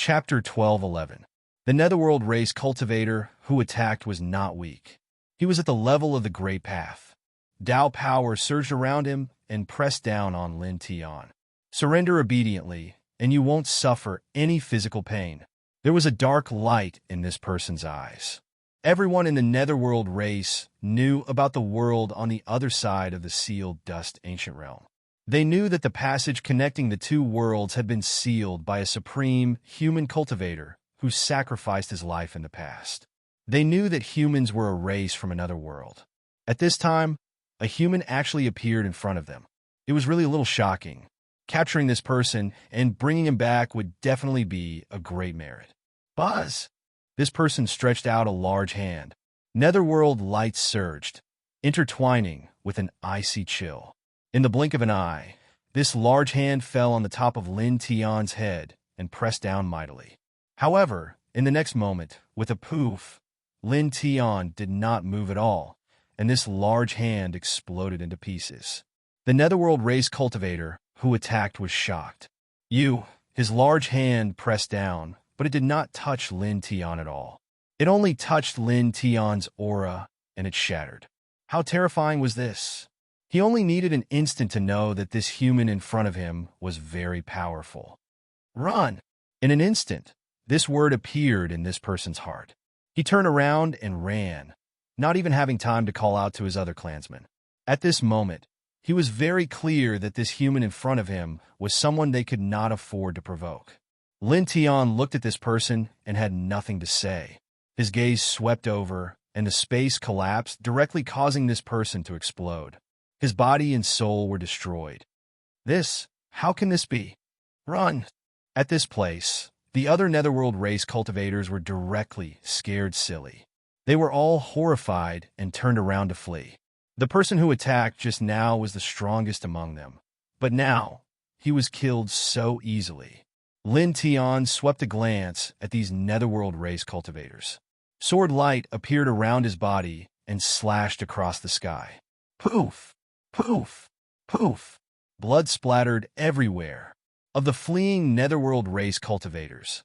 Chapter 12:11. The Netherworld race cultivator who attacked was not weak. He was at the level of the Great Path. Tao power surged around him and pressed down on Lin Tian. Surrender obediently, and you won't suffer any physical pain. There was a dark light in this person's eyes. Everyone in the Netherworld race knew about the world on the other side of the sealed dust ancient realm. They knew that the passage connecting the two worlds had been sealed by a supreme human cultivator who sacrificed his life in the past. They knew that humans were a race from another world. At this time, a human actually appeared in front of them. It was really a little shocking. Capturing this person and bringing him back would definitely be a great merit. Buzz! This person stretched out a large hand. Netherworld lights surged, intertwining with an icy chill. In the blink of an eye, this large hand fell on the top of Lin Tian's head and pressed down mightily. However, in the next moment, with a poof, Lin Tian did not move at all, and this large hand exploded into pieces. The Netherworld race cultivator who attacked was shocked. His large hand pressed down, but it did not touch Lin Tian at all. It only touched Lin Tian's aura, and it shattered. How terrifying was this? He only needed an instant to know that this human in front of him was very powerful. Run! In an instant, this word appeared in this person's heart. He turned around and ran, not even having time to call out to his other clansmen. At this moment, he was very clear that this human in front of him was someone they could not afford to provoke. Lin Tian looked at this person and had nothing to say. His gaze swept over, and the space collapsed, directly causing this person to explode. His body and soul were destroyed. How can this be? Run! At this place, the other Netherworld race cultivators were directly scared silly. They were all horrified and turned around to flee. The person who attacked just now was the strongest among them, but now he was killed so easily. Lin Tian swept a glance at these Netherworld race cultivators. Sword light appeared around his body and slashed across the sky. Poof! Poof! Poof! Blood splattered everywhere. Of the fleeing Netherworld race cultivators,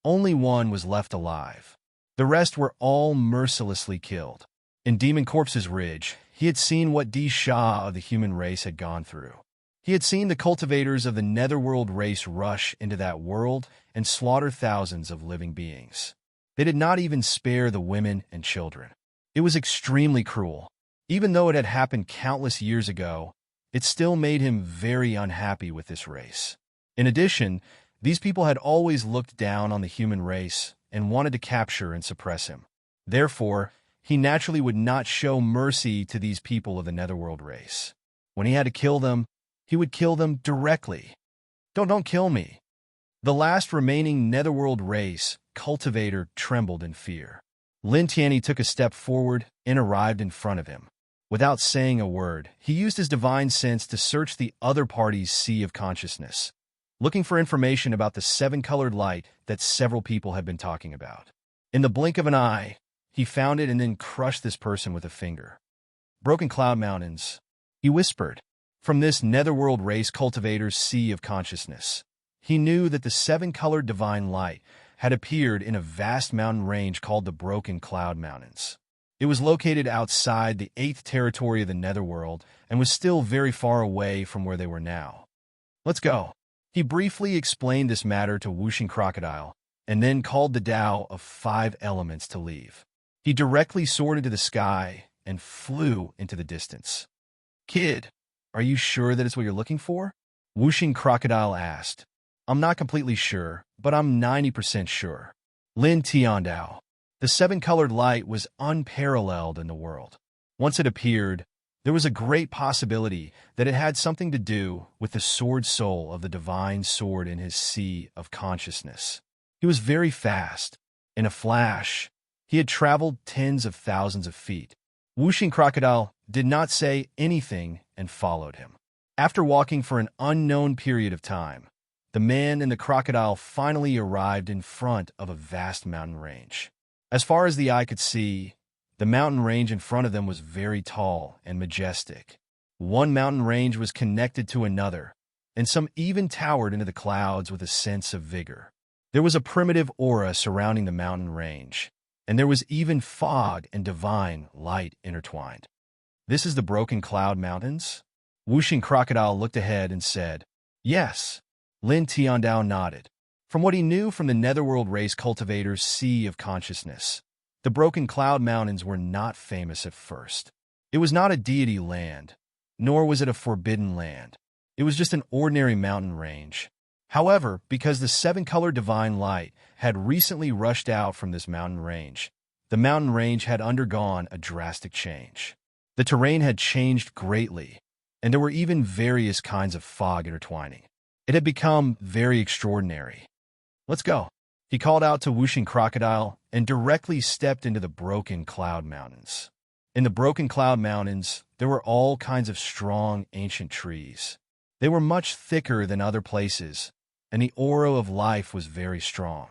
only one was left alive. The rest were all mercilessly killed. In Demon Corpse's Ridge, he had seen what Di Sha of the human race had gone through. He had seen the cultivators of the Netherworld race rush into that world and slaughter thousands of living beings. They did not even spare the women and children. It was extremely cruel. Even though it had happened countless years ago, it still made him very unhappy with this race. In addition, these people had always looked down on the human race and wanted to capture and suppress him. Therefore, he naturally would not show mercy to these people of the Netherworld race. When he had to kill them, he would kill them directly. Don't kill me. The last remaining Netherworld race cultivator trembled in fear. Lin Tian took a step forward and arrived in front of him. Without saying a word, he used his divine sense to search the other party's sea of consciousness, looking for information about the seven-colored light that several people had been talking about. In the blink of an eye, he found it and then crushed this person with a finger. Broken Cloud Mountains, he whispered. From this Netherworld race cultivator's sea of consciousness, he knew that the seven-colored divine light had appeared in a vast mountain range called the Broken Cloud Mountains. It was located outside the 8th territory of the Netherworld and was still very far away from where they were now. Let's go. He briefly explained this matter to Whooshing Crocodile and then called the Tao of 5 elements to leave. He directly soared into the sky and flew into the distance. Kid, are you sure that it's what you're looking for? Whooshing Crocodile asked. I'm not completely sure, but I'm 90% sure. Lin Tiandao. The seven-colored light was unparalleled in the world. Once it appeared, there was a great possibility that it had something to do with the sword soul of the divine sword in his sea of consciousness. He was very fast. In a flash, he had traveled tens of thousands of feet. Whooshing Crocodile did not say anything and followed him. After walking for an unknown period of time, the man and the crocodile finally arrived in front of a vast mountain range. As far as the eye could see, the mountain range in front of them was very tall and majestic. One mountain range was connected to another, and some even towered into the clouds with a sense of vigor. There was a primitive aura surrounding the mountain range, and there was even fog and divine light intertwined. "This is the Broken Cloud Mountains?" Whooshing Crocodile looked ahead and said, "Yes." Lin Tiandao nodded. From what he knew from the Netherworld race cultivator's Sea of Consciousness, the Broken Cloud Mountains were not famous at first. It was not a deity land, nor was it a forbidden land. It was just an ordinary mountain range. However, because the seven-color divine light had recently rushed out from this mountain range, the mountain range had undergone a drastic change. The terrain had changed greatly, and there were even various kinds of fog intertwining. It had become very extraordinary. "Let's go," he called out to Whooshing Crocodile and directly stepped into the Broken Cloud Mountains. In the Broken Cloud Mountains, there were all kinds of strong, ancient trees. They were much thicker than other places, and the aura of life was very strong.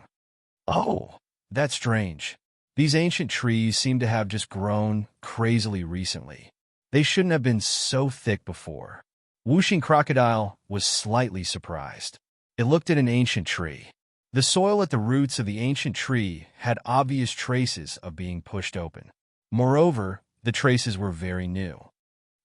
"Oh, that's strange. These ancient trees seem to have just grown crazily recently. They shouldn't have been so thick before." Whooshing Crocodile was slightly surprised. It looked at an ancient tree. The soil at the roots of the ancient tree had obvious traces of being pushed open. Moreover, the traces were very new.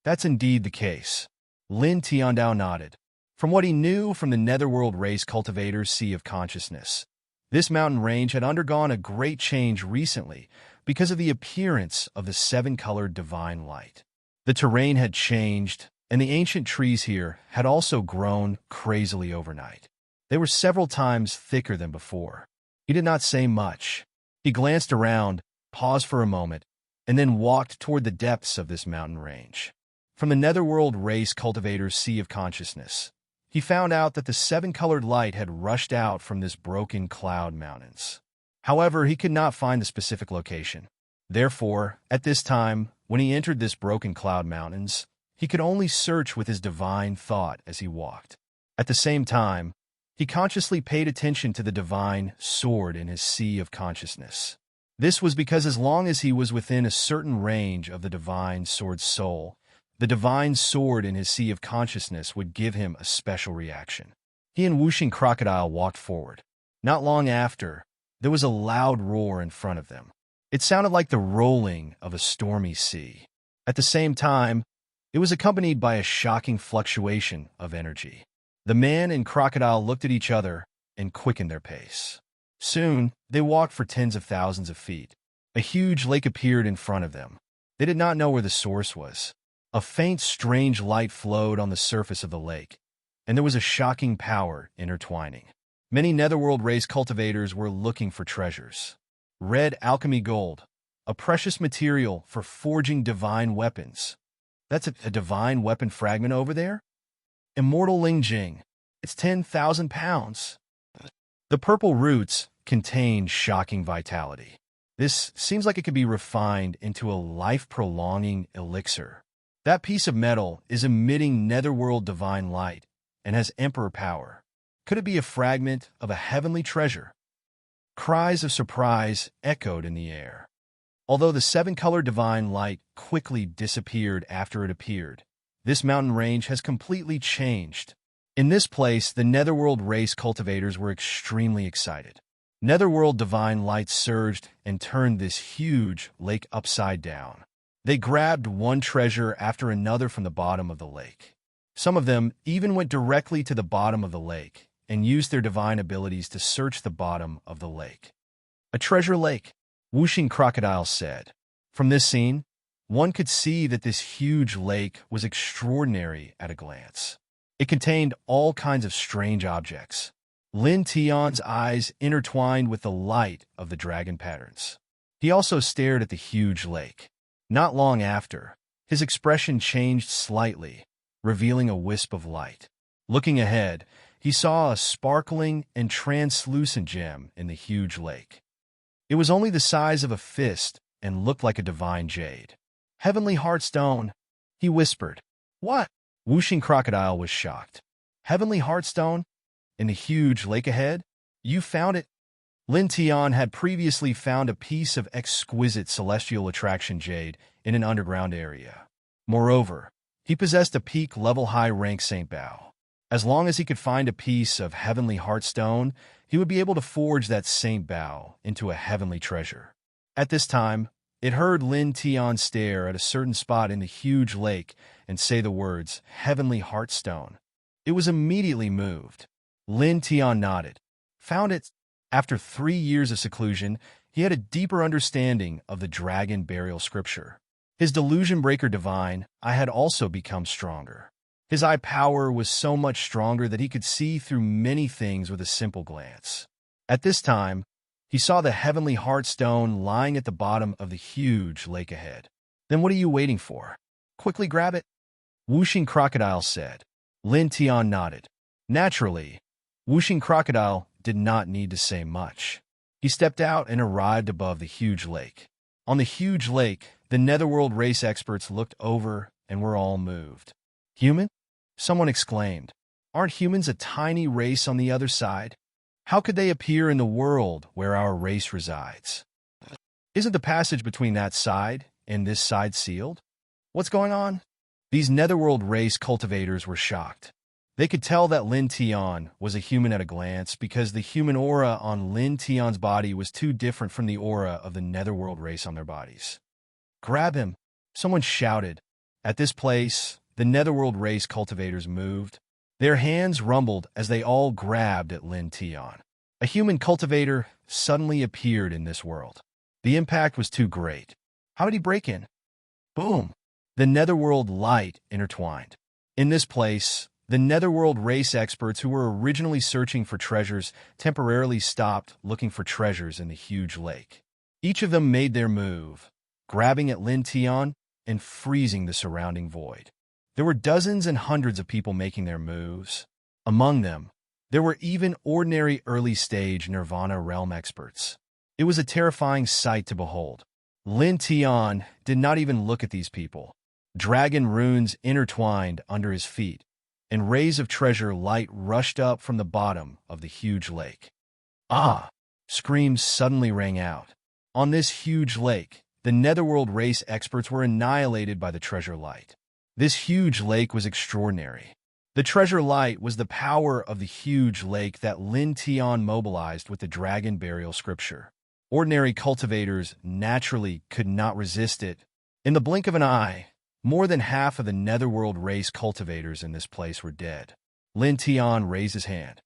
"That's indeed the case." Lin Tiandao nodded. From what he knew from the Netherworld race cultivator's Sea of Consciousness, this mountain range had undergone a great change recently because of the appearance of the seven-colored divine light. The terrain had changed, and the ancient trees here had also grown crazily overnight. They were several times thicker than before. He did not say much. He glanced around, paused for a moment, and then walked toward the depths of this mountain range. From the Netherworld race cultivator's Sea of Consciousness, he found out that the seven-colored light had rushed out from this Broken Cloud Mountains. However, he could not find the specific location. Therefore, at this time, when he entered this Broken Cloud Mountains, he could only search with his divine thought as he walked. At the same time, he consciously paid attention to the divine sword in his Sea of Consciousness. This was because as long as he was within a certain range of the divine sword's soul, the divine sword in his Sea of Consciousness would give him a special reaction. He and Whooshing Crocodile walked forward. Not long after, there was a loud roar in front of them. It sounded like the rolling of a stormy sea. At the same time, it was accompanied by a shocking fluctuation of energy. The man and Crocodile looked at each other and quickened their pace. Soon, they walked for tens of thousands of feet. A huge lake appeared in front of them. They did not know where the source was. A faint, strange light flowed on the surface of the lake, and there was a shocking power intertwining. Many Netherworld race cultivators were looking for treasures. Red alchemy gold, a precious material for forging divine weapons. That's a divine weapon fragment over there? Immortal Lingjing. It's 10,000 pounds. The purple roots contain shocking vitality. This seems like it could be refined into a life-prolonging elixir. That piece of metal is emitting netherworld divine light and has emperor power. Could it be a fragment of a heavenly treasure? Cries of surprise echoed in the air. Although the seven-color divine light quickly disappeared after it appeared, this mountain range has completely changed. In this place, the Netherworld race cultivators were extremely excited. Netherworld divine light surged and turned this huge lake upside down. They grabbed one treasure after another from the bottom of the lake. Some of them even went directly to the bottom of the lake and used their divine abilities to search the bottom of the lake. "A treasure lake," Whooshing Crocodile said. From this scene, one could see that this huge lake was extraordinary at a glance. It contained all kinds of strange objects. Lin Tian's eyes intertwined with the light of the dragon patterns. He also stared at the huge lake. Not long after, his expression changed slightly, revealing a wisp of light. Looking ahead, he saw a sparkling and translucent gem in the huge lake. It was only the size of a fist and looked like a divine jade. "Heavenly Heartstone," he whispered. "What?" Whooshing Crocodile was shocked. "Heavenly Heartstone? In the huge lake ahead? You found it?" Lin Tian had previously found a piece of exquisite celestial attraction jade in an underground area. Moreover, he possessed a peak level high rank Saint Bao. As long as he could find a piece of heavenly heartstone, he would be able to forge that Saint Bao into a heavenly treasure. At this time, it heard Lin Tian stare at a certain spot in the huge lake and say the words, "Heavenly Heartstone." It was immediately moved. Lin Tian nodded. Found it. After 3 years of seclusion, he had a deeper understanding of the dragon burial scripture. His delusion breaker divine, I had also become stronger. His eye power was so much stronger that he could see through many things with a simple glance. At this time, he saw the heavenly heartstone lying at the bottom of the huge lake ahead. Then what are you waiting for? Quickly grab it, Whooshing Crocodile said. Lin Tian nodded. Naturally, Whooshing Crocodile did not need to say much. He stepped out and arrived above the huge lake. On the huge lake, the Netherworld race experts looked over and were all moved. Human? Someone exclaimed. Aren't humans a tiny race on the other side? How could they appear in the world where our race resides? Isn't the passage between that side and this side sealed? What's going on? These Netherworld race cultivators were shocked. They could tell that Lin Tian was a human at a glance because the human aura on Lin Tian's body was too different from the aura of the Netherworld race on their bodies. Grab him! Someone shouted. At this place, the Netherworld race cultivators moved. Their hands rumbled as they all grabbed at Lin Tian. A human cultivator suddenly appeared in this world. The impact was too great. How did he break in? Boom! The Netherworld light intertwined. In this place, the Netherworld race experts who were originally searching for treasures temporarily stopped looking for treasures in the huge lake. Each of them made their move, grabbing at Lin Tian and freezing the surrounding void. There were dozens and hundreds of people making their moves. Among them, there were even ordinary early-stage Nirvana realm experts. It was a terrifying sight to behold. Lin Tian did not even look at these people. Dragon runes intertwined under his feet, and rays of treasure light rushed up from the bottom of the huge lake. Ah! Screams suddenly rang out. On this huge lake, the Netherworld race experts were annihilated by the treasure light. This huge lake was extraordinary. The treasure light was the power of the huge lake that Lin Tian mobilized with the dragon burial scripture. Ordinary cultivators naturally could not resist it. In the blink of an eye, more than half of the Netherworld race cultivators in this place were dead. Lin Tian raised his hand.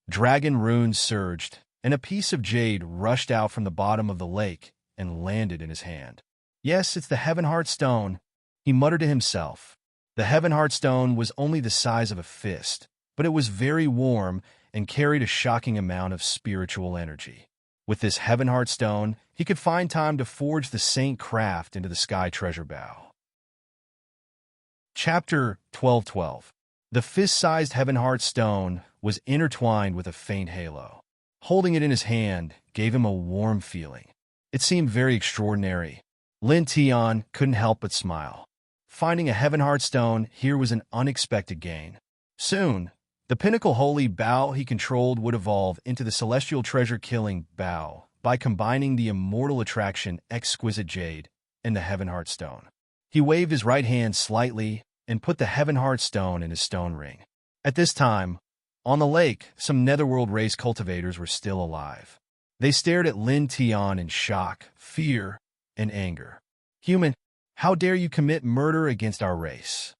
Dragon runes surged, and a piece of jade rushed out from the bottom of the lake and landed in his hand. Yes, it's the Heaven Heart Stone, he muttered to himself. The Heaven Heart Stone was only the size of a fist, but it was very warm and carried a shocking amount of spiritual energy. With this Heaven Heart Stone, he could find time to forge the Saint Craft into the Sky Treasure Bow. Chapter 12:12. The fist-sized Heaven Heart Stone was intertwined with a faint halo. Holding it in his hand gave him a warm feeling. It seemed very extraordinary. Lin Tian couldn't help but smile. Finding a Heaven Heart Stone here was an unexpected gain. Soon, the pinnacle holy bow he controlled would evolve into the celestial treasure-killing bow by combining the immortal attraction exquisite jade and the Heaven Heart Stone. He waved his right hand slightly and put the Heaven Heart Stone in his stone ring. At this time, on the lake, some Netherworld race cultivators were still alive. They stared at Lin Tian in shock, fear, and anger. Human, how dare you commit murder against our race?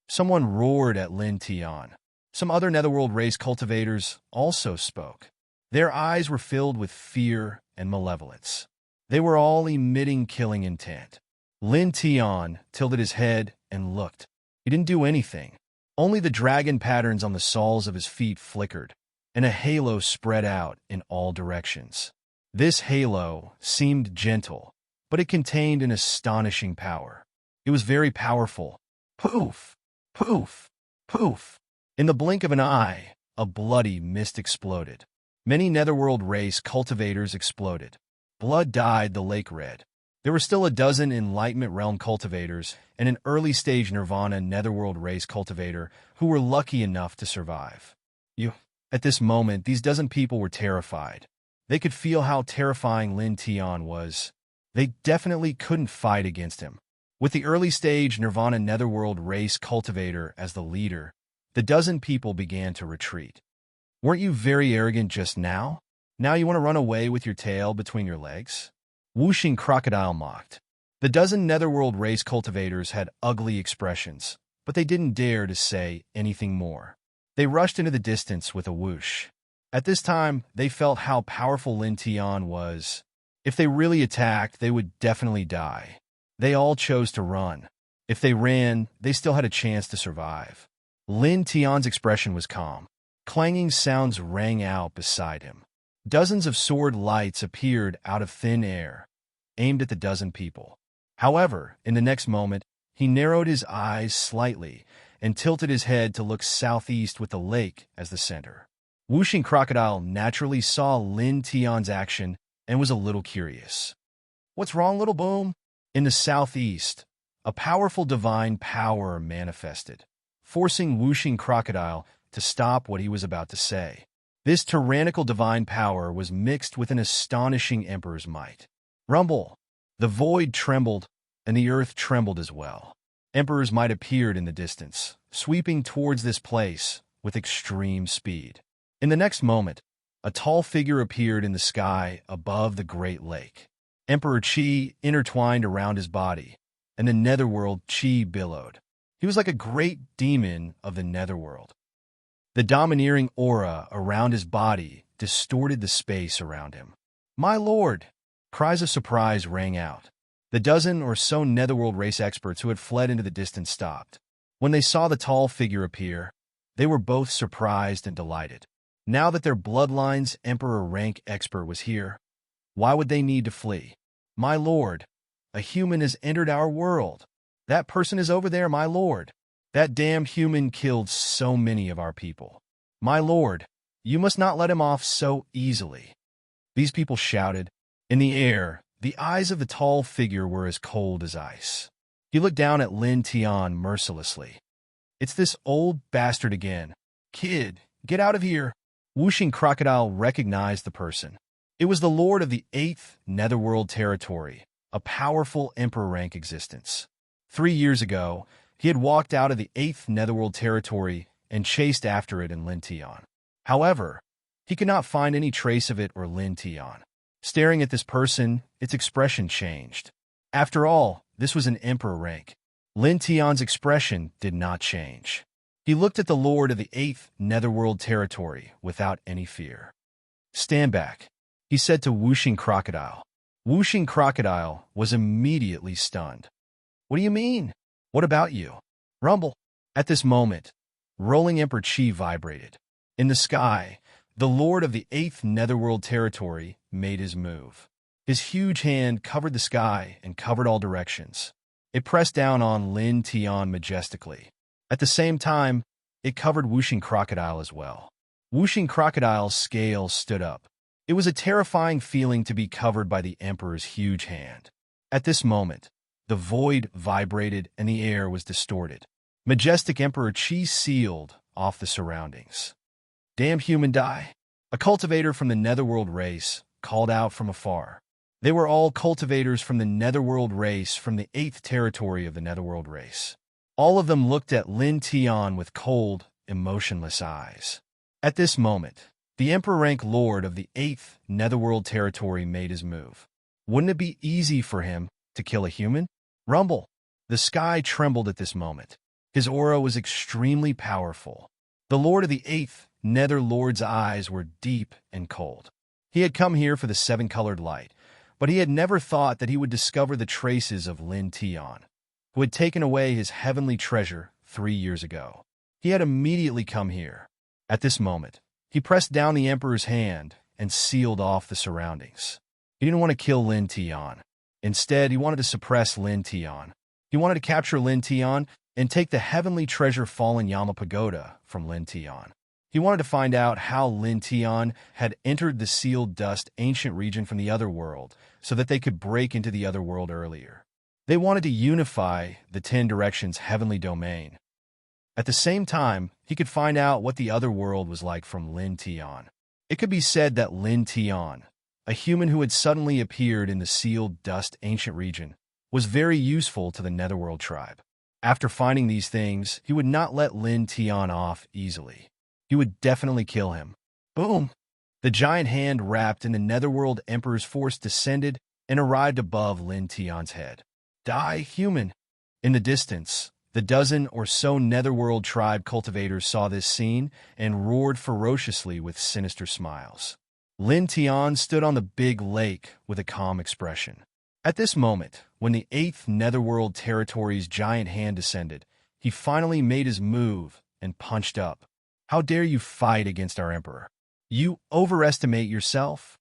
Someone roared at Lin Tian. Some other Netherworld race cultivators also spoke. Their eyes were filled with fear and malevolence. They were all emitting killing intent. Lin Tian tilted his head and looked. He didn't do anything. Only the dragon patterns on the soles of his feet flickered, and a halo spread out in all directions. This halo seemed gentle, but it contained an astonishing power. It was very powerful. Poof! Poof! Poof! In the blink of an eye, a bloody mist exploded. Many Netherworld race cultivators exploded. Blood dyed the lake red. There were still a dozen Enlightenment Realm cultivators and an early-stage Nirvana Netherworld race cultivator who were lucky enough to survive. At this moment, these dozen people were terrified. They could feel how terrifying Lin Tian was. They definitely couldn't fight against him. With the early-stage Nirvana Netherworld race cultivator as the leader, The dozen people began to retreat. Weren't you very arrogant just now? Now you want to run away with your tail between your legs? Whooshing crocodile mocked. The dozen netherworld race cultivators had ugly expressions, but they didn't dare to say anything more. They rushed into the distance with a whoosh. At this time, they felt how powerful Lin Tian was. If they really attacked, they would definitely die. They all chose to run. If they ran, they still had a chance to survive. Lin Tian's expression was calm. Clanging sounds rang out beside him. Dozens of sword lights appeared out of thin air, aimed at the dozen people. However, in the next moment, he narrowed his eyes slightly and tilted his head to look southeast with the lake as the center. Whooshing Crocodile naturally saw Lin Tian's action and was a little curious. "What's wrong, little boom?" In the southeast, a powerful divine power manifested, forcing Whooshing Crocodile to stop what he was about to say. This tyrannical divine power was mixed with an astonishing emperor's might. Rumble! The void trembled, and the earth trembled as well. Emperor's might appeared in the distance, sweeping towards this place with extreme speed. In the next moment, a tall figure appeared in the sky above the great lake. Emperor Qi intertwined around his body, and the netherworld Qi billowed. He was like a great demon of the netherworld. The domineering aura around his body distorted the space around him. "My lord!" Cries of surprise rang out. The dozen or so netherworld race experts who had fled into the distance stopped. When they saw the tall figure appear, they were both surprised and delighted. Now that their bloodline's emperor rank expert was here, why would they need to flee? "My lord, a human has entered our world. That person is over there, my lord. That damned human killed so many of our people. My lord, you must not let him off so easily." These people shouted. In the air, the eyes of the tall figure were as cold as ice. He looked down at Lin Tian mercilessly. "It's this old bastard again. Kid, get out of here." Whooshing Crocodile recognized the person. It was the lord of the 8th Netherworld Territory, a powerful emperor rank existence. 3 years ago, he had walked out of the 8th Netherworld Territory and chased after it in Lin Tian. However, he could not find any trace of it or Lin Tian. Staring at this person, its expression changed. After all, this was an emperor rank. Lin Tian's expression did not change. He looked at the lord of the 8th Netherworld Territory without any fear. "Stand back," he said to Whooshing Crocodile. Whooshing Crocodile was immediately stunned. "What do you mean? What about you?" Rumble. At this moment, rolling Emperor Qi vibrated. In the sky, the lord of the 8th Netherworld Territory made his move. His huge hand covered the sky and covered all directions. It pressed down on Lin Tian majestically. At the same time, it covered Whooshing Crocodile as well. Whooshing Crocodile's scales stood up. It was a terrifying feeling to be covered by the Emperor's huge hand. At this moment, the void vibrated and the air was distorted. Majestic Emperor Qi sealed off the surroundings. "Damn human die!" A cultivator from the Netherworld race called out from afar. They were all cultivators from the Netherworld race from the 8th territory of the Netherworld race. All of them looked at Lin Tian with cold, emotionless eyes. At this moment, the Emperor rank lord of the 8th Netherworld territory made his move. Wouldn't it be easy for him to kill a human? Rumble. The sky trembled at this moment. His aura was extremely powerful. The lord of the 8th Nether Lord's eyes were deep and cold. He had come here for the 7-colored light, but he had never thought that he would discover the traces of Lin Tian, who had taken away his heavenly treasure 3 years ago. He had immediately come here. At this moment, he pressed down the Emperor's hand and sealed off the surroundings. He didn't want to kill Lin Tian. Instead, he wanted to suppress Lin Tian. He wanted to capture Lin Tian and take the heavenly treasure Fallen Yama Pagoda from Lin Tian. He wanted to find out how Lin Tian had entered the sealed dust ancient region from the other world so that they could break into the other world earlier. They wanted to unify the 10 Directions heavenly domain. At the same time, he could find out what the other world was like from Lin Tian. It could be said that Lin Tian, a human who had suddenly appeared in the sealed dust ancient region, was very useful to the Netherworld tribe. After finding these things, he would not let Lin Tian off easily. He would definitely kill him. Boom! The giant hand wrapped in the Netherworld Emperor's force descended and arrived above Lin Tian's head. Die, human! In the distance, the dozen or so Netherworld tribe cultivators saw this scene and roared ferociously with sinister smiles. Lin Tian stood on the big lake with a calm expression. At this moment, when the 8th Netherworld Territory's giant hand descended, he finally made his move and punched up. How dare you fight against our Emperor? You overestimate yourself?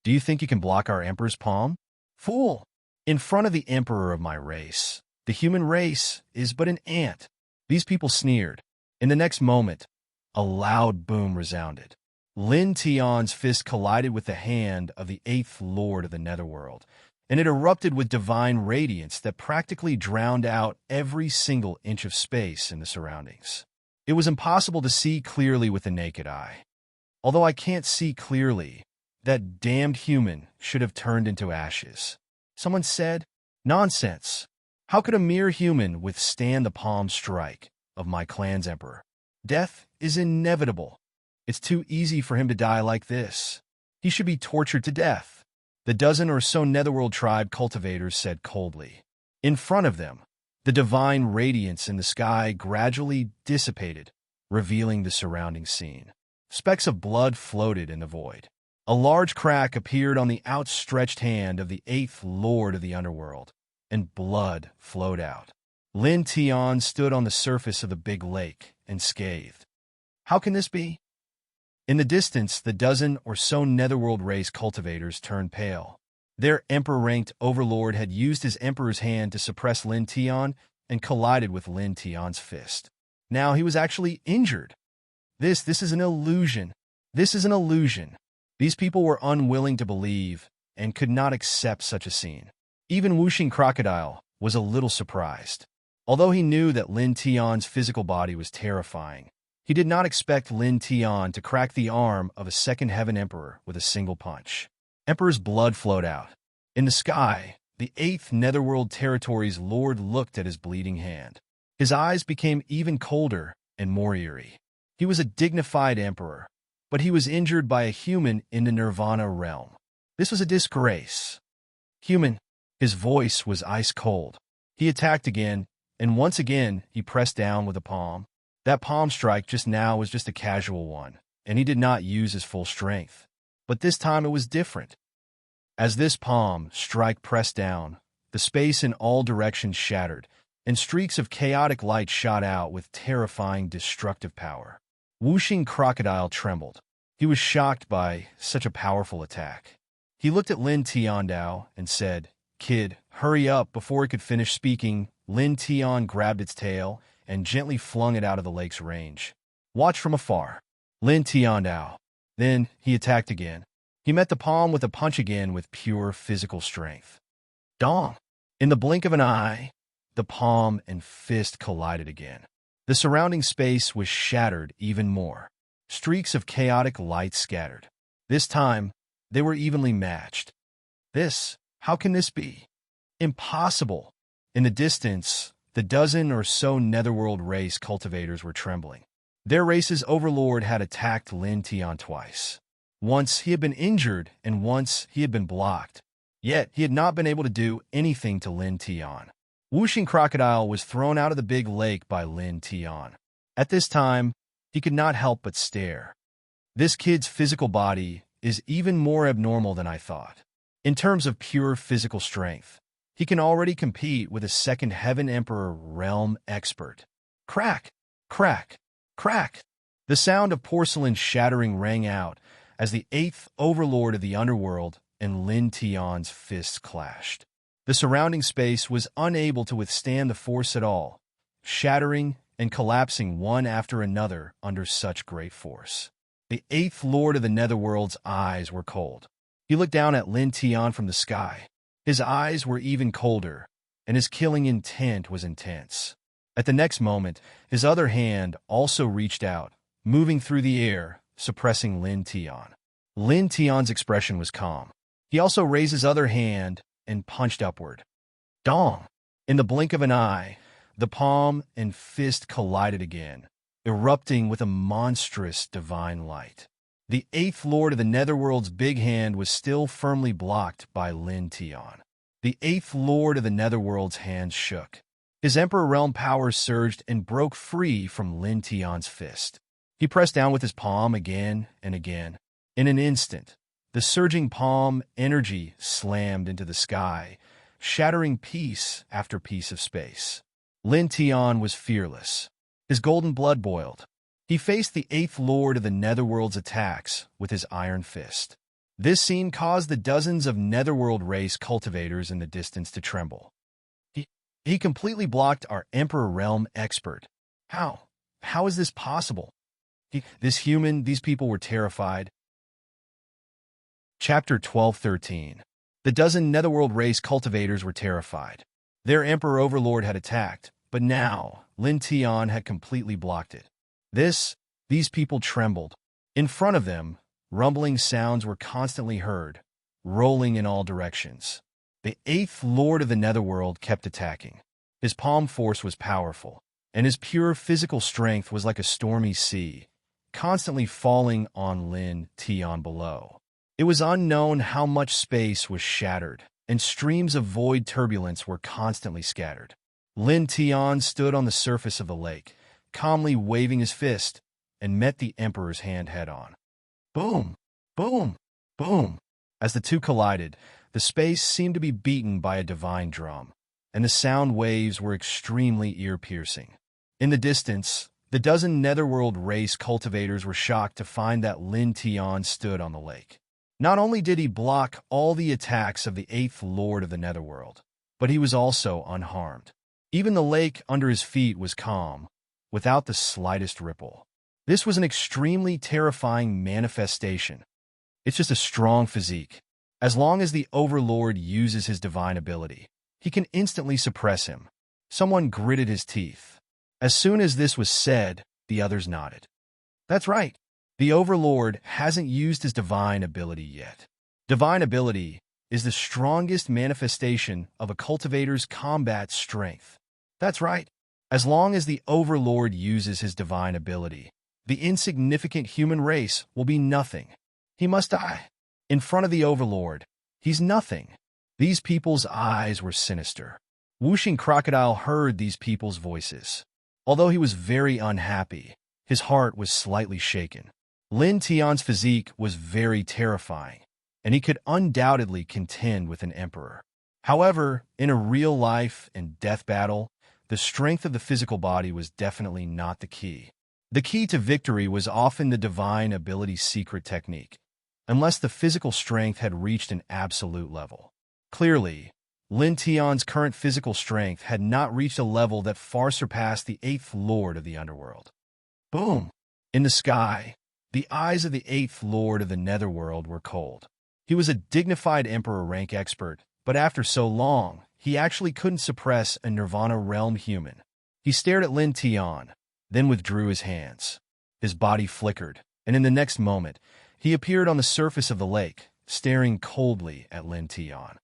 Do you think you can block our Emperor's palm? Fool! In front of the Emperor of my race, the human race is but an ant. These people sneered. In the next moment, a loud boom resounded. Lin Tian's fist collided with the hand of the 8th Lord of the Netherworld, and it erupted with divine radiance that practically drowned out every single inch of space in the surroundings. It was impossible to see clearly with the naked eye. Although I can't see clearly, that damned human should have turned into ashes. Someone said, "Nonsense. How could a mere human withstand the palm strike of my clan's emperor? Death is inevitable. It's too easy for him to die like this. He should be tortured to death," the dozen or so Netherworld tribe cultivators said coldly. In front of them, the divine radiance in the sky gradually dissipated, revealing the surrounding scene. Specks of blood floated in the void. A large crack appeared on the outstretched hand of the 8th Lord of the Underworld, and blood flowed out. Lin Tian stood on the surface of the big lake and scathed. How can this be? In the distance, the dozen or so Netherworld race cultivators turned pale. Their emperor-ranked overlord had used his emperor's hand to suppress Lin Tian and collided with Lin Tian's fist. Now he was actually injured. This is an illusion. This is an illusion. These people were unwilling to believe and could not accept such a scene. Even Whooshing Crocodile was a little surprised. Although he knew that Lin Tian's physical body was terrifying, he did not expect Lin Tian to crack the arm of a second heaven emperor with a single punch. Emperor's blood flowed out. In the sky, the 8th Netherworld Territory's lord looked at his bleeding hand. His eyes became even colder and more eerie. He was a dignified emperor, but he was injured by a human in the Nirvana realm. This was a disgrace. Human. His voice was ice cold. He attacked again, and once again he pressed down with a palm. That palm strike just now was just a casual one, and he did not use his full strength. But this time it was different. As this palm strike pressed down, the space in all directions shattered, and streaks of chaotic light shot out with terrifying destructive power. Whooshing Crocodile trembled. He was shocked by such a powerful attack. He looked at Lin Tiandao and said, "Kid, hurry up." Before he could finish speaking, Lin Tian grabbed its tail and gently flung it out of the lake's range. Watch from afar. Lin Tiandao. Then he attacked again. He met the palm with a punch again with pure physical strength. Dong! In the blink of an eye, the palm and fist collided again. The surrounding space was shattered even more. Streaks of chaotic light scattered. This time, they were evenly matched. How can this be? Impossible! In the distance, the dozen or so Netherworld race cultivators were trembling. Their race's overlord had attacked Lin Tian twice. Once he had been injured, and once he had been blocked. Yet he had not been able to do anything to Lin Tian. Whooshing Crocodile was thrown out of the big lake by Lin Tian. At this time, he could not help but stare. This kid's physical body is even more abnormal than I thought. In terms of pure physical strength, he can already compete with a second Heaven Emperor realm expert. Crack! Crack! Crack! The sound of porcelain shattering rang out as the 8th Overlord of the Underworld and Lin Tian's fists clashed. The surrounding space was unable to withstand the force at all, shattering and collapsing one after another under such great force. The 8th Lord of the Netherworld's eyes were cold. He looked down at Lin Tian from the sky. His eyes were even colder, and his killing intent was intense. At the next moment, his other hand also reached out, moving through the air, suppressing Lin Tian. Lin Tian's expression was calm. He also raised his other hand and punched upward. Dong! In the blink of an eye, The palm and fist collided again, erupting with a monstrous divine light. The eighth lord of the netherworld's big hand was still firmly blocked by Lin Tian. The eighth lord of the netherworld's hand shook. His Emperor Realm power surged and broke free from Lin Tian's fist. He pressed down with his palm again and again. In an instant, the surging palm energy slammed into the sky, shattering piece after piece of space. Lin Tian was fearless. His golden blood boiled. He faced the eighth lord of the netherworld's attacks with his iron fist. This scene caused the dozens of netherworld race cultivators in the distance to tremble. He completely blocked our Emperor Realm expert. How? How is this possible? These people were terrified. Chapter 12-13. The dozen netherworld race cultivators were terrified. Their Emperor Overlord had attacked, but now Lin Tian had completely blocked it. These people trembled. In front of them, rumbling sounds were constantly heard, rolling in all directions. The eighth lord of the netherworld kept attacking. His palm force was powerful, and his pure physical strength was like a stormy sea, constantly falling on Lin Tian below. It was unknown how much space was shattered, and streams of void turbulence were constantly scattered. Lin Tian stood on the surface of the lake, calmly waving his fist, and met the Emperor's hand head-on. Boom! Boom! Boom! As the two collided, the space seemed to be beaten by a divine drum, and the sound waves were extremely ear-piercing. In the distance, the dozen netherworld race cultivators were shocked to find that Lin Tian stood on the lake. Not only did he block all the attacks of the eighth lord of the netherworld, but he was also unharmed. Even the lake under his feet was calm, without the slightest ripple. This was an extremely terrifying manifestation. It's just a strong physique. As long as the Overlord uses his divine ability, he can instantly suppress him. Someone gritted his teeth. As soon as this was said, the others nodded. That's right. The Overlord hasn't used his divine ability yet. Divine ability is the strongest manifestation of a cultivator's combat strength. That's right. As long as the Overlord uses his divine ability, the insignificant human race will be nothing. He must die. In front of the Overlord, he's nothing. These people's eyes were sinister. Whooshing Crocodile heard these people's voices. Although he was very unhappy, his heart was slightly shaken. Lin Tian's physique was very terrifying, and he could undoubtedly contend with an emperor. However, in a real life and death battle, the strength of the physical body was definitely not the key. The key to victory was often the divine ability's secret technique, unless the physical strength had reached an absolute level. Clearly, Lin Tian's current physical strength had not reached a level that far surpassed the eighth lord of the underworld. Boom! In the sky, the eyes of the eighth lord of the netherworld were cold. He was a dignified emperor rank expert, but after so long, he actually couldn't suppress a Nirvana realm human. He stared at Lin Tian, then withdrew his hands. His body flickered, and in the next moment, he appeared on the surface of the lake, staring coldly at Lin Tian.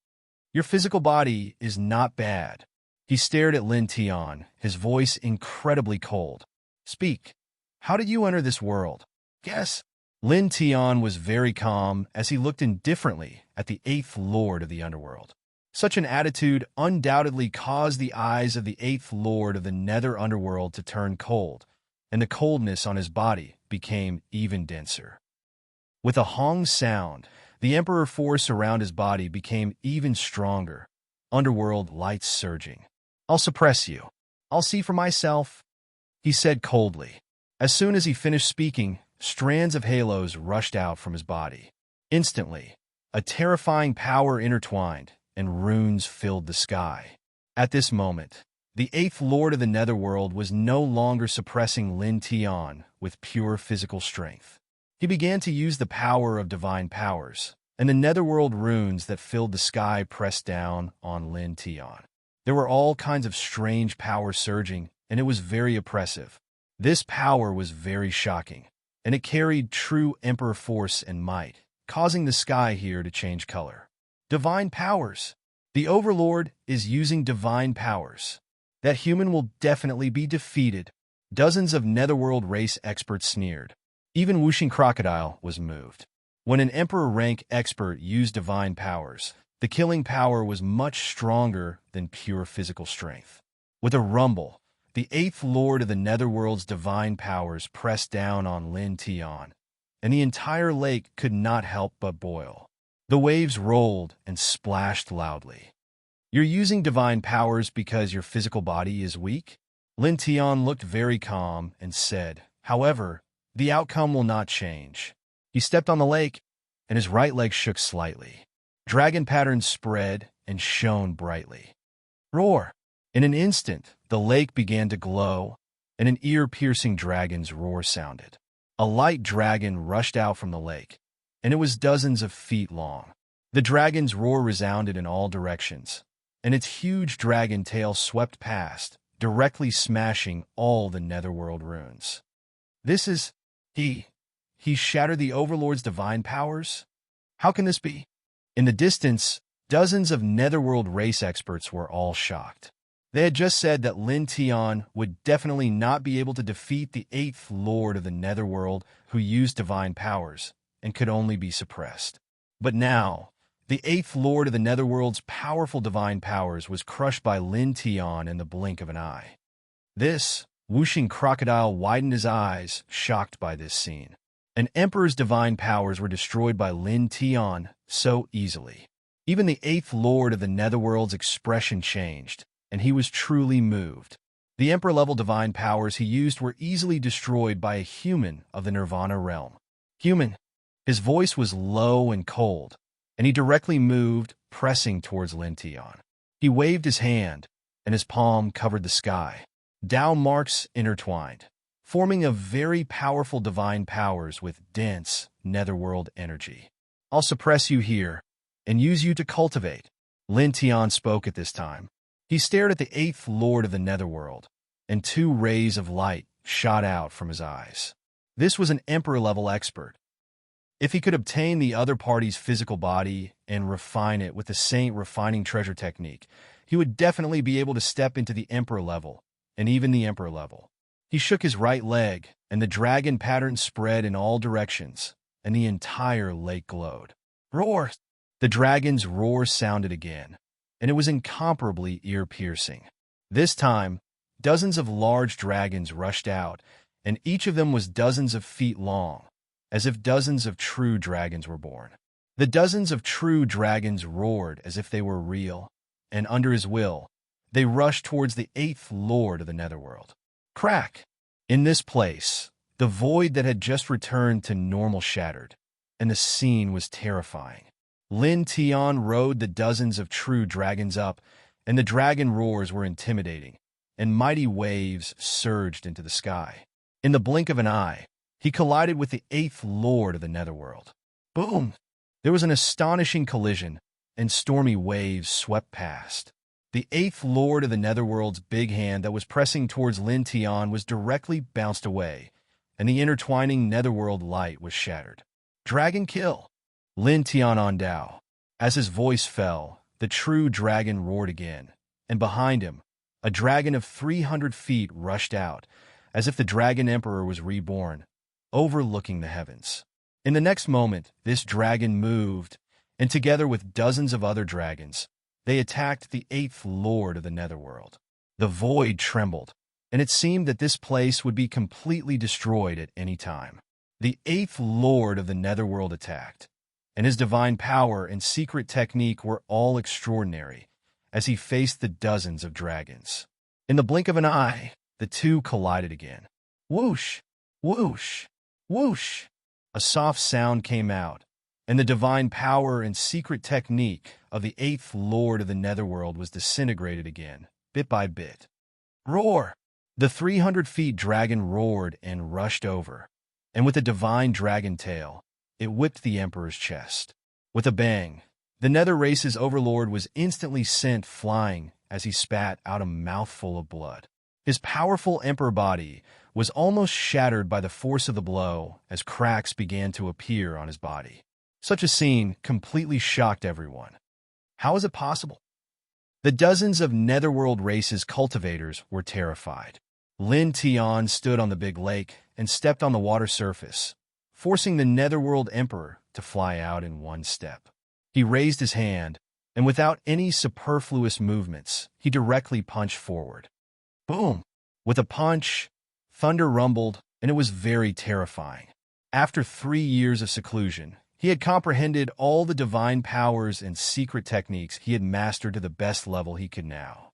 Your physical body is not bad. He stared at Lin Tian, his voice incredibly cold. Speak. How did you enter this world? Guess. Lin Tian was very calm as he looked indifferently at the eighth lord of the underworld. Such an attitude undoubtedly caused the eyes of the eighth lord of the nether underworld to turn cold, and the coldness on his body became even denser. With a hong sound, the emperor force around his body became even stronger, underworld lights surging. I'll suppress you. I'll see for myself, he said coldly. As soon as he finished speaking, strands of halos rushed out from his body. Instantly, a terrifying power intertwined, and runes filled the sky. At this moment, the eighth lord of the netherworld was no longer suppressing Lin Tian with pure physical strength. He began to use the power of divine powers, and the netherworld runes that filled the sky pressed down on Lin Tian. There were all kinds of strange powers surging, and it was very oppressive. This power was very shocking, and it carried true emperor force and might, causing the sky here to change color. Divine powers. The Overlord is using divine powers. That human will definitely be defeated. Dozens of netherworld race experts sneered. Even whooshing crocodile was moved. When an emperor-rank expert used divine powers, the killing power was much stronger than pure physical strength. With a rumble, the eighth lord of the netherworld's divine powers pressed down on Lin Tian, and the entire lake could not help but boil. The waves rolled and splashed loudly. You're using divine powers because your physical body is weak? Lin Tian looked very calm and said, however, the outcome will not change. He stepped on the lake, and his right leg shook slightly. Dragon patterns spread and shone brightly. Roar! In an instant, the lake began to glow, and an ear-piercing dragon's roar sounded. A light dragon rushed out from the lake, and it was dozens of feet long. The dragon's roar resounded in all directions, and its huge dragon tail swept past, directly smashing all the netherworld ruins. This is... He shattered the Overlord's divine powers? How can this be? In the distance, dozens of netherworld race experts were all shocked. They had just said that Lin Tian would definitely not be able to defeat the eighth lord of the netherworld who used divine powers and could only be suppressed. But now, the eighth lord of the netherworld's powerful divine powers was crushed by Lin Tian in the blink of an eye. This whooshing crocodile widened his eyes, shocked by this scene. An emperor's divine powers were destroyed by Lin Tian so easily. Even the eighth lord of the netherworld's expression changed, and he was truly moved. The emperor-level divine powers he used were easily destroyed by a human of the Nirvana realm. Human. His voice was low and cold, and he directly moved, pressing towards Lin Tian. He waved his hand, and his palm covered the sky. Tao marks intertwined, forming a very powerful divine powers with dense netherworld energy. I'll suppress you here and use you to cultivate. Lin Tian spoke at this time. He stared at the eighth lord of the netherworld, and two rays of light shot out from his eyes. This was an emperor-level expert. If he could obtain the other party's physical body and refine it with the saint refining treasure technique, he would definitely be able to step into the emperor level, and even the emperor level. He shook his right leg, and the dragon pattern spread in all directions, and the entire lake glowed. Roar! The dragon's roar sounded again, and it was incomparably ear-piercing. This time, dozens of large dragons rushed out, and each of them was dozens of feet long, as if dozens of true dragons were born. The dozens of true dragons roared as if they were real, and under his will, they rushed towards the eighth lord of the netherworld. Crack! In this place, the void that had just returned to normal shattered, and the scene was terrifying. Lin Tian rode the dozens of true dragons up, and the dragon roars were intimidating, and mighty waves surged into the sky. In the blink of an eye, he collided with the eighth lord of the netherworld. Boom! There was an astonishing collision, and stormy waves swept past. The eighth lord of the netherworld's big hand that was pressing towards Lin Tian was directly bounced away, and the intertwining netherworld light was shattered. Dragon kill! Lin Tian on Dao. As his voice fell, the true dragon roared again, and behind him, a dragon of 300 feet rushed out, as if the dragon emperor was reborn, overlooking the heavens. In the next moment, this dragon moved, and together with dozens of other dragons, they attacked the eighth lord of the netherworld. The void trembled, and it seemed that this place would be completely destroyed at any time. The eighth lord of the netherworld attacked, and his divine power and secret technique were all extraordinary as he faced the dozens of dragons. In the blink of an eye, the two collided again. Whoosh! Whoosh! Whoosh! A soft sound came out, and the divine power and secret technique of the eighth lord of the netherworld was disintegrated again, bit by bit. Roar! The 300 feet dragon roared and rushed over, and with a divine dragon tail, it whipped the emperor's chest. With a bang, the nether race's overlord was instantly sent flying as he spat out a mouthful of blood. His powerful emperor body was almost shattered by the force of the blow as cracks began to appear on his body. Such a scene completely shocked everyone. How is it possible? The dozens of Netherworld races cultivators were terrified. Lin Tian stood on the big lake and stepped on the water surface, forcing the Netherworld Emperor to fly out in one step. He raised his hand, and without any superfluous movements, he directly punched forward. Boom! With a punch, thunder rumbled, and it was very terrifying. After 3 years of seclusion, he had comprehended all the divine powers and secret techniques he had mastered to the best level he could now.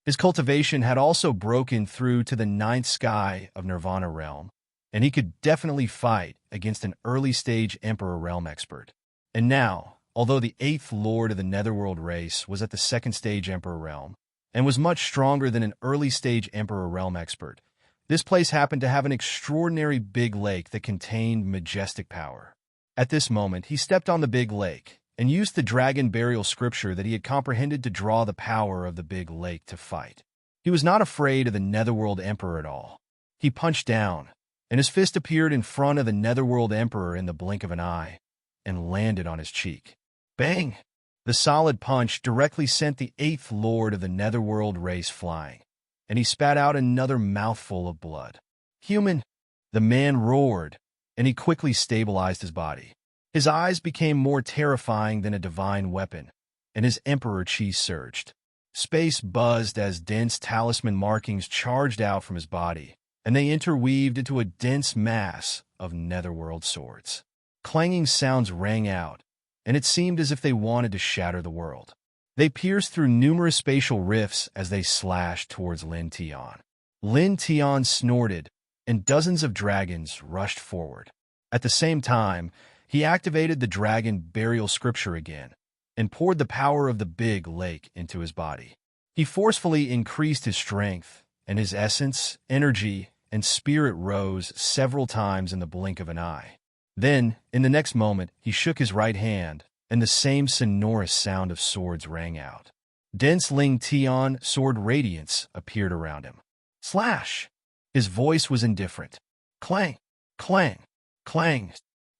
His cultivation had also broken through to the 9th sky of Nirvana realm, and he could definitely fight against an early-stage Emperor realm expert. And now, although the 8th Lord of the Netherworld race was at the 2nd stage Emperor realm, and was much stronger than an early-stage Emperor realm expert, this place happened to have an extraordinary big lake that contained majestic power. At this moment, he stepped on the big lake and used the dragon burial scripture that he had comprehended to draw the power of the big lake to fight. He was not afraid of the Netherworld Emperor at all. He punched down, and his fist appeared in front of the Netherworld Emperor in the blink of an eye, and landed on his cheek. Bang! The solid punch directly sent the 8th Lord of the Netherworld race flying, and he spat out another mouthful of blood. Human! The man roared, and he quickly stabilized his body. His eyes became more terrifying than a divine weapon, and his emperor chi surged. Space buzzed as dense talisman markings charged out from his body, and they interweaved into a dense mass of netherworld swords. Clanging sounds rang out, and it seemed as if they wanted to shatter the world. They pierced through numerous spatial rifts as they slashed towards Lin Tian. Lin Tian snorted, and dozens of dragons rushed forward. At the same time, he activated the dragon burial scripture again and poured the power of the big lake into his body. He forcefully increased his strength, and his essence, energy, and spirit rose several times in the blink of an eye. Then, in the next moment, he shook his right hand, and the same sonorous sound of swords rang out. Dense Ling Tian sword radiance appeared around him. Slash! His voice was indifferent. Clang! Clang! Clang!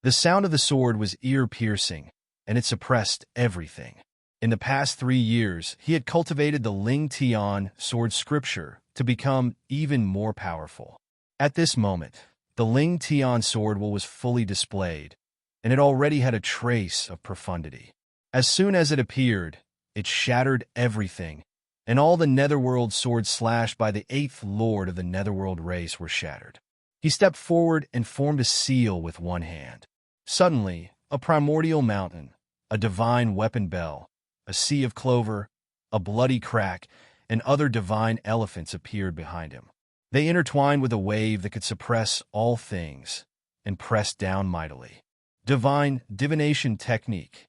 The sound of the sword was ear-piercing, and it suppressed everything. In the past 3 years, he had cultivated the Ling Tian sword scripture to become even more powerful. At this moment, the Ling Tian sword was fully displayed, and it already had a trace of profundity. As soon as it appeared, it shattered everything, and all the Netherworld swords slashed by the 8th Lord of the Netherworld race were shattered. He stepped forward and formed a seal with one hand. Suddenly, a primordial mountain, a divine weapon bell, a sea of clover, a bloody crack, and other divine elephants appeared behind him. They intertwined with a wave that could suppress all things and pressed down mightily. Divine divination technique.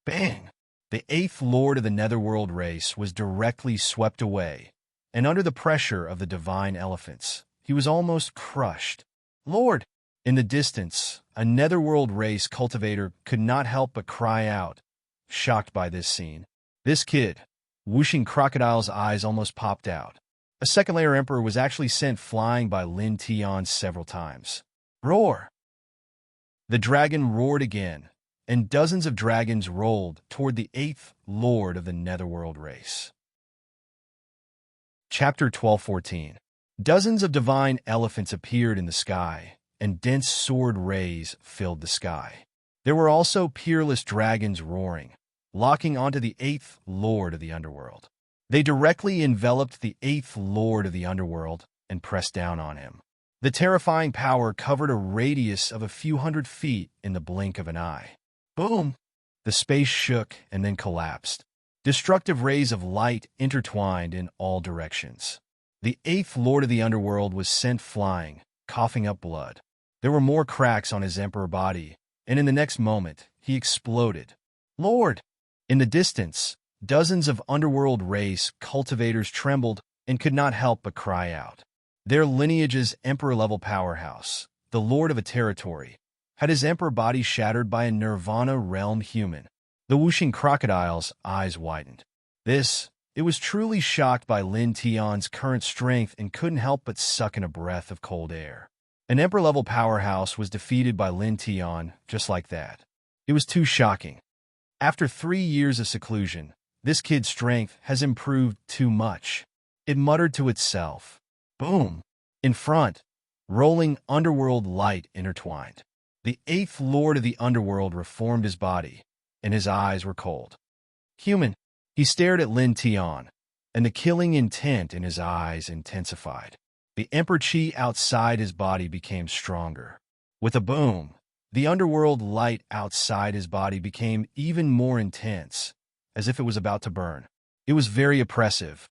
Bang! The 8th Lord of the Netherworld race was directly swept away, and under the pressure of the divine elephants, he was almost crushed. Lord! In the distance, a Netherworld race cultivator could not help but cry out, shocked by this scene. This kid, whooshing crocodile's eyes almost popped out. A second-layer emperor was actually sent flying by Lin Tian several times. Roar! The dragon roared again, and dozens of dragons rolled toward the 8th Lord of the Netherworld race. Chapter 12:14. Dozens of divine elephants appeared in the sky, and dense sword rays filled the sky. There were also peerless dragons roaring, locking onto the 8th Lord of the Underworld. They directly enveloped the 8th Lord of the Underworld and pressed down on him. The terrifying power covered a radius of a few hundred feet in the blink of an eye. Boom! The space shook and then collapsed. Destructive rays of light intertwined in all directions. The 8th Lord of the Underworld was sent flying, coughing up blood. There were more cracks on his emperor body, and in the next moment, he exploded. Lord! In the distance, dozens of underworld race cultivators trembled and could not help but cry out. Their lineage's emperor-level powerhouse, the lord of a territory, had his emperor body shattered by a Nirvana realm human. The whooshing crocodile's eyes widened. It was truly shocked by Lin Tian's current strength and couldn't help but suck in a breath of cold air. An emperor-level powerhouse was defeated by Lin Tian just like that. It was too shocking. After 3 years of seclusion, This kid's strength has improved too much. It muttered to itself. Boom! In front, rolling underworld light intertwined. The eighth lord of the underworld reformed his body, and his eyes were cold. Human. He stared at Lin Tian, and the killing intent in his eyes intensified. The Emperor Qi outside his body became stronger. With a boom, the underworld light outside his body became even more intense, as if it was about to burn. It was very oppressive.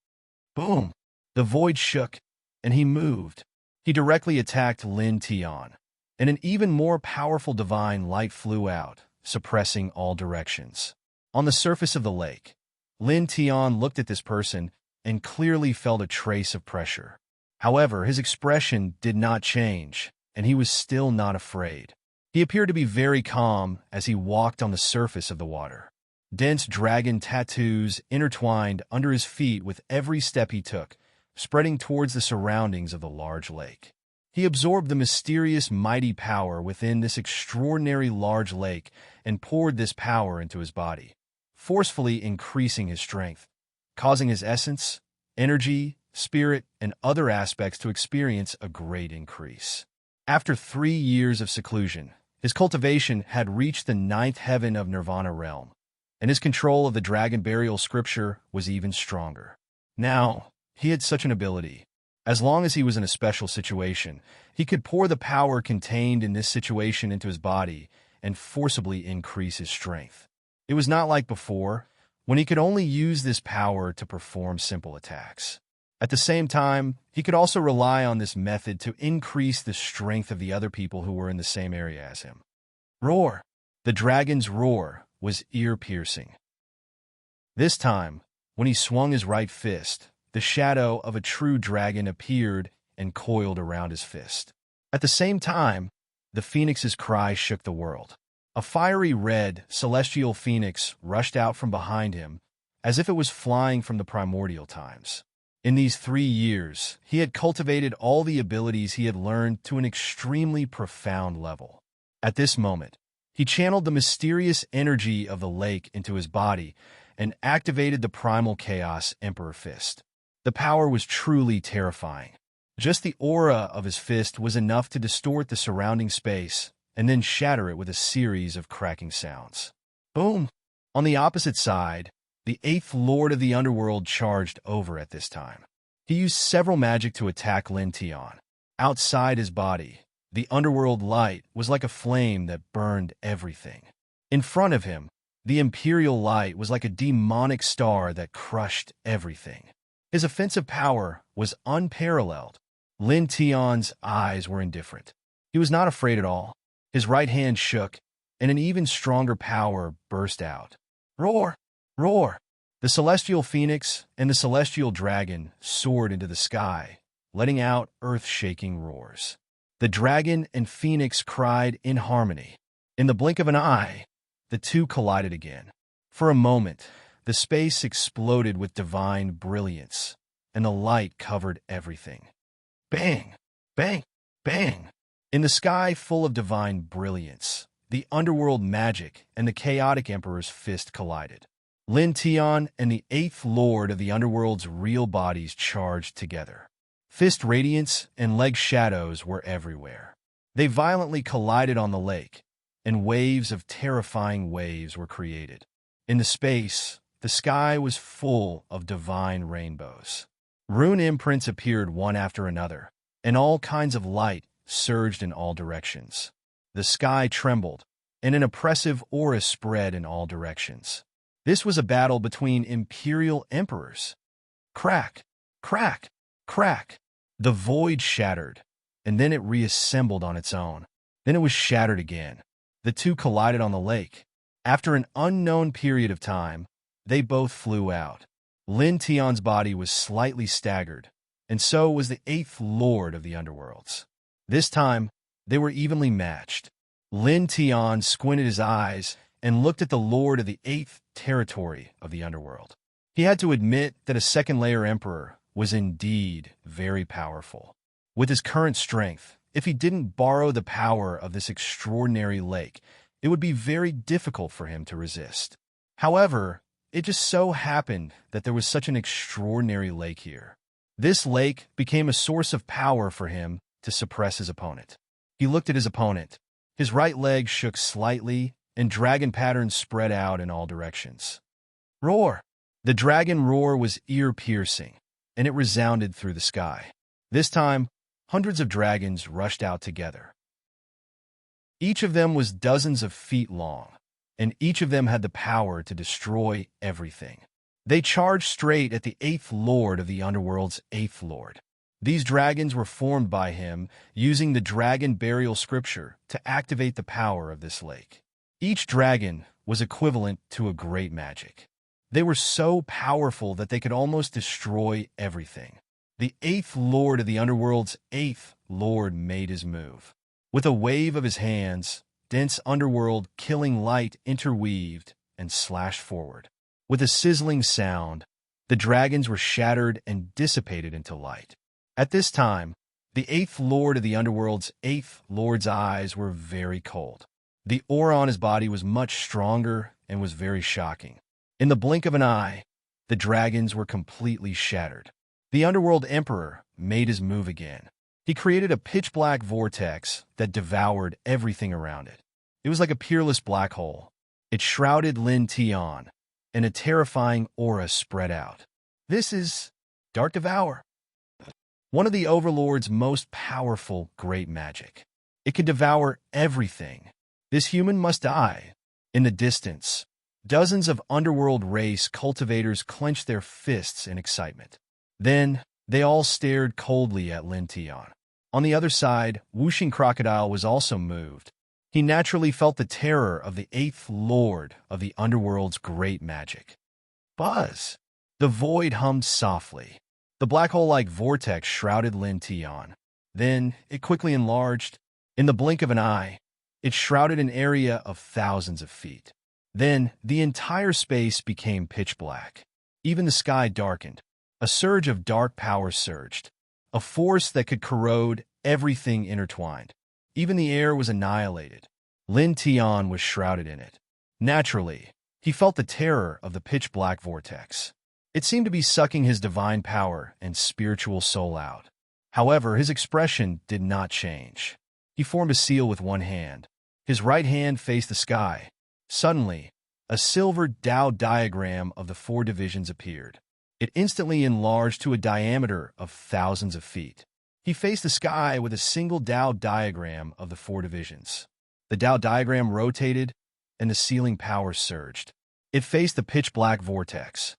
Boom! The void shook, and he moved. He directly attacked Lin Tian, and an even more powerful divine light flew out, suppressing all directions. On the surface of the lake, Lin Tian looked at this person and clearly felt a trace of pressure. However, his expression did not change, and he was still not afraid. He appeared to be very calm as he walked on the surface of the water. Dense dragon tattoos intertwined under his feet with every step he took, spreading towards the surroundings of the large lake. He absorbed the mysterious, mighty power within this extraordinary large lake and poured this power into his body, forcefully increasing his strength, causing his essence, energy, spirit, and other aspects to experience a great increase. After 3 years of seclusion, his cultivation had reached the 9th heaven of Nirvana realm, and his control of the dragon burial scripture was even stronger. Now, he had such an ability. As long as he was in a special situation, he could pour the power contained in this situation into his body and forcibly increase his strength. It was not like before, when he could only use this power to perform simple attacks. At the same time, he could also rely on this method to increase the strength of the other people who were in the same area as him. Roar! The dragon's roar was ear-piercing. This time, when he swung his right fist, the shadow of a true dragon appeared and coiled around his fist. At the same time, the phoenix's cry shook the world. A fiery red, celestial phoenix rushed out from behind him, as if it was flying from the primordial times. In these 3 years, he had cultivated all the abilities he had learned to an extremely profound level. At this moment, he channeled the mysterious energy of the lake into his body and activated the primal chaos Emperor Fist. The power was truly terrifying. Just the aura of his fist was enough to distort the surrounding space and then shatter it with a series of cracking sounds. Boom! On the opposite side, the 8th Lord of the Underworld charged over at this time. He used several magic to attack Lin Tian. Outside his body, the underworld light was like a flame that burned everything. In front of him, the imperial light was like a demonic star that crushed everything. His offensive power was unparalleled. Lin Tian's eyes were indifferent. He was not afraid at all. His right hand shook, and an even stronger power burst out. Roar! Roar! The celestial phoenix and the celestial dragon soared into the sky, letting out earth-shaking roars. The dragon and phoenix cried in harmony. In the blink of an eye, the two collided again. For a moment, the space exploded with divine brilliance, and the light covered everything. Bang! Bang! Bang! In the sky full of divine brilliance, the underworld magic and the chaotic emperor's fist collided. Lin Tian and the 8th Lord of the Underworld's real bodies charged together. Fist radiance and leg shadows were everywhere. They violently collided on the lake, and waves of terrifying waves were created. In the space, the sky was full of divine rainbows. Rune imprints appeared one after another, and all kinds of light surged in all directions. The sky trembled, and an oppressive aura spread in all directions. This was a battle between imperial emperors. Crack! Crack! Crack! The void shattered, and then it reassembled on its own. Then it was shattered again. The two collided on the lake. After an unknown period of time, they both flew out. Lin Tian's body was slightly staggered, and so was the 8th Lord of the Underworlds. This time, they were evenly matched. Lin Tian squinted his eyes and looked at the Lord of the 8th territory of the Underworld. He had to admit that a second-layer emperor was indeed very powerful. With his current strength, if he didn't borrow the power of this extraordinary lake, it would be very difficult for him to resist. However, It just so happened that there was such an extraordinary lake here. This lake became a source of power for him to suppress his opponent. He looked at his opponent. His right leg shook slightly, and dragon patterns spread out in all directions. Roar! The dragon roar was ear-piercing, and it resounded through the sky. This time, hundreds of dragons rushed out together. Each of them was dozens of feet long, and each of them had the power to destroy everything. They charged straight at the eighth lord of the underworld's eighth lord. These dragons were formed by him using the dragon burial scripture to activate the power of this lake. Each dragon was equivalent to a great magic. They were so powerful that they could almost destroy everything. The eighth lord of the underworld's eighth lord made his move. With a wave of his hands, dense underworld killing light interweaved and slashed forward. With a sizzling sound, the dragons were shattered and dissipated into light. At this time, the eighth lord of the underworld's eighth lord's eyes were very cold. The aura on his body was much stronger and was very shocking. In the blink of an eye, the dragons were completely shattered. The underworld emperor made his move again. He created a pitch-black vortex that devoured everything around it. It was like a peerless black hole. It shrouded Lin Tian, and a terrifying aura spread out. This is Dark Devour, one of the Overlord's most powerful great magic. It can devour everything. This human must die. In the distance, dozens of underworld race cultivators clenched their fists in excitement. Then, they all stared coldly at Lin Tian. On the other side, Whooshing Crocodile was also moved. He naturally felt the terror of the eighth lord of the underworld's great magic. Buzz! The void hummed softly. The black hole-like vortex shrouded Lin Tian. Then, it quickly enlarged. In the blink of an eye, it shrouded an area of thousands of feet. Then, the entire space became pitch black. Even the sky darkened. A surge of dark power surged. A force that could corrode everything intertwined. Even the air was annihilated. Lin Tian was shrouded in it. Naturally, he felt the terror of the pitch-black vortex. It seemed to be sucking his divine power and spiritual soul out. However, his expression did not change. He formed a seal with one hand. His right hand faced the sky. Suddenly, a silver Tao diagram of the four divisions appeared. It instantly enlarged to a diameter of thousands of feet. He faced the sky with a single Tao diagram of the four divisions. The Tao diagram rotated, and the sealing power surged. It faced the pitch-black vortex.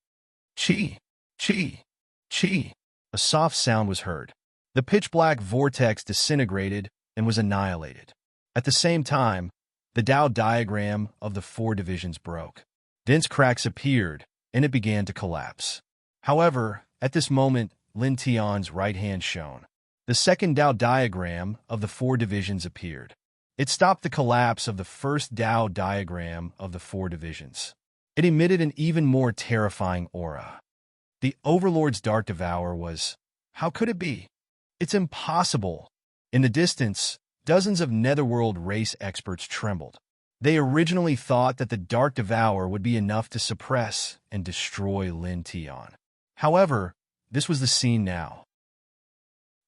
Chi! Chi! Chi! A soft sound was heard. The pitch-black vortex disintegrated and was annihilated. At the same time, the Tao diagram of the four divisions broke. Dense cracks appeared, and it began to collapse. However, at this moment, Lin Tian's right hand shone. The second Tao diagram of the four divisions appeared. It stopped the collapse of the first Tao diagram of the four divisions. It emitted an even more terrifying aura. The Overlord's Dark Devour was... How could it be? It's impossible. In the distance, dozens of Netherworld race experts trembled. They originally thought that the Dark Devour would be enough to suppress and destroy Lin Tian. However, this was the scene now.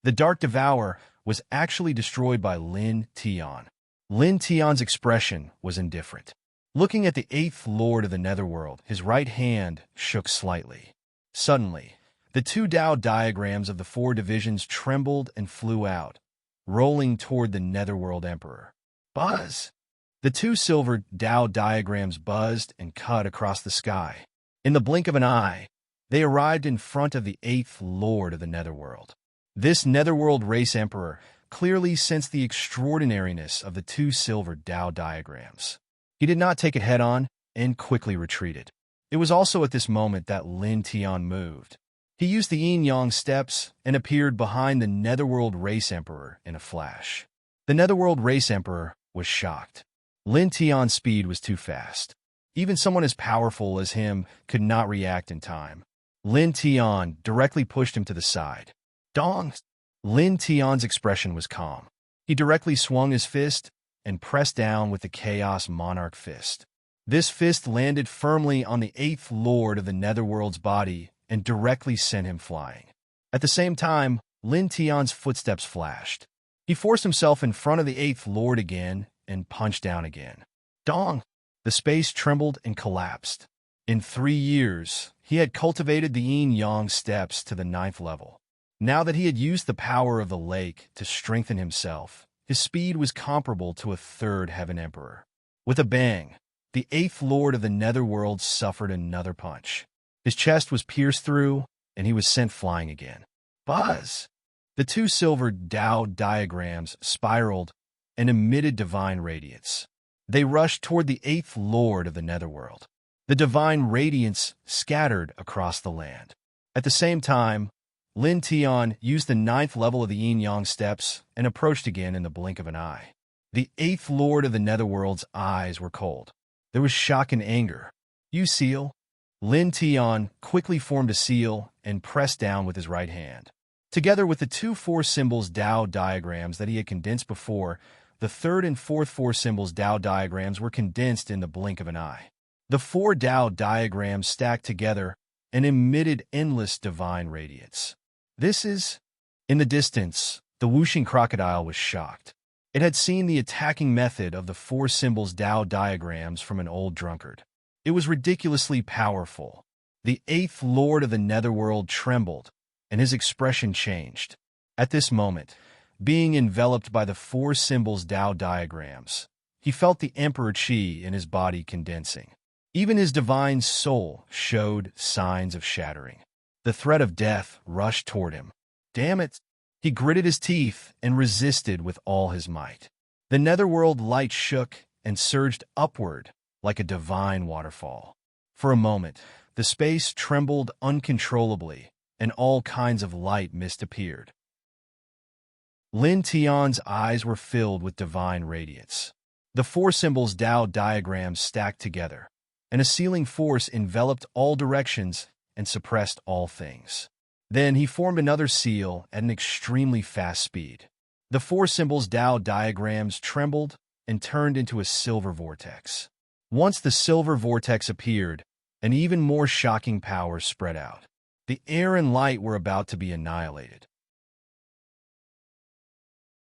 The Dark Devour was actually destroyed by Lin Tian. Lin Tian's expression was indifferent. Looking at the eighth lord of the Netherworld, his right hand shook slightly. Suddenly, the two Tao diagrams of the four divisions trembled and flew out, rolling toward the Netherworld Emperor. Buzz! The two silver Tao diagrams buzzed and cut across the sky. In the blink of an eye, they arrived in front of the eighth lord of the Netherworld. This Netherworld race emperor clearly sensed the extraordinariness of the two silver Tao diagrams. He did not take it head-on and quickly retreated. It was also at this moment that Lin Tian moved. He used the yin-yang steps and appeared behind the Netherworld race emperor in a flash. The Netherworld race emperor was shocked. Lin Tian's speed was too fast. Even someone as powerful as him could not react in time. Lin Tian directly pushed him to the side. Dong! Lin Tian's expression was calm. He directly swung his fist and pressed down with the Chaos Monarch fist. This fist landed firmly on the eighth lord of the Netherworld's body and directly sent him flying. At the same time, Lin Tian's footsteps flashed. He forced himself in front of the eighth lord again and punched down again. Dong! The space trembled and collapsed. In 3 years, he had cultivated the yin-yang steps to the 9th level. Now that he had used the power of the lake to strengthen himself, his speed was comparable to a 3rd Heaven Emperor. With a bang, the 8th Lord of the Netherworld suffered another punch. His chest was pierced through, and he was sent flying again. Buzz! The 2 silver Tao diagrams spiraled and emitted divine radiance. They rushed toward the 8th Lord of the Netherworld. The divine radiance scattered across the land. At the same time, Lin Tian used the 9th level of the yin-yang steps and approached again in the blink of an eye. The 8th Lord of the Netherworld's eyes were cold. There was shock and anger. "You seal?" Lin Tian quickly formed a seal and pressed down with his right hand. Together with the 2 4 symbols Tao diagrams that he had condensed before, the 3rd and 4th 4 symbols Tao diagrams were condensed in the blink of an eye. The 4 Tao diagrams stacked together and emitted endless divine radiance. This is... In the distance, the whooshing crocodile was shocked. It had seen the attacking method of the 4 symbols Tao diagrams from an old drunkard. It was ridiculously powerful. The 8th Lord of the Netherworld trembled, and his expression changed. At this moment, being enveloped by the 4 symbols Tao diagrams, he felt the Emperor Qi in his body condensing. Even his divine soul showed signs of shattering. The threat of death rushed toward him. Damn it! He gritted his teeth and resisted with all his might. The Netherworld light shook and surged upward like a divine waterfall. For a moment, the space trembled uncontrollably, and all kinds of light mist appeared. Lin Tian's eyes were filled with divine radiance. The 4 symbols Tao diagrams stacked together, and a sealing force enveloped all directions and suppressed all things. Then he formed another seal at an extremely fast speed. The 4 symbols Tao diagrams trembled and turned into a silver vortex. Once the silver vortex appeared, an even more shocking power spread out. The air and light were about to be annihilated.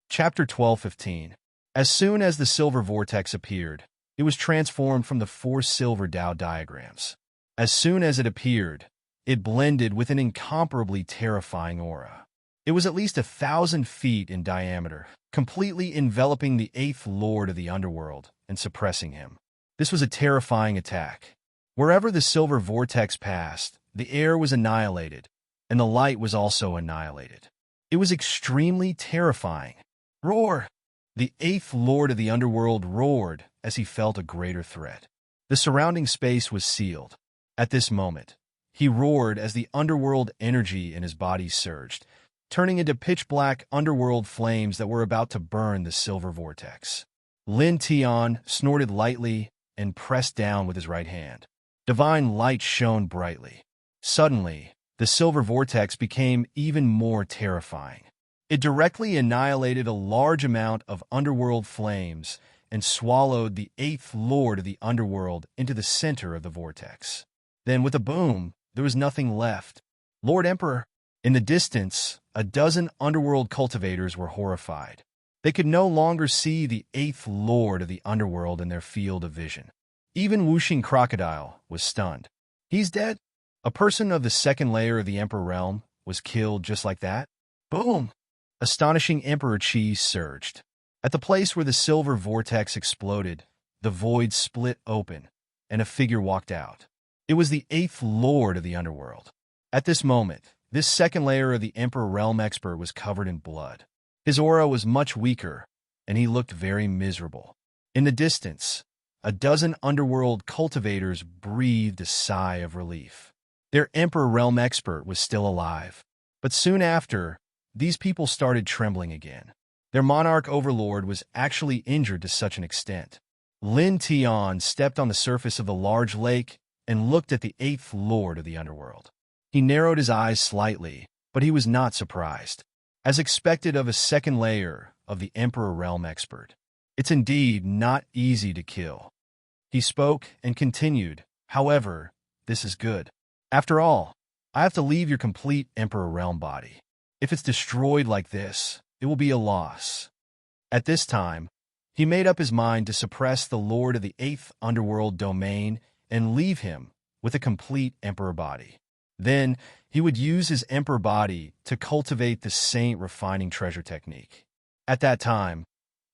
Chapter 12:15. As soon as the silver vortex appeared, it was transformed from the 4 silver Tao diagrams. As soon as it appeared, it blended with an incomparably terrifying aura. It was at least 1,000 feet in diameter, completely enveloping the 8th Lord of the Underworld and suppressing him. This was a terrifying attack. Wherever the silver vortex passed, the air was annihilated, and the light was also annihilated. It was extremely terrifying. Roar! The 8th Lord of the Underworld roared as he felt a greater threat. The surrounding space was sealed. At this moment, he roared as the underworld energy in his body surged, turning into pitch-black underworld flames that were about to burn the silver vortex. Lin Tian snorted lightly and pressed down with his right hand. Divine light shone brightly. Suddenly, the silver vortex became even more terrifying. It directly annihilated a large amount of underworld flames and swallowed the 8th Lord of the Underworld into the center of the vortex. Then, with a boom, there was nothing left. Lord Emperor! In the distance, a dozen underworld cultivators were horrified. They could no longer see the 8th Lord of the Underworld in their field of vision. Even whooshing crocodile was stunned. He's dead? A person of the 2nd layer of the Emperor realm was killed just like that? Boom! Astonishing Emperor Qi surged. At the place where the silver vortex exploded, the void split open, and a figure walked out. It was the 8th Lord of the Underworld. At this moment, this 2nd layer of the Emperor Realm expert was covered in blood. His aura was much weaker, and he looked very miserable. In the distance, a dozen underworld cultivators breathed a sigh of relief. Their Emperor Realm expert was still alive. But soon after, these people started trembling again. Their monarch overlord was actually injured to such an extent. Lin Tian stepped on the surface of the large lake and looked at the 8th Lord of the Underworld. He narrowed his eyes slightly, but he was not surprised. As expected of a 2nd layer of the Emperor Realm expert, it's indeed not easy to kill. He spoke and continued, "However, this is good. After all, I have to leave your complete Emperor realm body. If it's destroyed like this, it will be a loss." At this time, he made up his mind to suppress the Lord of the Eighth Underworld domain and leave him with a complete Emperor body. Then, he would use his Emperor body to cultivate the Saint Refining Treasure technique. At that time,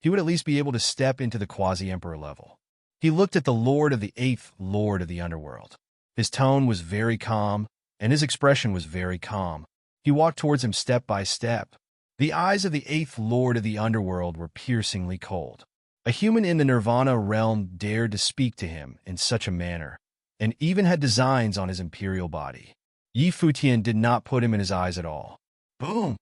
he would at least be able to step into the Quasi-Emperor level. He looked at the Lord of the Eighth Lord of the Underworld. His tone was very calm, and his expression was very calm. He walked towards him step by step. The eyes of the Eighth Lord of the Underworld were piercingly cold. A human in the Nirvana realm dared to speak to him in such a manner, and even had designs on his imperial body. Yi Futian did not put him in his eyes at all. Boom!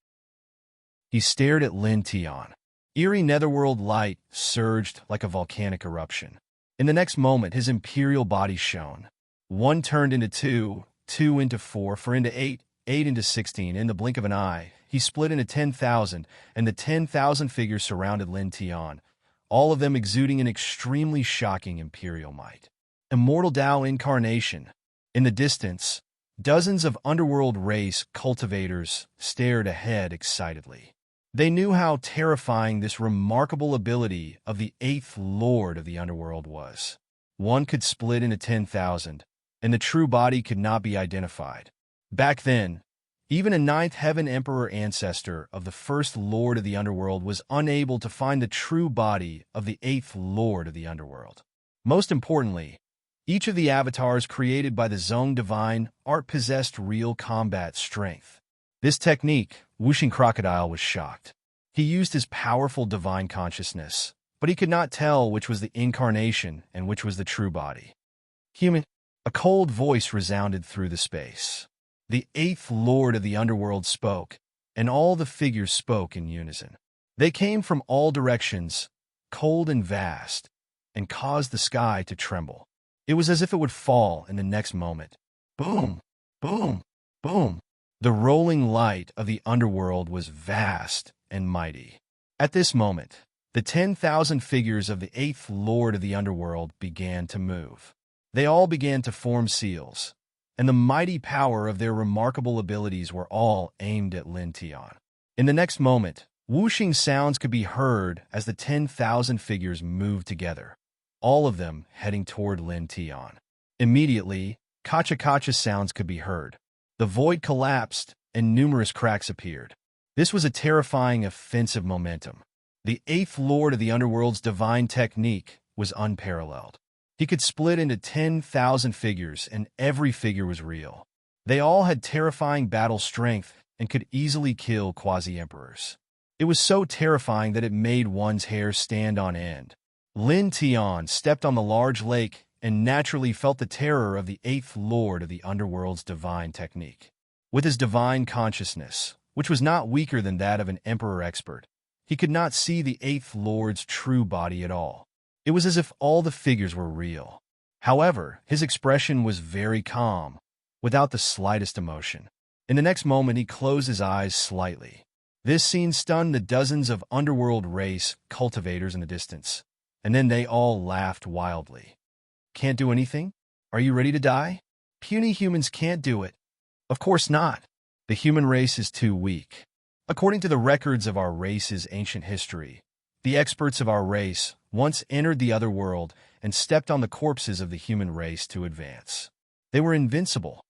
He stared at Lin Tian. Eerie netherworld light surged like a volcanic eruption. In the next moment, his imperial body shone. 1 turned into 2, 2 into 4, 4 into 8, 8 into 16. In the blink of an eye, he split into 10,000, and the 10,000 figures surrounded Lin Tian, all of them exuding an extremely shocking imperial might. Immortal Tao incarnation. In the distance, dozens of underworld race cultivators stared ahead excitedly. They knew how terrifying this remarkable ability of the Eighth Lord of the Underworld was. One could split into 10,000, and the true body could not be identified. Back then, even a Ninth Heaven Emperor ancestor of the First Lord of the Underworld was unable to find the true body of the Eighth Lord of the Underworld. Most importantly, each of the avatars created by the Zong Divine Art possessed real combat strength. This technique, Whooshing Crocodile was shocked. He used his powerful divine consciousness, but he could not tell which was the incarnation and which was the true body. Human. A cold voice resounded through the space. The Eighth Lord of the Underworld spoke, and all the figures spoke in unison. They came from all directions, cold and vast, and caused the sky to tremble. It was as if it would fall in the next moment. Boom! Boom! Boom! The rolling light of the underworld was vast and mighty. At this moment, the 10,000 figures of the Eighth Lord of the Underworld began to move. They all began to form seals, and the mighty power of their remarkable abilities were all aimed at Lin Tian. In the next moment, whooshing sounds could be heard as the 10,000 figures moved together, all of them heading toward Lin Tian. Immediately, kacha-kacha sounds could be heard. The void collapsed, and numerous cracks appeared. This was a terrifying offensive momentum. The Eighth Lord of the Underworld's divine technique was unparalleled. He could split into 10,000 figures, and every figure was real. They all had terrifying battle strength and could easily kill quasi-emperors. It was so terrifying that it made one's hair stand on end. Lin Tian stepped on the large lake and naturally felt the terror of the Eighth Lord of the Underworld's divine technique. With his divine consciousness, which was not weaker than that of an emperor expert, he could not see the Eighth Lord's true body at all. It was as if all the figures were real. However, his expression was very calm, without the slightest emotion. In the next moment, he closed his eyes slightly. This scene stunned the dozens of underworld race cultivators in the distance, and then they all laughed wildly. Can't do anything? Are you ready to die? Puny humans can't do it. Of course not. The human race is too weak. According to the records of our race's ancient history, the experts of our race once entered the other world and stepped on the corpses of the human race to advance. They were invincible.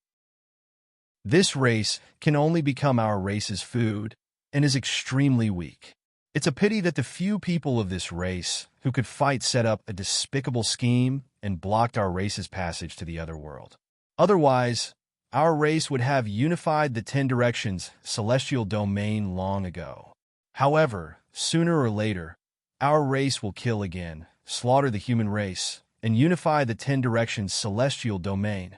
This race can only become our race's food and is extremely weak. It's a pity that the few people of this race who could fight set up a despicable scheme and blocked our race's passage to the other world. Otherwise, our race would have unified the 10 directions celestial domain long ago. However, sooner or later, our race will kill again, slaughter the human race, and unify the 10 directions celestial domain.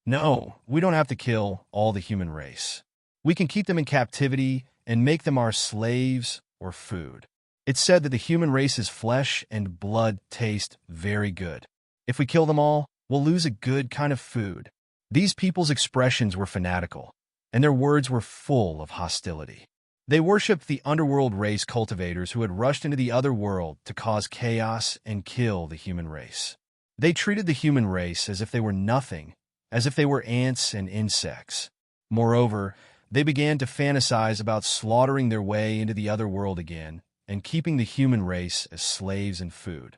No, we don't have to kill all the human race. We can keep them in captivity and make them our slaves or food. It's said that the human race's flesh and blood taste very good. If we kill them all, we'll lose a good kind of food. These people's expressions were fanatical, and their words were full of hostility. They worshipped the underworld race cultivators who had rushed into the other world to cause chaos and kill the human race. They treated the human race as if they were nothing, as if they were ants and insects. Moreover, they began to fantasize about slaughtering their way into the other world again and keeping the human race as slaves and food.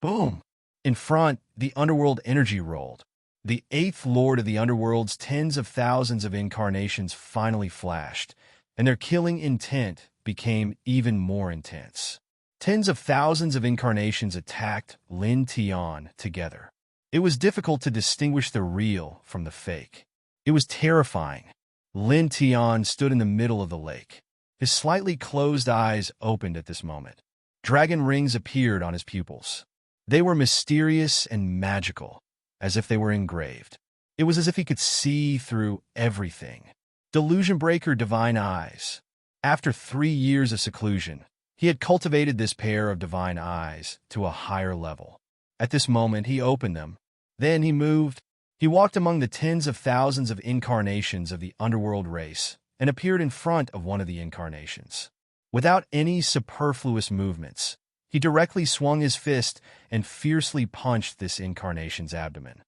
Boom! In front, the underworld energy rolled. The eighth lord of the underworld's tens of thousands of incarnations finally flashed, and their killing intent became even more intense. Tens of thousands of incarnations attacked Lin Tian together. It was difficult to distinguish the real from the fake. It was terrifying. Lin Tian stood in the middle of the lake. His slightly closed eyes opened at this moment. Dragon rings appeared on his pupils. They were mysterious and magical, as if they were engraved. It was as if he could see through everything. Delusion breaker divine eyes. After 3 years of seclusion, he had cultivated this pair of divine eyes to a higher level. At this moment, he opened them. Then he moved. He walked among the tens of thousands of incarnations of the underworld race and appeared in front of one of the incarnations. Without any superfluous movements, he directly swung his fist and fiercely punched this incarnation's abdomen.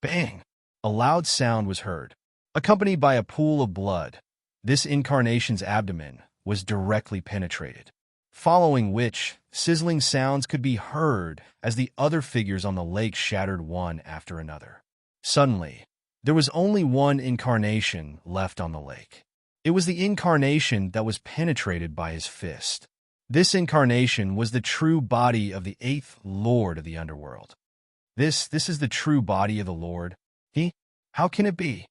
Bang! A loud sound was heard, accompanied by a pool of blood. This incarnation's abdomen was directly penetrated, following which sizzling sounds could be heard as the other figures on the lake shattered one after another. Suddenly, there was only one incarnation left on the lake. It was the incarnation that was penetrated by his fist. This incarnation was the true body of the eighth lord of the underworld. This is the true body of the Lord. How can it be?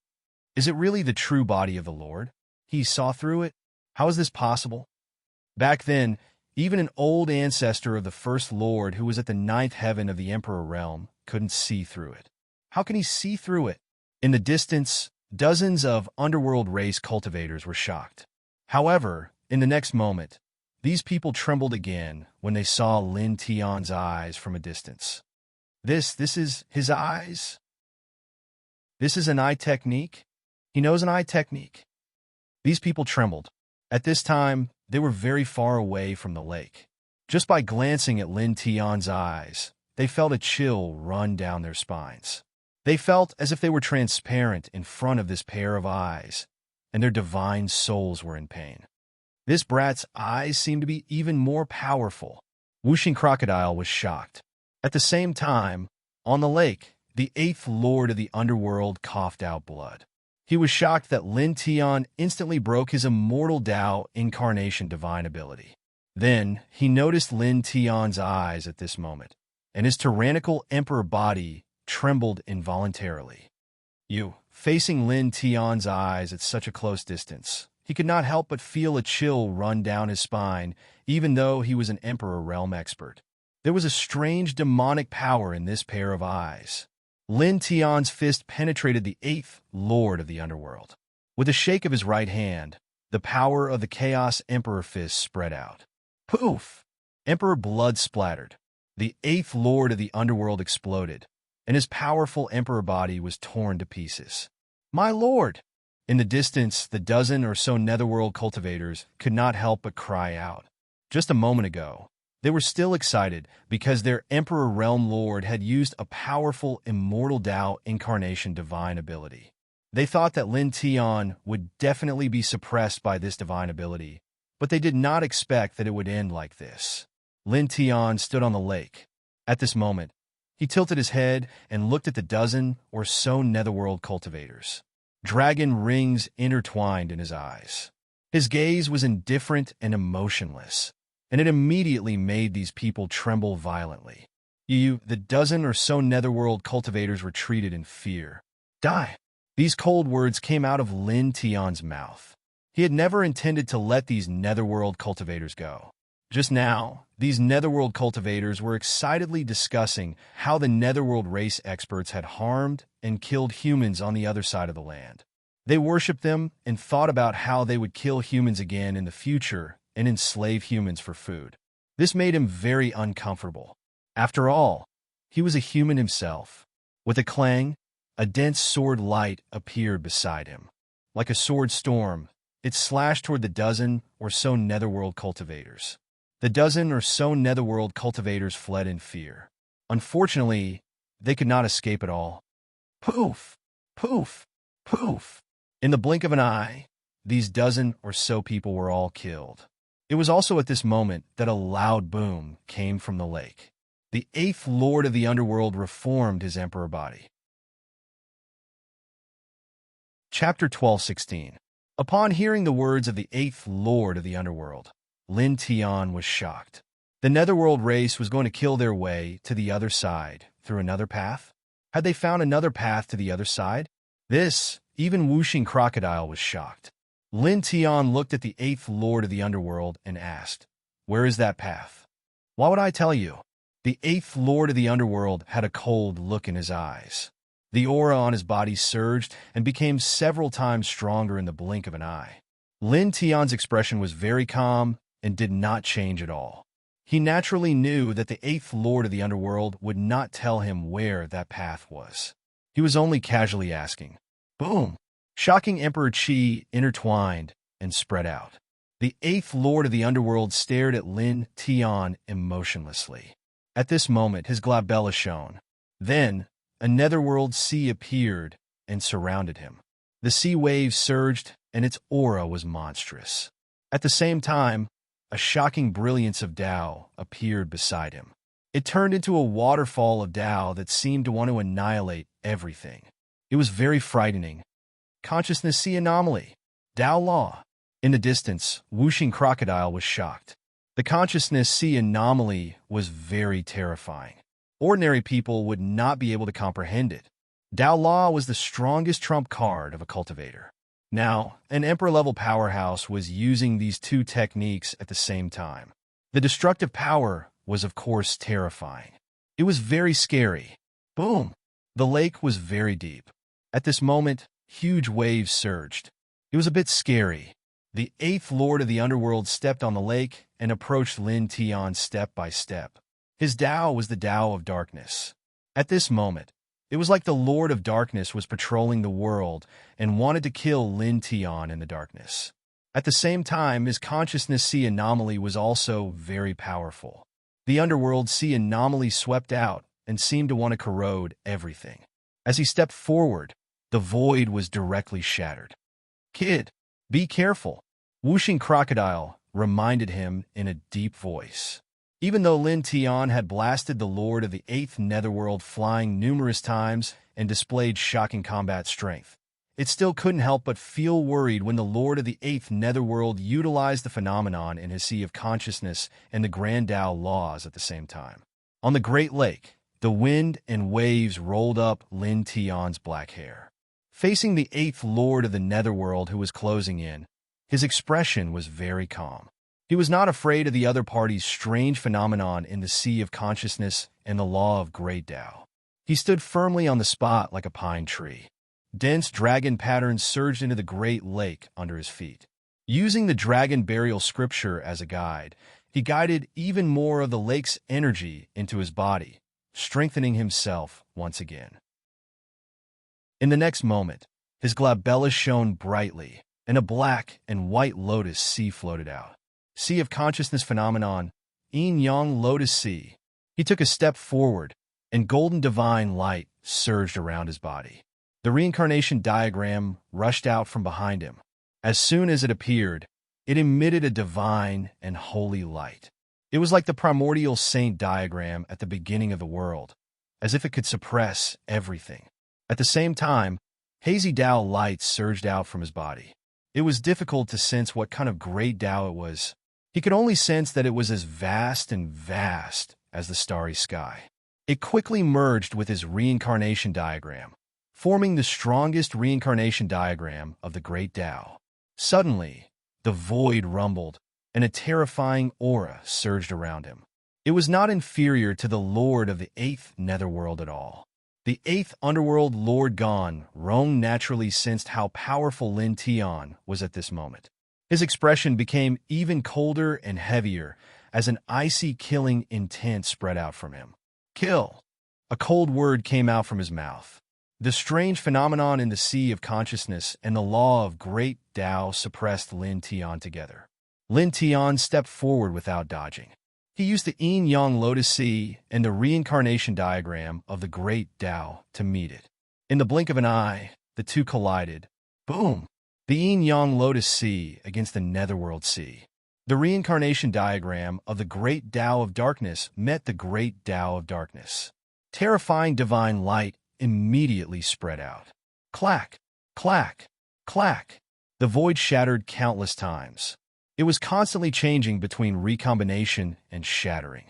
Is it really the true body of the Lord? He saw through it? How is this possible? Back then, even an old ancestor of the first Lord who was at the ninth heaven of the Emperor realm couldn't see through it. How can he see through it? In the distance, dozens of underworld race cultivators were shocked. However, in the next moment, these people trembled again when they saw Lin Tian's eyes from a distance. This is his eyes? This is an eye technique? He knows an eye technique. These people trembled. At this time, they were very far away from the lake. Just by glancing at Lin Tian's eyes, they felt a chill run down their spines. They felt as if they were transparent in front of this pair of eyes, and their divine souls were in pain. This brat's eyes seemed to be even more powerful. Whooshing Crocodile was shocked. At the same time, on the lake, the eighth lord of the underworld coughed out blood. He was shocked that Lin Tian instantly broke his immortal Tao incarnation divine ability. Then, he noticed Lin Tian's eyes at this moment, and his tyrannical emperor body trembled involuntarily. Facing Lin Tian's eyes at such a close distance, he could not help but feel a chill run down his spine, even though he was an Emperor realm expert. There was a strange demonic power in this pair of eyes. Lin Tian's fist penetrated the eighth lord of the underworld. With a shake of his right hand, the power of the Chaos Emperor fist spread out. Poof! Emperor blood splattered. The eighth lord of the underworld exploded, and his powerful emperor body was torn to pieces. My lord! In the distance, the dozen or so netherworld cultivators could not help but cry out. Just a moment ago, they were still excited because their Emperor Realm Lord had used a powerful Immortal Tao incarnation divine ability. They thought that Lin Tian would definitely be suppressed by this divine ability, but they did not expect that it would end like this. Lin Tian stood on the lake. At this moment, he tilted his head and looked at the dozen or so netherworld cultivators. Dragon rings intertwined in his eyes. His gaze was indifferent and emotionless, and it immediately made these people tremble violently. The dozen or so netherworld cultivators retreated in fear. Die! These cold words came out of Lin Tian's mouth. He had never intended to let these netherworld cultivators go. Just now, these netherworld cultivators were excitedly discussing how the netherworld race experts had harmed and killed humans on the other side of the land. They worshipped them and thought about how they would kill humans again in the future and enslave humans for food. This made him very uncomfortable. After all, he was a human himself. With a clang, a dense sword light appeared beside him. Like a sword storm, it slashed toward the dozen or so netherworld cultivators. The dozen or so netherworld cultivators fled in fear. Unfortunately, they could not escape at all. Poof! Poof! Poof! In the blink of an eye, these dozen or so people were all killed. It was also at this moment that a loud boom came from the lake. The eighth lord of the underworld reformed his emperor body. Chapter 12:16. Upon hearing the words of the eighth lord of the underworld, Lin Tian was shocked. The netherworld race was going to kill their way to the other side through another path? Had they found another path to the other side? Even whooshing crocodile was shocked. Lin Tian looked at the eighth lord of the underworld and asked, "Where is that path?" "Why would I tell you?" The eighth lord of the underworld had a cold look in his eyes. The aura on his body surged and became several times stronger in the blink of an eye. Lin Tian's expression was very calm and did not change at all. He naturally knew that the eighth lord of the underworld would not tell him where that path was. He was only casually asking. Boom! Shocking Emperor Qi intertwined and spread out. The eighth lord of the underworld stared at Lin Tian emotionlessly. At this moment, his glabella shone. Then, a netherworld sea appeared and surrounded him. The sea waves surged, and its aura was monstrous. At the same time, a shocking brilliance of Tao appeared beside him. It turned into a waterfall of Tao that seemed to want to annihilate everything. It was very frightening. Consciousness sea anomaly. Tao law. In the distance, whooshing crocodile was shocked. The consciousness sea anomaly was very terrifying. Ordinary people would not be able to comprehend it. Tao law was the strongest trump card of a cultivator. Now, an emperor-level powerhouse was using these two techniques at the same time. The destructive power was, of course, terrifying. It was very scary. Boom! The lake was very deep. At this moment, huge waves surged. It was a bit scary. The eighth lord of the underworld stepped on the lake and approached Lin Tian step by step. His Tao was the Tao of darkness. At this moment, it was like the Lord of Darkness was patrolling the world and wanted to kill Lin Tian in the darkness. At the same time, his consciousness sea anomaly was also very powerful. The underworld sea anomaly swept out and seemed to want to corrode everything. As he stepped forward, the void was directly shattered. "Kid, be careful," whooshing crocodile reminded him in a deep voice. Even though Lin Tian had blasted the Lord of the Eighth Netherworld flying numerous times and displayed shocking combat strength, it still couldn't help but feel worried when the Lord of the Eighth Netherworld utilized the phenomenon in his sea of consciousness and the Grand Tao laws at the same time. On the Great Lake, the wind and waves rolled up Lin Tian's black hair. Facing the Eighth Lord of the Netherworld who was closing in, his expression was very calm. He was not afraid of the other party's strange phenomenon in the sea of consciousness and the law of Great Tao. He stood firmly on the spot like a pine tree. Dense dragon patterns surged into the Great Lake under his feet. Using the dragon burial scripture as a guide, he guided even more of the lake's energy into his body, strengthening himself once again. In the next moment, his glabella shone brightly, and a black and white lotus sea floated out. Sea of Consciousness phenomenon, Yin-Yang Lotus Sea. He took a step forward, and golden divine light surged around his body. The reincarnation diagram rushed out from behind him. As soon as it appeared, it emitted a divine and holy light. It was like the primordial saint diagram at the beginning of the world, as if it could suppress everything. At the same time, hazy Tao light surged out from his body. It was difficult to sense what kind of great Tao it was. He could only sense that it was as vast as the starry sky. It quickly merged with his reincarnation diagram, forming the strongest reincarnation diagram of the great Tao. Suddenly, the void rumbled, and a terrifying aura surged around him. It was not inferior to the Lord of the Eighth Netherworld at all. The Eighth Underworld Lord Gon Rong naturally sensed how powerful Lin Tian was at this moment. His expression became even colder and heavier as an icy killing intent spread out from him. "Kill!" A cold word came out from his mouth. The strange phenomenon in the sea of consciousness and the law of great Tao suppressed Lin Tian together. Lin Tian stepped forward without dodging. He used the yin-yang lotus sea and the reincarnation diagram of the great Tao to meet it. In the blink of an eye, the two collided. Boom! The yin-yang lotus sea against the netherworld sea. The reincarnation diagram of the great Tao of darkness met the great Tao of darkness. Terrifying divine light immediately spread out. Clack! Clack! Clack! The void shattered countless times. It was constantly changing between recombination and shattering.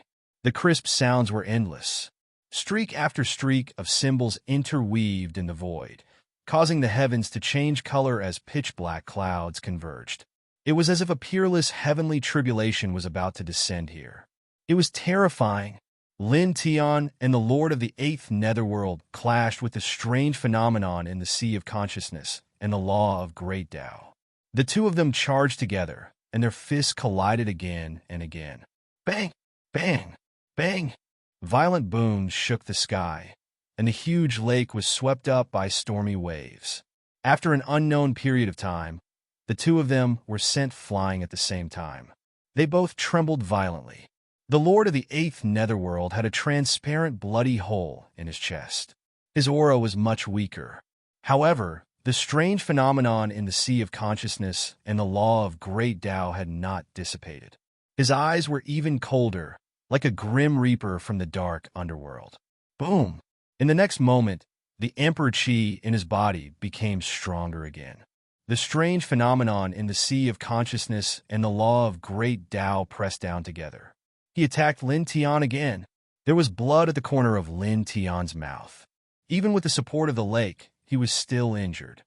The crisp sounds were endless. Streak after streak of symbols interweaved in the void, causing the heavens to change color as pitch-black clouds converged. It was as if a peerless heavenly tribulation was about to descend here. It was terrifying. Lin Tian and the Lord of the Eighth Netherworld clashed with the strange phenomenon in the Sea of Consciousness and the Law of Great Tao. The two of them charged together, and their fists collided again and again. Bang! Bang! Bang! Violent booms shook the sky, and the huge lake was swept up by stormy waves. After an unknown period of time, the two of them were sent flying at the same time. They both trembled violently. The Lord of the Eighth Netherworld had a transparent bloody hole in his chest. His aura was much weaker. However, the strange phenomenon in the Sea of Consciousness and the Law of Great Tao had not dissipated. His eyes were even colder, like a grim reaper from the dark underworld. Boom! In the next moment, the Emperor Qi in his body became stronger again. The strange phenomenon in the Sea of Consciousness and the Law of Great Tao pressed down together. He attacked Lin Tian again. There was blood at the corner of Lin Tian's mouth. Even with the support of the lake, he was still injured.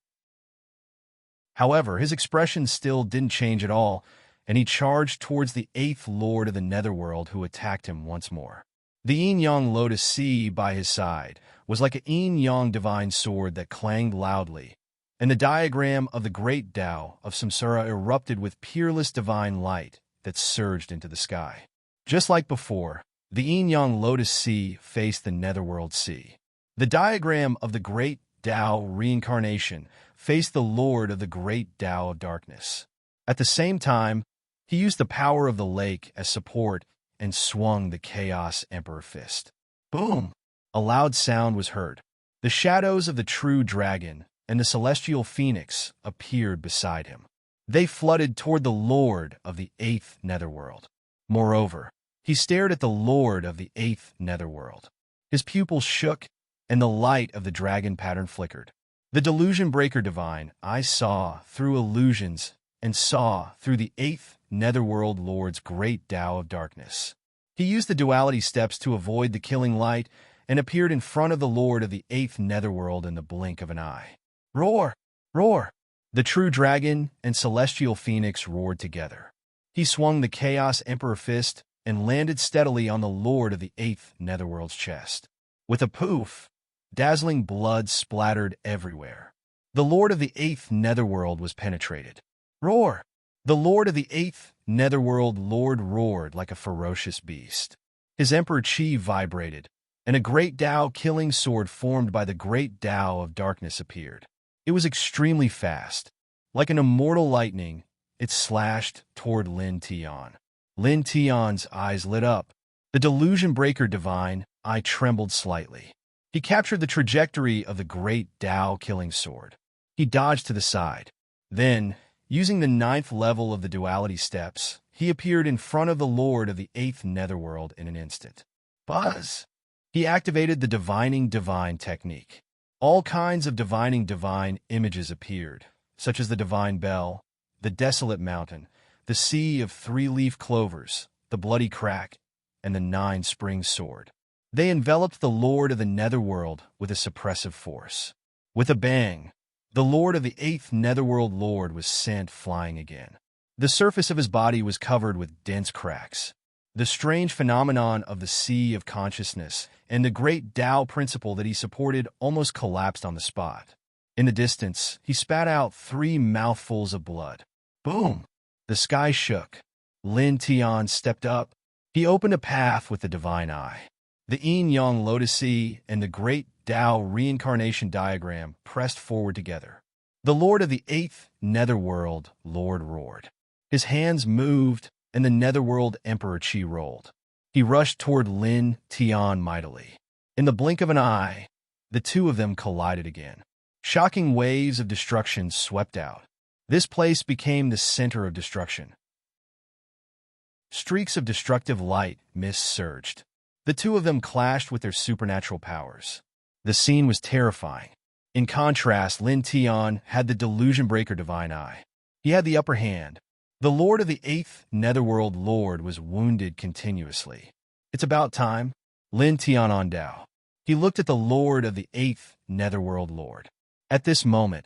However, his expression still didn't change at all, and he charged towards the Eighth Lord of the Netherworld, who attacked him once more. The yin-yang lotus sea by his side was like a yin-yang divine sword that clanged loudly, and the diagram of the great Tao of Samsara erupted with peerless divine light that surged into the sky. Just like before, the yin-yang lotus sea faced the netherworld sea. The diagram of the great Tao reincarnation faced the Lord of the great Tao of darkness. At the same time, he used the power of the lake as support and swung the Chaos Emperor fist. Boom! A loud sound was heard. The shadows of the true dragon and the celestial phoenix appeared beside him. They flooded toward the Lord of the Eighth Netherworld. Moreover, he stared at the Lord of the Eighth Netherworld. His pupils shook, and the light of the dragon pattern flickered. The delusion breaker divine, I saw through illusions and saw through the Eighth Netherworld Lord's great Tao of darkness. He used the duality steps to avoid the killing light and appeared in front of the Lord of the Eighth Netherworld in the blink of an eye. Roar! Roar! The true dragon and celestial phoenix roared together. He swung the Chaos Emperor fist and landed steadily on the Lord of the Eighth Netherworld's chest. With a poof, dazzling blood splattered everywhere. The Lord of the Eighth Netherworld was penetrated. Roar! The Lord of the Eighth Netherworld Lord roared like a ferocious beast. His Emperor Qi vibrated, and a great Tao killing sword formed by the great Tao of darkness appeared. It was extremely fast. Like an immortal lightning, it slashed toward Lin Tian. Lin Tian's eyes lit up. The delusion breaker divine, I trembled slightly. He captured the trajectory of the great Tao killing sword. He dodged to the side. Then, using the 9th level of the duality steps, he appeared in front of the Lord of the Eighth Netherworld in an instant. Buzz! He activated the divining divine technique. All kinds of divining divine images appeared, such as the divine bell, the desolate mountain, the sea of 3-leaf clovers, the bloody crack, and the 9-spring sword. They enveloped the Lord of the Netherworld with a suppressive force. With a bang, the Lord of the Eighth Netherworld Lord was sent flying again. The surface of his body was covered with dense cracks. The strange phenomenon of the Sea of Consciousness and the great Tao principle that he supported almost collapsed on the spot. In the distance, he spat out 3 mouthfuls of blood. Boom! The sky shook. Lin Tian stepped up. He opened a path with the divine eye. The yin-yang lotus sea and the great Tao reincarnation diagram pressed forward together. The Lord of the Eighth Netherworld Lord roared. His hands moved, and the Netherworld Emperor Qi rolled. He rushed toward Lin Tian mightily. In the blink of an eye, the two of them collided again. Shocking waves of destruction swept out. This place became the center of destruction. Streaks of destructive light mist surged. The two of them clashed with their supernatural powers. The scene was terrifying. In contrast, Lin Tian had the Delusion Breaker Divine Eye. He had the upper hand. The Lord of the Eighth Netherworld Lord was wounded continuously. It's about time. Lin Tian on Dao. He looked at the Lord of the Eighth Netherworld Lord. At this moment,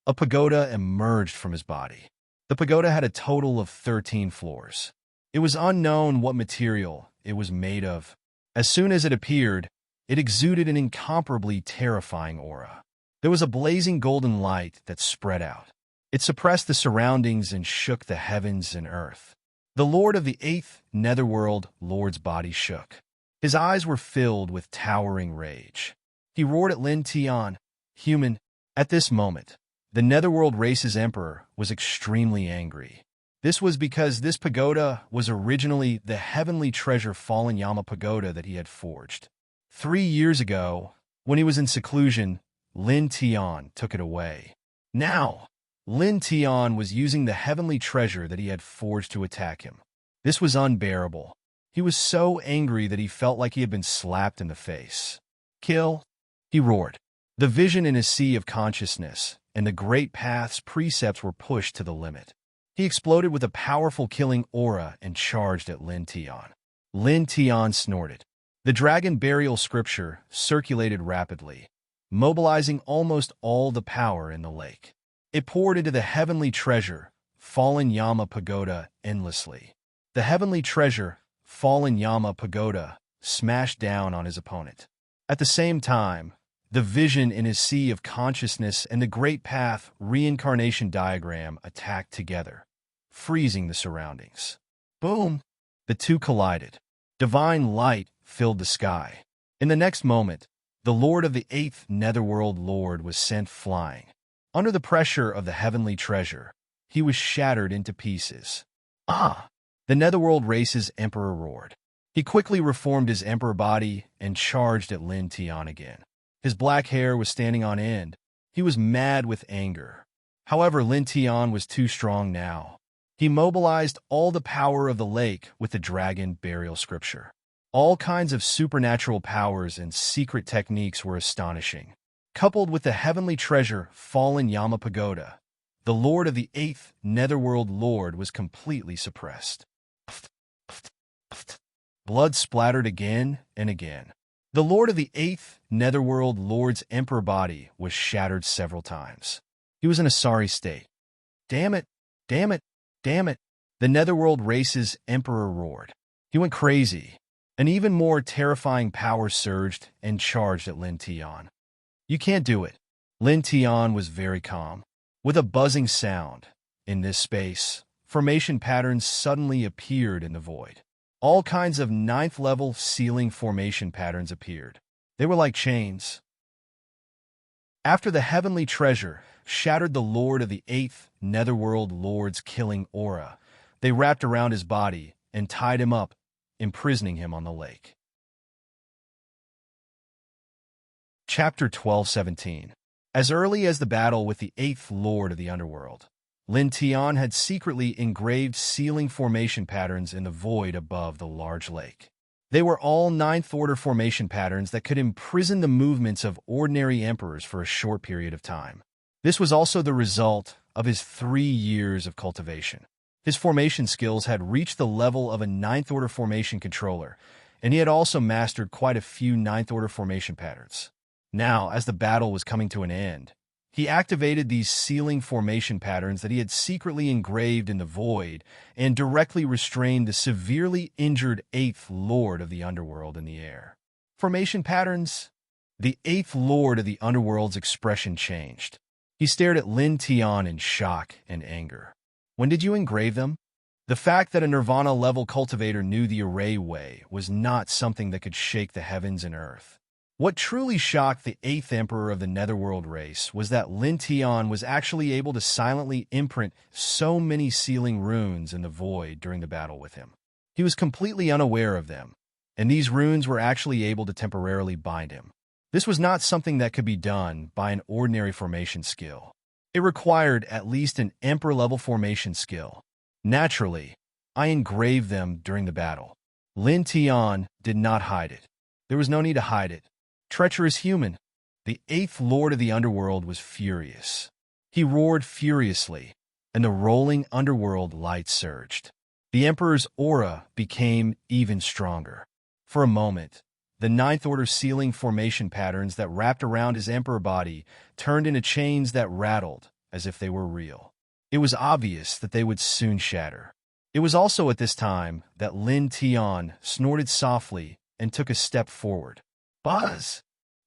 a pagoda emerged from his body. The pagoda had a total of 13 floors. It was unknown what material it was made of. As soon as it appeared, it exuded an incomparably terrifying aura. There was a blazing golden light that spread out. It suppressed the surroundings and shook the heavens and earth. The Lord of the Eighth Netherworld Lord's body shook. His eyes were filled with towering rage. He roared at Lin Tian, "Human!" At this moment, the Netherworld race's emperor was extremely angry. This was because this pagoda was originally the heavenly treasure Fallen Yama pagoda that he had forged. 3 years ago, when he was in seclusion, Lin Tian took it away. Now, Lin Tian was using the heavenly treasure that he had forged to attack him. This was unbearable. He was so angry that he felt like he had been slapped in the face. "Kill!" he roared. The vision in his sea of consciousness and the great path's precepts were pushed to the limit. He exploded with a powerful killing aura and charged at Lin Tian. Lin Tian snorted. The dragon burial scripture circulated rapidly, mobilizing almost all the power in the lake. It poured into the heavenly treasure, Fallen Yama Pagoda, endlessly. The heavenly treasure, Fallen Yama Pagoda, smashed down on his opponent. At the same time, the vision in his sea of consciousness and the Great Path reincarnation diagram attacked together, freezing the surroundings. Boom! The two collided. Divine light filled the sky. In the next moment, the Lord of the Eighth Netherworld Lord was sent flying. Under the pressure of the heavenly treasure, he was shattered into pieces. "Ah!" The Netherworld race's emperor roared. He quickly reformed his emperor body and charged at Lin Tian again. His black hair was standing on end. He was mad with anger. However, Lin Tian was too strong now. He mobilized all the power of the lake with the dragon burial scripture. All kinds of supernatural powers and secret techniques were astonishing. Coupled with the heavenly treasure Fallen Yama Pagoda, the Lord of the Eighth Netherworld Lord was completely suppressed. Blood splattered again and again. The Lord of the Eighth Netherworld Lord's emperor body was shattered several times. He was in a sorry state. "Damn it! Damn it! Damn it!" The Netherworld race's emperor roared. He went crazy. An even more terrifying power surged and charged at Lin Tian. "You can't do it." Lin Tian was very calm. With a buzzing sound, in this space, formation patterns suddenly appeared in the void. All kinds of 9th-level ceiling formation patterns appeared. They were like chains. After the heavenly treasure shattered the Lord of the Eighth Netherworld Lord's killing aura, they wrapped around his body and tied him up, imprisoning him on the lake. Chapter 12:17. As early as the battle with the Eighth Lord of the Underworld, Lin Tian had secretly engraved ceiling formation patterns in the void above the large lake. They were all 9th-order formation patterns that could imprison the movements of ordinary emperors for a short period of time. This was also the result of his 3 years of cultivation. His formation skills had reached the level of a 9th-order formation controller, and he had also mastered quite a few 9th-order formation patterns. Now, as the battle was coming to an end, he activated these ceiling formation patterns that he had secretly engraved in the void and directly restrained the severely injured Eighth Lord of the Underworld in the air. Formation patterns? The Eighth Lord of the Underworld's expression changed. He stared at Lin Tian in shock and anger. "When did you engrave them?" The fact that a Nirvana-level cultivator knew the array way was not something that could shake the heavens and earth. What truly shocked the 8th Emperor of the Netherworld race was that Lin Tian was actually able to silently imprint so many sealing runes in the void during the battle with him. He was completely unaware of them, and these runes were actually able to temporarily bind him. This was not something that could be done by an ordinary formation skill. It required at least an Emperor-level formation skill. Naturally, I engraved them during the battle. Lin Tian did not hide it. There was no need to hide it. Treacherous human. The eighth lord of the underworld was furious. He roared furiously, and the rolling underworld light surged. The Emperor's aura became even stronger. For a moment, the Ninth Order sealing formation patterns that wrapped around his Emperor body turned into chains that rattled as if they were real. It was obvious that they would soon shatter. It was also at this time that Lin Tian snorted softly and took a step forward. Buzz!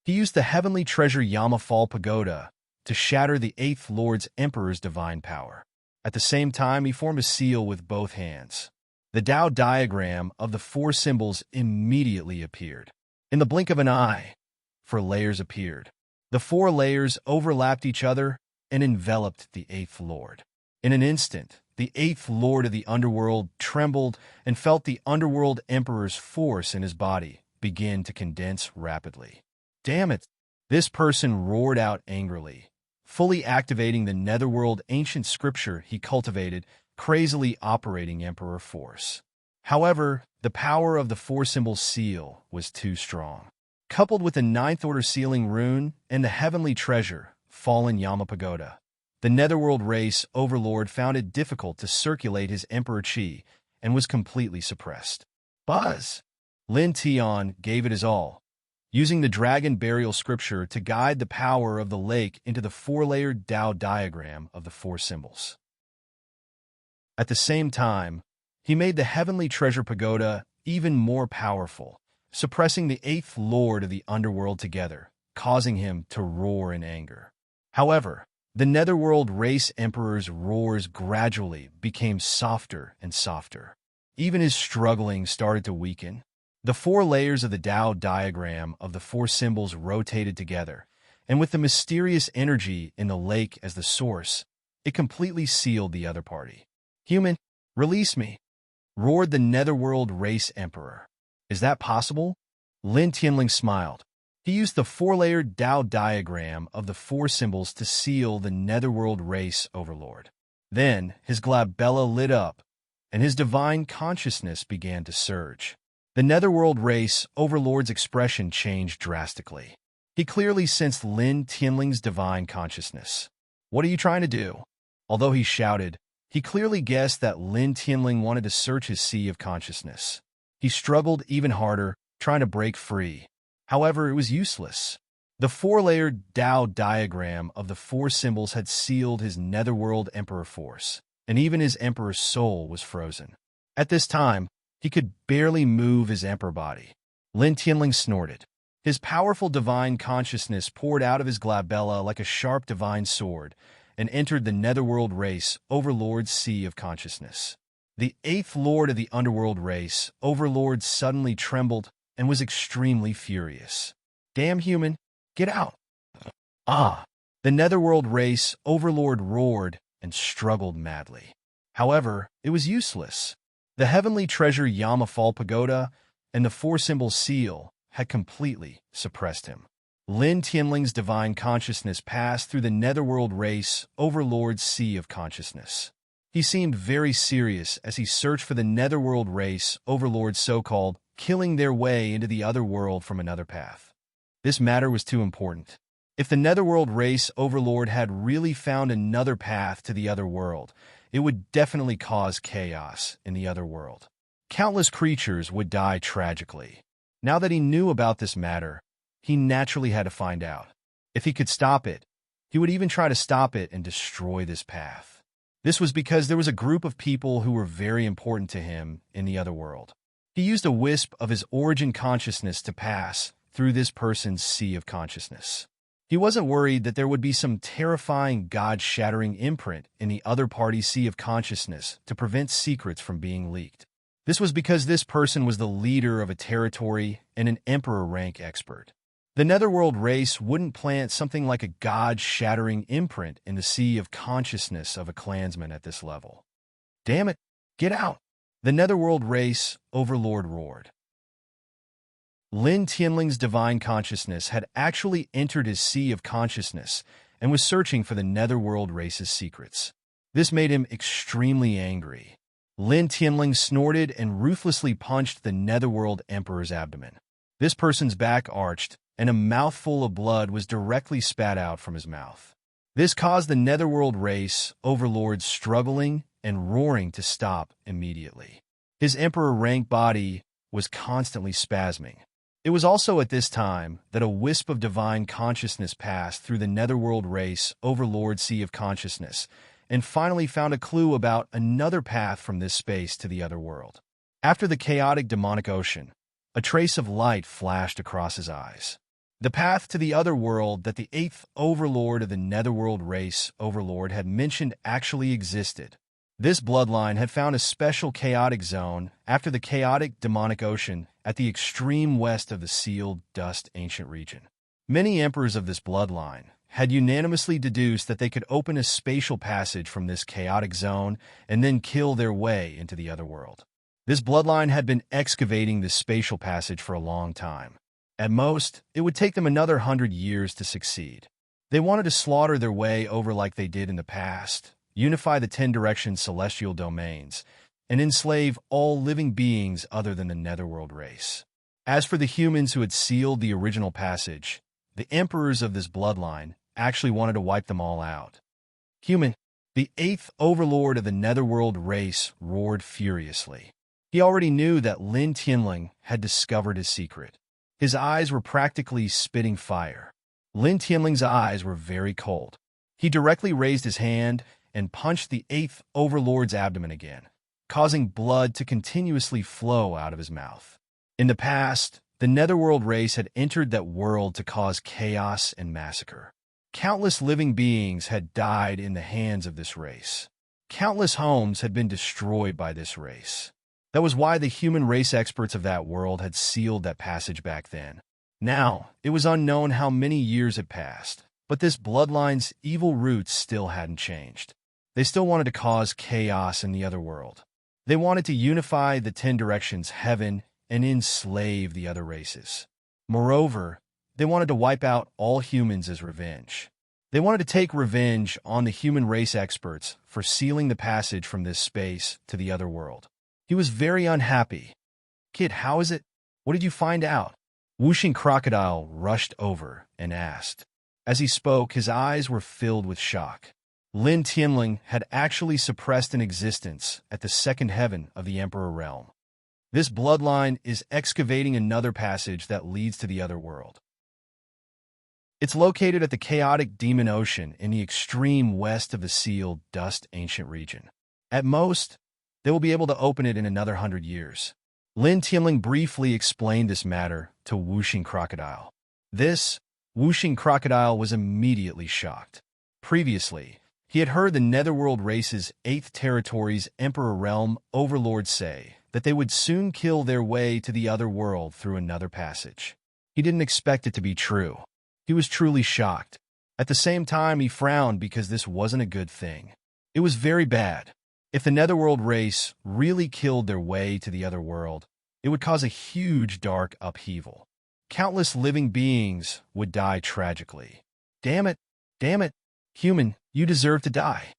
He used the heavenly treasure Yama Fall Pagoda to shatter the Eighth Lord's Emperor's divine power. At the same time, he formed a seal with both hands. The Tao diagram of the four symbols immediately appeared. In the blink of an eye, 4 layers appeared. The 4 layers overlapped each other and enveloped the Eighth Lord. In an instant, the Eighth Lord of the Underworld trembled and felt the Underworld Emperor's force in his body begin to condense rapidly. Damn it! This person roared out angrily, fully activating the Netherworld ancient scripture he cultivated, crazily operating Emperor force. However, the power of the 4-symbol seal was too strong. Coupled with the Ninth Order sealing rune and the heavenly treasure, fallen Yama Pagoda, the Netherworld race overlord found it difficult to circulate his Emperor Chi and was completely suppressed. Buzz! Lin Tian gave it his all, using the dragon burial scripture to guide the power of the lake into the 4-layered Tao diagram of the 4 symbols. At the same time, he made the heavenly treasure pagoda even more powerful, suppressing the Eighth Lord of the Underworld together, causing him to roar in anger. However, the Netherworld race Emperor's roars gradually became softer and softer. Even his struggling started to weaken. The 4 layers of the Tao diagram of the 4 symbols rotated together, and with the mysterious energy in the lake as the source, it completely sealed the other party. Human, release me, roared the Netherworld race Emperor. Is that possible? Lin Tianling smiled. He used the 4-layered Tao diagram of the 4 symbols to seal the Netherworld race overlord. Then his glabella lit up, and his divine consciousness began to surge. The Netherworld race overlord's expression changed drastically. He clearly sensed Lin Tianling's divine consciousness. What are you trying to do? Although he shouted, he clearly guessed that Lin Tianling wanted to search his sea of consciousness. He struggled even harder, trying to break free. However, it was useless. The 4-layered Tao diagram of the 4 symbols had sealed his Netherworld Emperor force, and even his Emperor's soul was frozen. At this time, he could barely move his Emperor body. Lin Tianling snorted. His powerful divine consciousness poured out of his glabella like a sharp divine sword and entered the Netherworld race Overlord's sea of consciousness. The 8th Lord of the Underworld race, Overlord, suddenly trembled and was extremely furious. Damn human, get out! Ah! The Netherworld race Overlord roared and struggled madly. However, it was useless. The heavenly treasure Yama Fall Pagoda and the 4-symbol seal had completely suppressed him. Lin Tianling's divine consciousness passed through the Netherworld race Overlord's sea of consciousness. He seemed very serious as he searched for the Netherworld race Overlord's so-called killing their way into the other world from another path. This matter was too important. If the Netherworld race Overlord had really found another path to the other world, it would definitely cause chaos in the other world. Countless creatures would die tragically. Now that he knew about this matter, he naturally had to find out. If he could stop it, he would even try to stop it and destroy this path. This was because there was a group of people who were very important to him in the other world. He used a wisp of his origin consciousness to pass through this person's sea of consciousness. He wasn't worried that there would be some terrifying God-shattering imprint in the other party's sea of consciousness to prevent secrets from being leaked. This was because this person was the leader of a territory and an emperor rank expert. The Netherworld race wouldn't plant something like a God-shattering imprint in the sea of consciousness of a clansman at this level. Damn it, get out! The Netherworld race Overlord roared. Lin Tianling's divine consciousness had actually entered his sea of consciousness and was searching for the netherworld race's secrets. This made him extremely angry. Lin Tianling snorted and ruthlessly punched the netherworld emperor's abdomen. This person's back arched, and a mouthful of blood was directly spat out from his mouth. This caused the netherworld race overlords struggling and roaring to stop immediately. His emperor-rank body was constantly spasming. It was also at this time that a wisp of divine consciousness passed through the netherworld race overlord sea of consciousness and finally found a clue about another path from this space to the other world. After the chaotic demonic ocean, a trace of light flashed across his eyes. The path to the other world that the 8th overlord of the netherworld race overlord had mentioned actually existed. This bloodline had found a special chaotic zone after the chaotic demonic ocean at the extreme west of the sealed dust ancient region. Many emperors of this bloodline had unanimously deduced that they could open a spatial passage from this chaotic zone and then kill their way into the other world. This bloodline had been excavating this spatial passage for a long time. At most, it would take them another 100 years to succeed. They wanted to slaughter their way over like they did in the past, unify the 10 directions celestial domains, and enslave all living beings other than the netherworld race. As for the humans who had sealed the original passage, the emperors of this bloodline actually wanted to wipe them all out. Human, the 8th overlord of the netherworld race, roared furiously. He already knew that Lin Tianling had discovered his secret. His eyes were practically spitting fire. Lin Tianling's eyes were very cold. He directly raised his hand and punched the 8th overlord's abdomen again, causing blood to continuously flow out of his mouth. In the past, the netherworld race had entered that world to cause chaos and massacre. Countless living beings had died in the hands of this race. Countless homes had been destroyed by this race. That was why the human race experts of that world had sealed that passage back then. Now, it was unknown how many years had passed, but this bloodline's evil roots still hadn't changed. They still wanted to cause chaos in the other world. They wanted to unify the 10 directions heaven and enslave the other races. Moreover, they wanted to wipe out all humans as revenge. They wanted to take revenge on the human race experts for sealing the passage from this space to the other world. He was very unhappy. "Kid, how is it? What did you find out?" Whooshing Crocodile rushed over and asked. As he spoke, his eyes were filled with shock. Lin Tianling had actually suppressed an existence at the second heaven of the Emperor realm. This bloodline is excavating another passage that leads to the other world. It's located at the chaotic demon ocean in the extreme west of the sealed dust ancient region. At most, they will be able to open it in another 100 years. Lin Tianling briefly explained this matter to Whooshing Crocodile. This Whooshing Crocodile was immediately shocked. Previously, he had heard the netherworld race's 8th territory's Emperor realm overlords say that they would soon kill their way to the other world through another passage. He didn't expect it to be true. He was truly shocked. At the same time, he frowned because this wasn't a good thing. It was very bad. If the netherworld race really killed their way to the other world, it would cause a huge dark upheaval. Countless living beings would die tragically. Damn it, human, you deserve to die.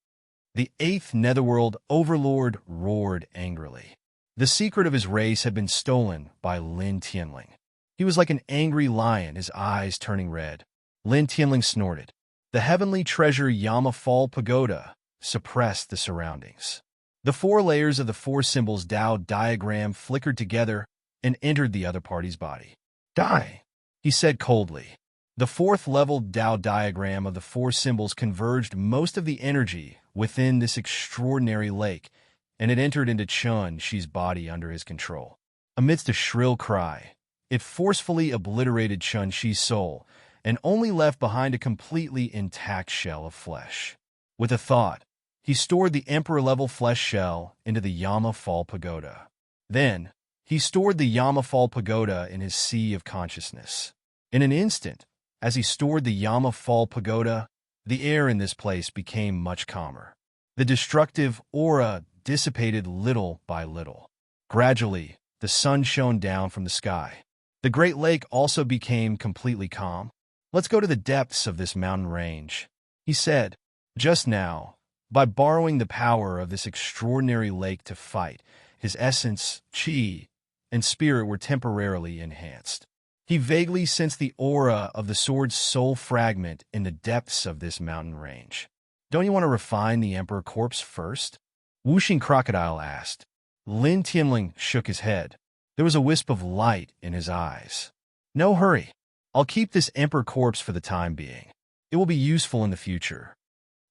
The 8th netherworld overlord roared angrily. The secret of his race had been stolen by Lin Tianling. He was like an angry lion, his eyes turning red. Lin Tianling snorted. The heavenly treasure Yama Fall Pagoda suppressed the surroundings. The 4 layers of the 4 symbols Tao diagram flickered together and entered the other party's body. "Die," he said coldly. The 4th level Tao diagram of the 4 symbols converged most of the energy within this extraordinary lake, and it entered into Chun Shi's body under his control. Amidst a shrill cry, it forcefully obliterated Chun Shi's soul and only left behind a completely intact shell of flesh. With a thought, he stored the Emperor-level flesh shell into the Yama Fall Pagoda. Then, he stored the Yama Fall Pagoda in his sea of consciousness. In an instant, as he stored the Yama Fall Pagoda, the air in this place became much calmer. The destructive aura dissipated little by little. Gradually, the sun shone down from the sky. The Great Lake also became completely calm. "Let's go to the depths of this mountain range," he said. Just now, by borrowing the power of this extraordinary lake to fight, his essence, chi, and spirit were temporarily enhanced. He vaguely sensed the aura of the sword's soul fragment in the depths of this mountain range. "Don't you want to refine the Emperor corpse first?" Whooshing Crocodile asked. Lin Tianling shook his head. There was a wisp of light in his eyes. "No hurry. I'll keep this Emperor corpse for the time being. It will be useful in the future."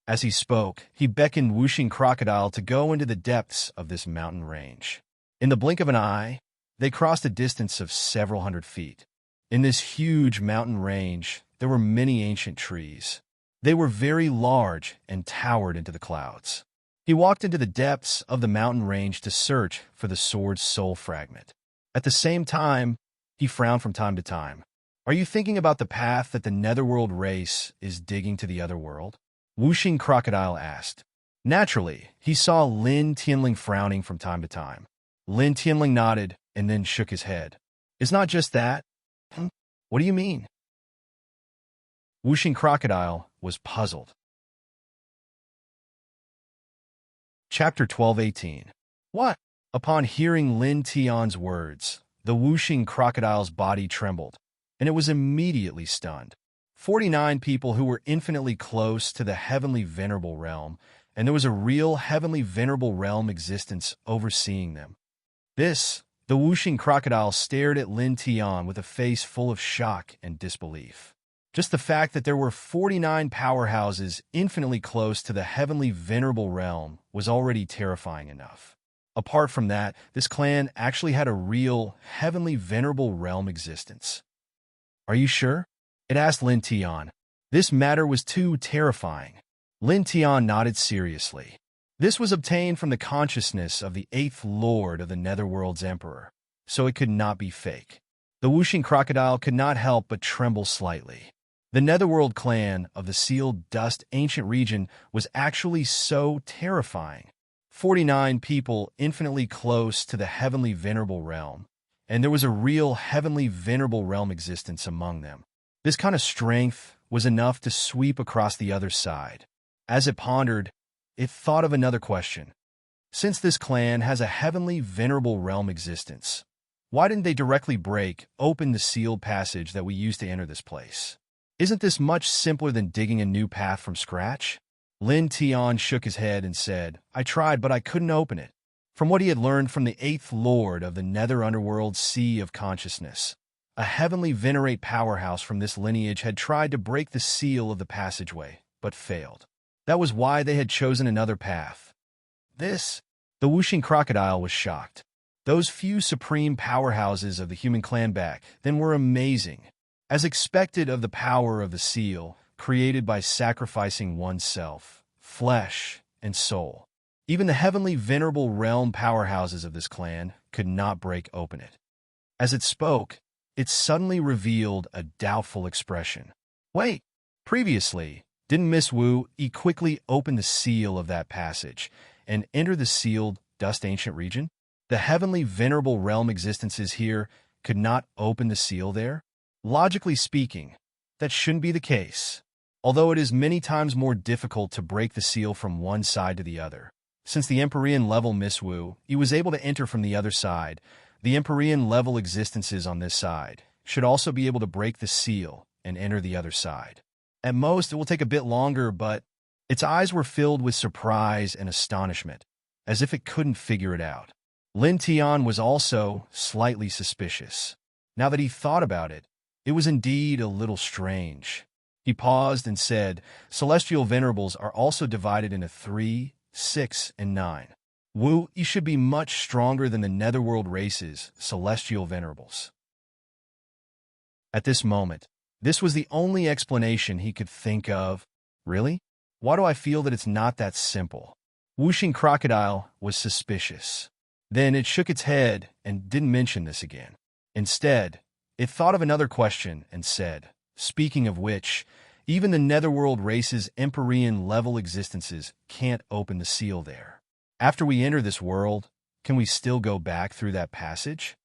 As he spoke, he beckoned Whooshing Crocodile to go into the depths of this mountain range. In the blink of an eye, they crossed a distance of several hundred feet. In this huge mountain range, there were many ancient trees. They were very large and towered into the clouds. He walked into the depths of the mountain range to search for the sword's soul fragment. At the same time, he frowned from time to time. "Are you thinking about the path that the Netherworld race is digging to the other world?" Whooshing Crocodile asked. Naturally, he saw Lin Tianling frowning from time to time. Lin Tianling nodded and then shook his head. "It's not just that." "What do you mean?" Whooshing Crocodile was puzzled. Chapter 12:18. What? Upon hearing Lin Tian's words, the Whooshing Crocodile's body trembled, and it was immediately stunned. 49 people who were infinitely close to the heavenly venerable realm, and there was a real heavenly venerable realm existence overseeing them. The Whooshing Crocodile stared at Lin Tian with a face full of shock and disbelief. Just the fact that there were 49 powerhouses infinitely close to the heavenly venerable realm was already terrifying enough. Apart from that, this clan actually had a real heavenly venerable realm existence. "Are you sure?" it asked Lin Tian. This matter was too terrifying. Lin Tian nodded seriously. This was obtained from the consciousness of the 8th Lord of the Netherworld's Emperor, so it could not be fake. The Whooshing Crocodile could not help but tremble slightly. The Netherworld clan of the Sealed Dust ancient region was actually so terrifying. 49 people infinitely close to the heavenly venerable realm, and there was a real heavenly venerable realm existence among them. This kind of strength was enough to sweep across the other side. As it pondered, it thought of another question. Since this clan has a heavenly venerable realm existence, why didn't they directly break open the sealed passage that we used to enter this place? Isn't this much simpler than digging a new path from scratch? Lin Tian shook his head and said, "I tried, but I couldn't open it." From what he had learned from the 8th Lord of the Nether Underworld Sea of Consciousness, a heavenly venerate powerhouse from this lineage had tried to break the seal of the passageway, but failed. That was why they had chosen another path. The Whooshing Crocodile was shocked. Those few supreme powerhouses of the human clan back then were amazing. As expected of the power of the seal, created by sacrificing oneself, flesh, and soul. Even the heavenly venerable realm powerhouses of this clan could not break open it. As it spoke, it suddenly revealed a doubtful expression. "Wait, previously, didn't Miss Wu quickly open the seal of that passage and enter the sealed dust ancient region? The heavenly venerable realm existences here could not open the seal there? Logically speaking, that shouldn't be the case, although it is many times more difficult to break the seal from one side to the other. Since the Empyrean level Miss Wu, he was able to enter from the other side, the Empyrean level existences on this side should also be able to break the seal and enter the other side. At most, it will take a bit longer, but..." Its eyes were filled with surprise and astonishment, as if it couldn't figure it out. Lin Tian was also slightly suspicious. Now that he thought about it, it was indeed a little strange. He paused and said, "Celestial venerables are also divided into 3, 6, and 9. Wu, you should be much stronger than the Netherworld race's celestial venerables." At this moment, this was the only explanation he could think of. "Really? Why do I feel that it's not that simple?" Whooshing Crocodile was suspicious. Then it shook its head and didn't mention this again. Instead, it thought of another question and said, "Speaking of which, even the Netherworld race's Empyrean level existences can't open the seal there. After we enter this world, can we still go back through that passage?"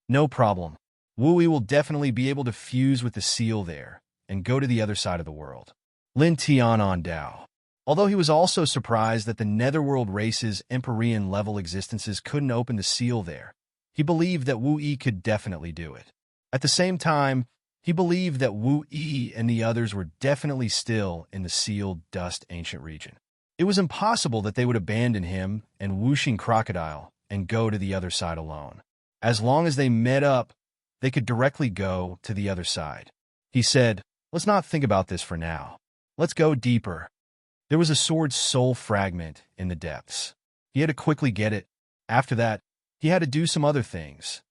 "No problem. Wu-Yi will definitely be able to fuse with the seal there and go to the other side of the world. Lin Tian on Dao. Although he was also surprised that the Netherworld race's Empyrean-level existences couldn't open the seal there, he believed that Wu-Yi could definitely do it. At the same time, he believed that Wu-Yi and the others were definitely still in the sealed dust ancient region. It was impossible that they would abandon him and Wuxing Crocodile and go to the other side alone. As long as they met up, they could directly go to the other side. He said, "Let's not think about this for now. Let's go deeper." There was a sword soul fragment in the depths. He had to quickly get it. After that, he had to do some other things.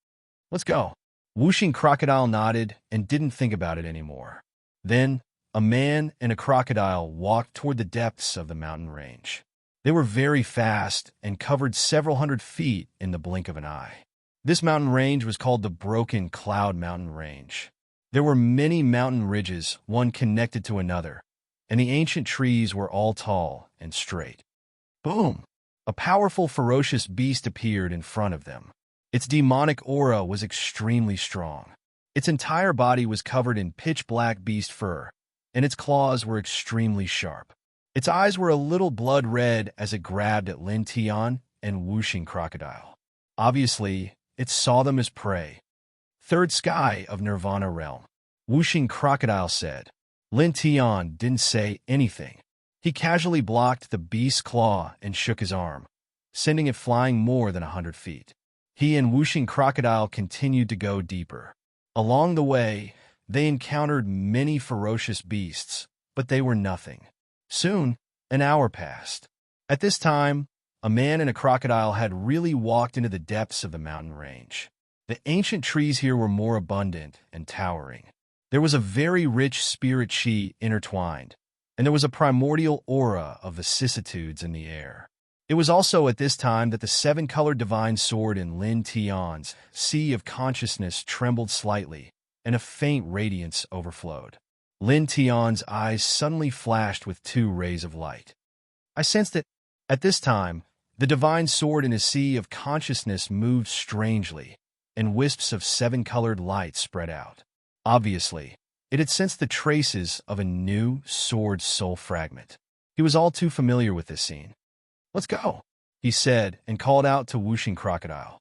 "Let's go." Wuxing Crocodile nodded and didn't think about it anymore. Then, a man and a crocodile walked toward the depths of the mountain range. They were very fast and covered several hundred feet in the blink of an eye. This mountain range was called the Broken Cloud Mountain Range. There were many mountain ridges, one connected to another, and the ancient trees were all tall and straight. Boom! A powerful, ferocious beast appeared in front of them. Its demonic aura was extremely strong. Its entire body was covered in pitch-black beast fur, and its claws were extremely sharp. Its eyes were a little blood red as it grabbed at Lin Tian and Wuxing Crocodile. Obviously, it saw them as prey. Third sky of Nirvana realm. Wuxing Crocodile said. Lin Tian didn't say anything. He casually blocked the beast's claw and shook his arm, sending it flying more than 100 feet. He and Wuxing Crocodile continued to go deeper. Along the way, they encountered many ferocious beasts, but they were nothing. Soon, an hour passed. At this time, a man and a crocodile had really walked into the depths of the mountain range. The ancient trees here were more abundant and towering. There was a very rich spirit chi intertwined, and there was a primordial aura of vicissitudes in the air. It was also at this time that the seven-colored divine sword in Lin Tian's sea of consciousness trembled slightly, and a faint radiance overflowed. Lin Tian's eyes suddenly flashed with 2 rays of light. I sensed that, at this time, the divine sword in his sea of consciousness moved strangely, and wisps of 7-colored light spread out. Obviously, it had sensed the traces of a new sword soul fragment. He was all too familiar with this scene. "Let's go," he said and called out to Wuxing Crocodile.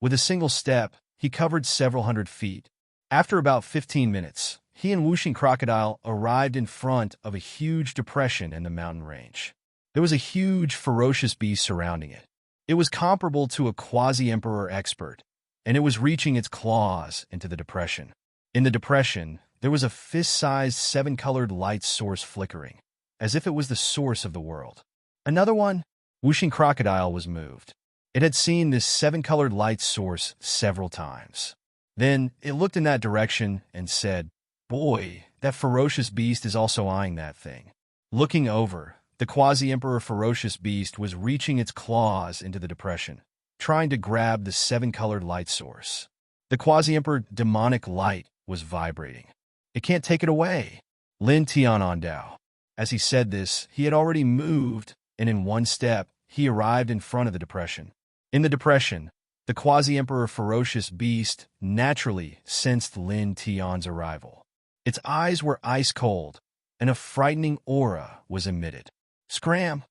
With a single step, he covered several hundred feet. After about 15 minutes, he and Wuxing Crocodile arrived in front of a huge depression in the mountain range. There was a huge, ferocious beast surrounding it. It was comparable to a quasi-emperor expert, and it was reaching its claws into the depression. In the depression, there was a fist-sized 7-colored light source flickering, as if it was the source of the world. Another one? Wuxing Crocodile was moved. It had seen this 7-colored light source several times. Then it looked in that direction and said, "Boy, that ferocious beast is also eyeing that thing." Looking over, the quasi-emperor ferocious beast was reaching its claws into the depression, trying to grab the 7-colored light source. The quasi-emperor demonic light was vibrating. "It can't take it away." Lin Tian on Dao. As he said this, he had already moved, and in one step, he arrived in front of the depression. In the depression, the quasi-emperor ferocious beast naturally sensed Lin Tian's arrival. Its eyes were ice-cold, and a frightening aura was emitted. Scram!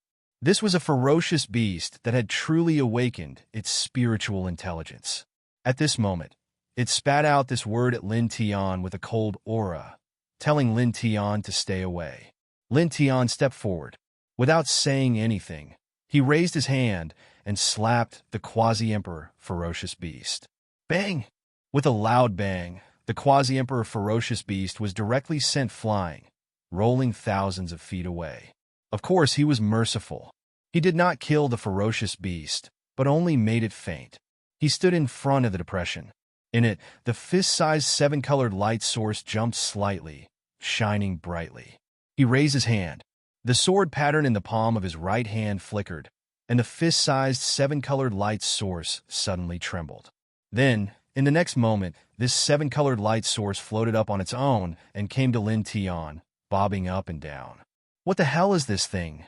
This was a ferocious beast that had truly awakened its spiritual intelligence. At this moment, it spat out this word at Lin Tian with a cold aura, telling Lin Tian to stay away. Lin Tian stepped forward. Without saying anything, he raised his hand and slapped the quasi-emperor ferocious beast. Bang! With a loud bang, the quasi-emperor ferocious beast was directly sent flying, rolling thousands of feet away. Of course, he was merciful. He did not kill the ferocious beast, but only made it faint. He stood in front of the depression. In it, the fist-sized 7-colored light source jumped slightly, shining brightly. He raised his hand. The sword pattern in the palm of his right hand flickered, and the fist-sized 7-colored light source suddenly trembled. Then, in the next moment, this 7-colored light source floated up on its own and came to Lin Tian, bobbing up and down. "What the hell is this thing?"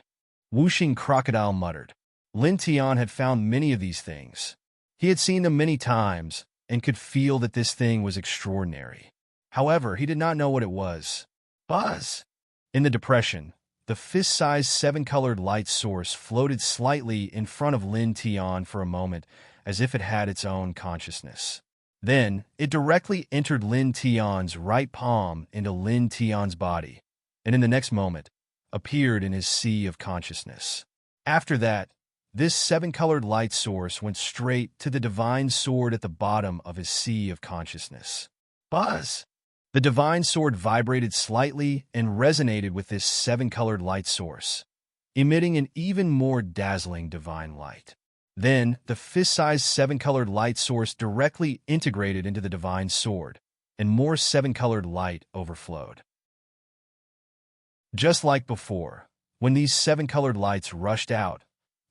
Wuxing Crocodile muttered. Lin Tian had found many of these things. He had seen them many times, and could feel that this thing was extraordinary. However, he did not know what it was. Buzz! In the depression, the fist-sized seven-colored light source floated slightly in front of Lin Tian for a moment, as if it had its own consciousness. Then, it directly entered Lin Tian's right palm into Lin Tian's body, and in the next moment, appeared in his sea of consciousness. After that, this seven-colored light source went straight to the divine sword at the bottom of his sea of consciousness. Buzz! The divine sword vibrated slightly and resonated with this seven-colored light source, emitting an even more dazzling divine light. Then, the fist-sized seven-colored light source directly integrated into the divine sword, and more seven-colored light overflowed. Just like before, when these seven-colored lights rushed out,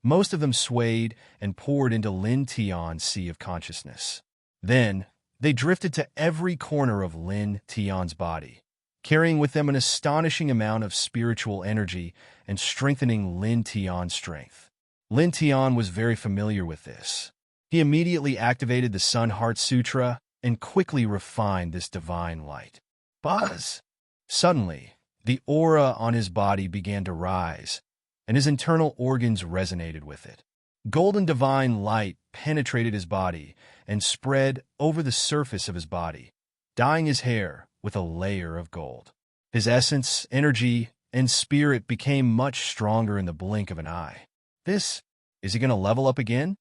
most of them swayed and poured into Lin Tian's sea of consciousness. Then, they drifted to every corner of Lin Tian's body, carrying with them an astonishing amount of spiritual energy and strengthening Lin Tian's strength. Lin Tian was very familiar with this. He immediately activated the Sun Heart Sutra and quickly refined this divine light. Buzz! Suddenly, the aura on his body began to rise, and his internal organs resonated with it. Golden divine light penetrated his body and spread over the surface of his body, dyeing his hair with a layer of gold. His essence, energy, and spirit became much stronger in the blink of an eye. Is he going to level up again?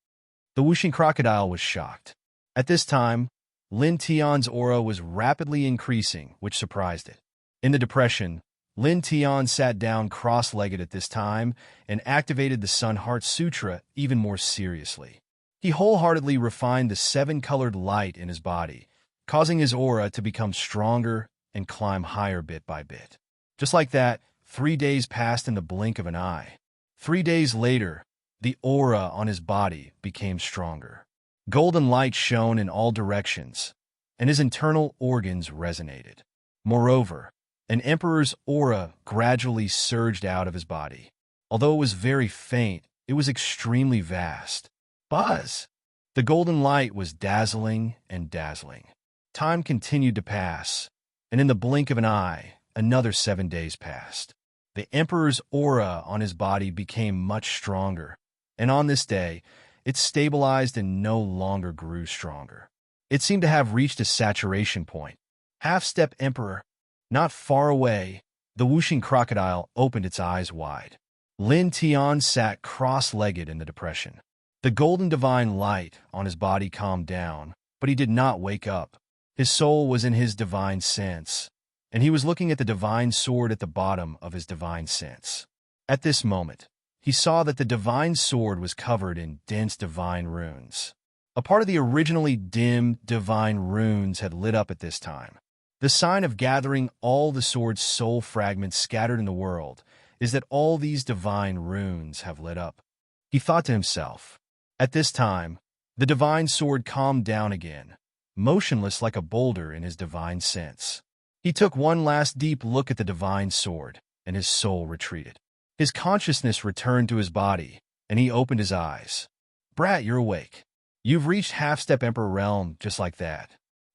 The whooshing crocodile was shocked. At this time, Lin Tian's aura was rapidly increasing, which surprised it. In the depression, Lin Tian sat down cross-legged at this time and activated the Sun Heart Sutra even more seriously. He wholeheartedly refined the seven-colored light in his body, causing his aura to become stronger and climb higher bit by bit. Just like that, 3 days passed in the blink of an eye. 3 days later, the aura on his body became stronger. Golden light shone in all directions, and his internal organs resonated. Moreover, an emperor's aura gradually surged out of his body. Although it was very faint, it was extremely vast. Buzz! The golden light was dazzling and dazzling. Time continued to pass, and in the blink of an eye, another 7 days passed. The emperor's aura on his body became much stronger, and on this day, it stabilized and no longer grew stronger. It seemed to have reached a saturation point. Half-step emperor. Not far away, the whooshing crocodile opened its eyes wide. Lin Tian sat cross-legged in the depression. The golden divine light on his body calmed down, but he did not wake up. His soul was in his divine sense, and he was looking at the divine sword at the bottom of his divine sense. At this moment, he saw that the divine sword was covered in dense divine runes. A part of the originally dim divine runes had lit up at this time. The sign of gathering all the sword's soul fragments scattered in the world is that all these divine runes have lit up. He thought to himself. At this time, the divine sword calmed down again, motionless like a boulder in his divine sense. He took one last deep look at the divine sword, and his soul retreated. His consciousness returned to his body, and he opened his eyes. Brat, you're awake. You've reached half-step emperor realm just like that.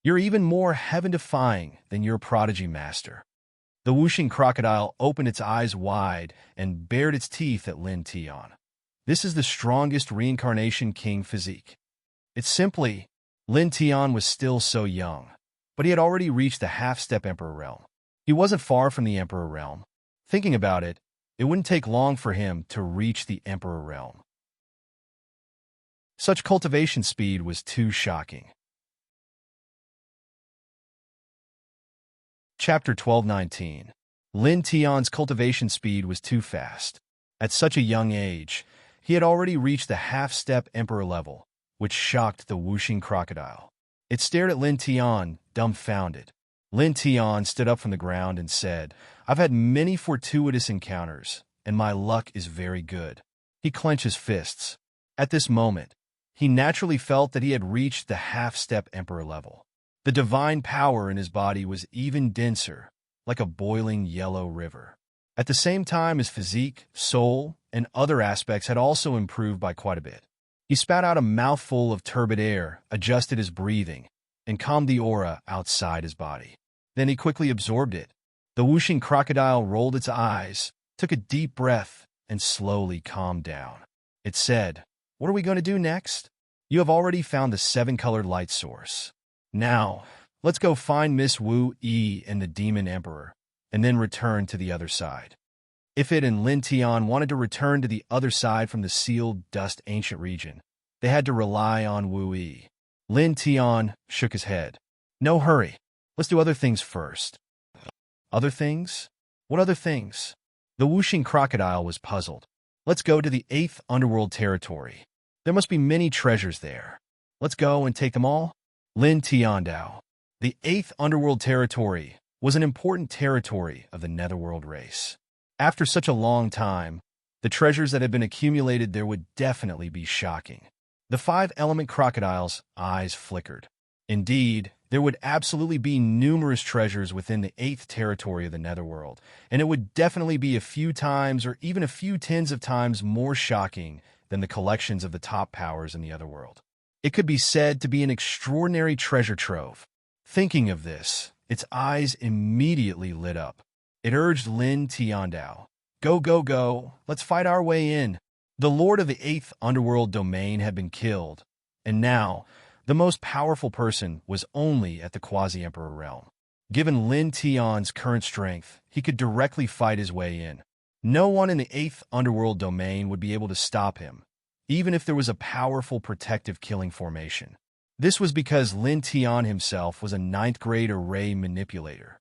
You're even more heaven-defying than your prodigy master. The whooshing crocodile opened its eyes wide and bared its teeth at Lin Tian. This is the strongest reincarnation king physique. It's simply, Lin Tian was still so young, but he had already reached the half-step emperor realm. He wasn't far from the emperor realm. Thinking about it, it wouldn't take long for him to reach the emperor realm. Such cultivation speed was too shocking. Chapter 12:19. Lin Tian's cultivation speed was too fast. At such a young age, he had already reached the half-step emperor level, which shocked the whooshing crocodile. It stared at Lin Tian, dumbfounded. Lin Tian stood up from the ground and said, I've had many fortuitous encounters, and my luck is very good. He clenched his fists. At this moment, he naturally felt that he had reached the half-step emperor level. The divine power in his body was even denser, like a boiling yellow river. At the same time, his physique, soul, and other aspects had also improved by quite a bit. He spat out a mouthful of turbid air, adjusted his breathing, and calmed the aura outside his body. Then he quickly absorbed it. The whooshing crocodile rolled its eyes, took a deep breath, and slowly calmed down. It said, "What are we going to do next? You have already found the 7-colored light source. Now, let's go find Miss Wu Yi and the Demon Emperor, and then return to the other side." If it and Lin Tian wanted to return to the other side from the sealed dust ancient region, they had to rely on Wu Yi. Lin Tian shook his head. "No hurry. Let's do other things first." "Other things? What other things?" The whooshing crocodile was puzzled. "Let's go to the 8th underworld territory. There must be many treasures there. Let's go and take them all." Lin Tiandao. The 8th underworld territory was an important territory of the netherworld race. After such a long time, the treasures that had been accumulated there would definitely be shocking. The 5-element crocodile's eyes flickered. Indeed, there would absolutely be numerous treasures within the 8th territory of the netherworld, and it would definitely be a few times or even a few tens of times more shocking than the collections of the top powers in the other world. It could be said to be an extraordinary treasure trove. Thinking of this, its eyes immediately lit up. It urged Lin Tiandao, "Go, go, go, let's fight our way in." The lord of the 8th underworld domain had been killed, and now the most powerful person was only at the quasi-emperor realm. Given Lin Tian's current strength, he could directly fight his way in. No one in the 8th underworld domain would be able to stop him, even if there was a powerful protective killing formation. This was because Lin Tian himself was a 9th-grade array manipulator.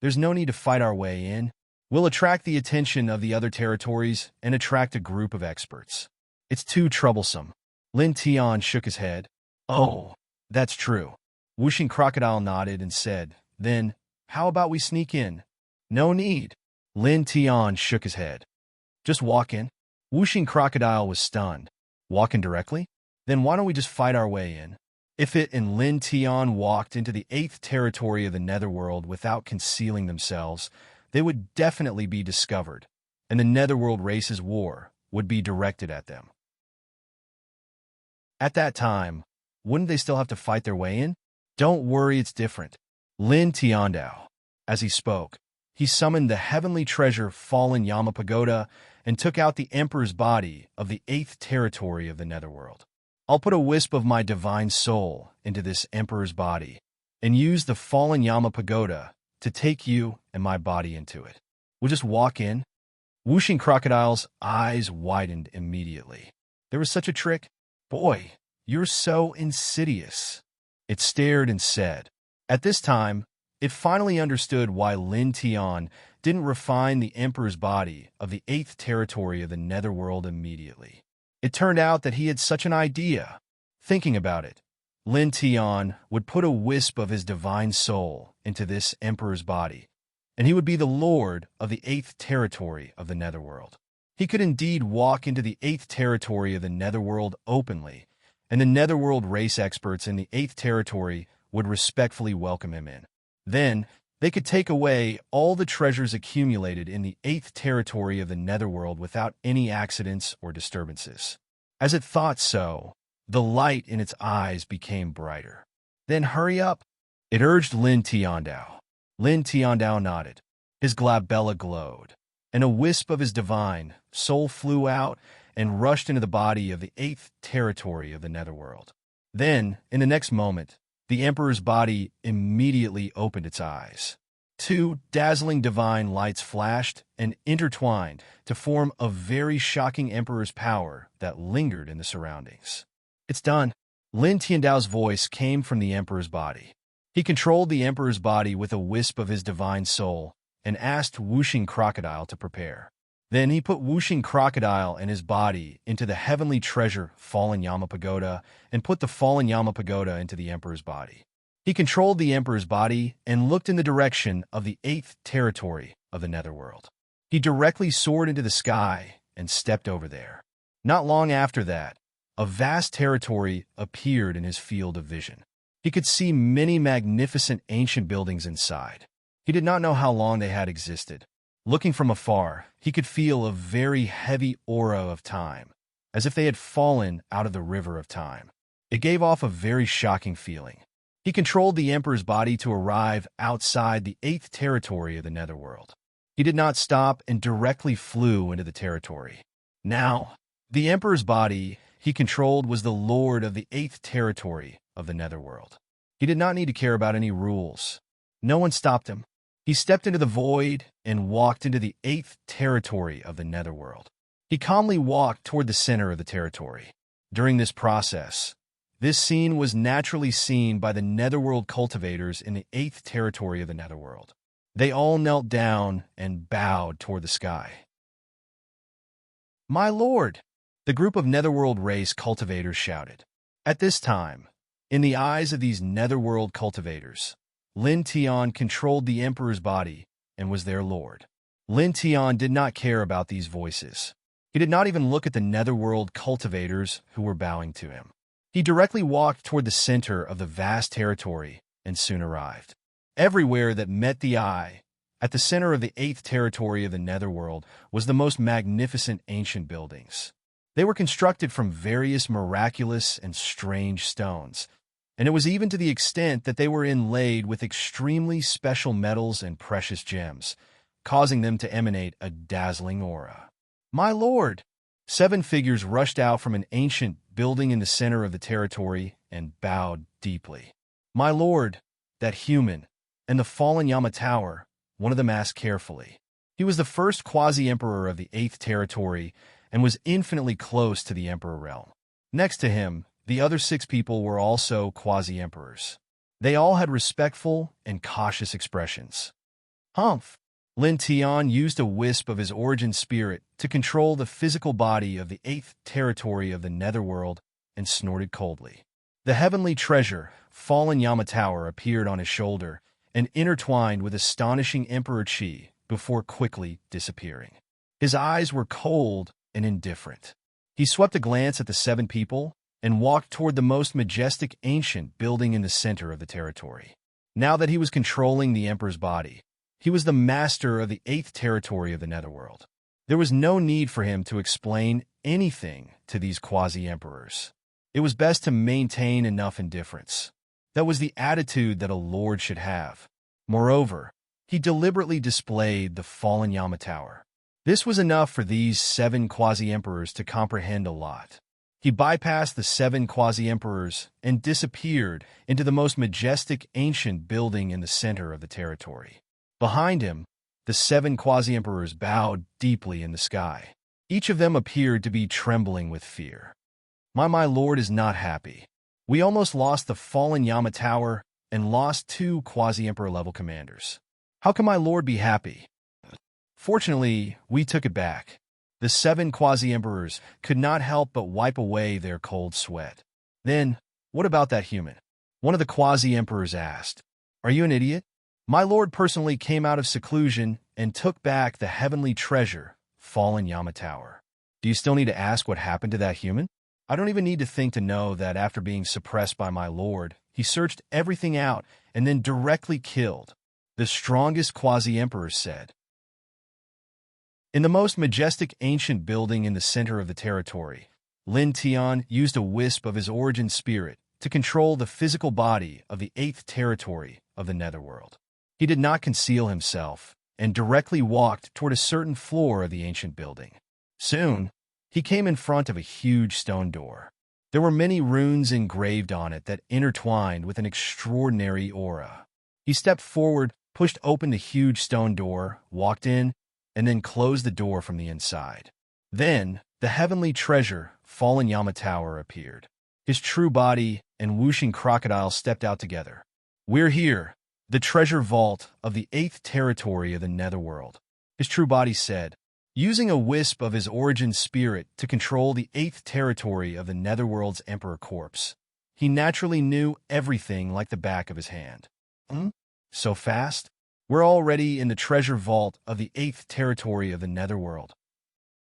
"There's no need to fight our way in. We'll attract the attention of the other territories and attract a group of experts. It's too troublesome." Lin Tian shook his head. "Oh, that's true." Whooshing Crocodile nodded and said, "Then, how about we sneak in?" "No need." Lin Tian shook his head. "Just walk in." Whooshing Crocodile was stunned. "Walk in directly? Then why don't we just fight our way in?" If it and Lin Tian walked into the 8th territory of the netherworld without concealing themselves, they would definitely be discovered, and the netherworld race's war would be directed at them. At that time, wouldn't they still have to fight their way in? "Don't worry, it's different." Lin Tiandao. As he spoke, he summoned the heavenly treasure Fallen Yama Pagoda and took out the emperor's body of the 8th territory of the netherworld. "I'll put a wisp of my divine soul into this emperor's body and use the Fallen Yama Pagoda to take you and my body into it. We'll just walk in." Whooshing Crocodile's eyes widened immediately. There was such a trick? "Boy, you're so insidious." It stared and said. At this time, it finally understood why Lin Tian didn't refine the emperor's body of the 8th territory of the netherworld immediately. It turned out that he had such an idea. Thinking about it, Lin Tian would put a wisp of his divine soul into this emperor's body, and he would be the lord of the 8th territory of the netherworld. He could indeed walk into the 8th territory of the netherworld openly, and the netherworld race experts in the 8th territory would respectfully welcome him in. Then, they could take away all the treasures accumulated in the 8th territory of the netherworld without any accidents or disturbances. As it thought so, the light in its eyes became brighter. "Then hurry up," it urged Lin Tiandao. Lin Tiandao nodded. His glabella glowed, and a wisp of his divine soul flew out and rushed into the body of the 8th territory of the netherworld. Then, in the next moment, the emperor's body immediately opened its eyes. 2 dazzling divine lights flashed and intertwined to form a very shocking emperor's power that lingered in the surroundings. "It's done." Lin Tiandao's voice came from the emperor's body. He controlled the emperor's body with a wisp of his divine soul and asked Whooshing Crocodile to prepare. Then he put Whooshing Crocodile and his body into the heavenly treasure Fallen Yama Pagoda and put the Fallen Yama Pagoda into the emperor's body. He controlled the emperor's body and looked in the direction of the 8th territory of the netherworld. He directly soared into the sky and stepped over there. Not long after that, a vast territory appeared in his field of vision. He could see many magnificent ancient buildings inside. He did not know how long they had existed. Looking from afar, he could feel a very heavy aura of time, as if they had fallen out of the river of time. It gave off a very shocking feeling. He controlled the Emperor's body to arrive outside the 8th territory of the Netherworld. He did not stop and directly flew into the territory. Now, the Emperor's body he controlled was the Lord of the 8th territory of the Netherworld. He did not need to care about any rules. No one stopped him. He stepped into the void and walked into the 8th territory of the Netherworld. He calmly walked toward the center of the territory. During this process, this scene was naturally seen by the Netherworld cultivators in the 8th territory of the Netherworld. They all knelt down and bowed toward the sky. "My lord!" the group of Netherworld race cultivators shouted. At this time, in the eyes of these Netherworld cultivators, Lin Tian controlled the Emperor's body and was their lord. Lin Tian did not care about these voices. He did not even look at the Netherworld cultivators who were bowing to him. He directly walked toward the center of the vast territory and soon arrived. Everywhere that met the eye, at the center of the 8th territory of the Netherworld, was the most magnificent ancient buildings. They were constructed from various miraculous and strange stones, and it was even to the extent that they were inlaid with extremely special metals and precious gems, causing them to emanate a dazzling aura. "My lord!" 7 figures rushed out from an ancient building in the center of the territory and bowed deeply. "My lord," that human, and the fallen Yama Tower, one of them asked carefully. He was the first quasi-emperor of the 8th territory and was infinitely close to the emperor realm. Next to him, the other 6 people were also quasi-emperors. They all had respectful and cautious expressions. "Humph!" Lin Tian used a wisp of his origin spirit to control the physical body of the 8th territory of the Netherworld and snorted coldly. The heavenly treasure, fallen Yama Tower, appeared on his shoulder and intertwined with astonishing Emperor Qi before quickly disappearing. His eyes were cold and indifferent. He swept a glance at the 7 people and walked toward the most majestic ancient building in the center of the territory. Now that he was controlling the Emperor's body, he was the master of the 8th territory of the Netherworld. There was no need for him to explain anything to these quasi-emperors. It was best to maintain enough indifference. That was the attitude that a lord should have. Moreover, he deliberately displayed the fallen Yama Tower. This was enough for these 7 quasi-emperors to comprehend a lot. He bypassed the 7 quasi-emperors and disappeared into the most majestic ancient building in the center of the territory. Behind him, the 7 quasi-emperors bowed deeply in the sky. Each of them appeared to be trembling with fear. My lord is not happy. We almost lost the fallen Yama Tower and lost 2 quasi-emperor level commanders. How can my lord be happy? Fortunately, we took it back. The 7 quasi-emperors could not help but wipe away their cold sweat. Then, what about that human? One of the quasi-emperors asked. "Are you an idiot? My lord personally came out of seclusion and took back the heavenly treasure, fallen Yama Tower. Do you still need to ask what happened to that human? I don't even need to think to know that after being suppressed by my lord, he searched everything out and then directly killed," the strongest quasi-emperor said. In the most majestic ancient building in the center of the territory, Lin Tian used a wisp of his origin spirit to control the physical body of the 8th territory of the Netherworld. He did not conceal himself and directly walked toward a certain floor of the ancient building. Soon, he came in front of a huge stone door. There were many runes engraved on it that intertwined with an extraordinary aura. He stepped forward, pushed open the huge stone door, walked in, and then closed the door from the inside. Then, the heavenly treasure, fallen Yama Tower, appeared. His true body and whooshing crocodile stepped out together. "We're here, the treasure vault of the 8th territory of the Netherworld," his true body said. Using a wisp of his origin spirit to control the 8th territory of the Netherworld's Emperor corpse, he naturally knew everything like the back of his hand. So fast? We're already in the treasure vault of the 8th territory of the Netherworld."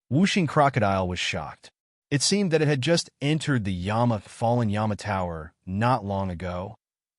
Whooshing Crocodile was shocked. It seemed that it had just entered the fallen Yama Tower not long ago,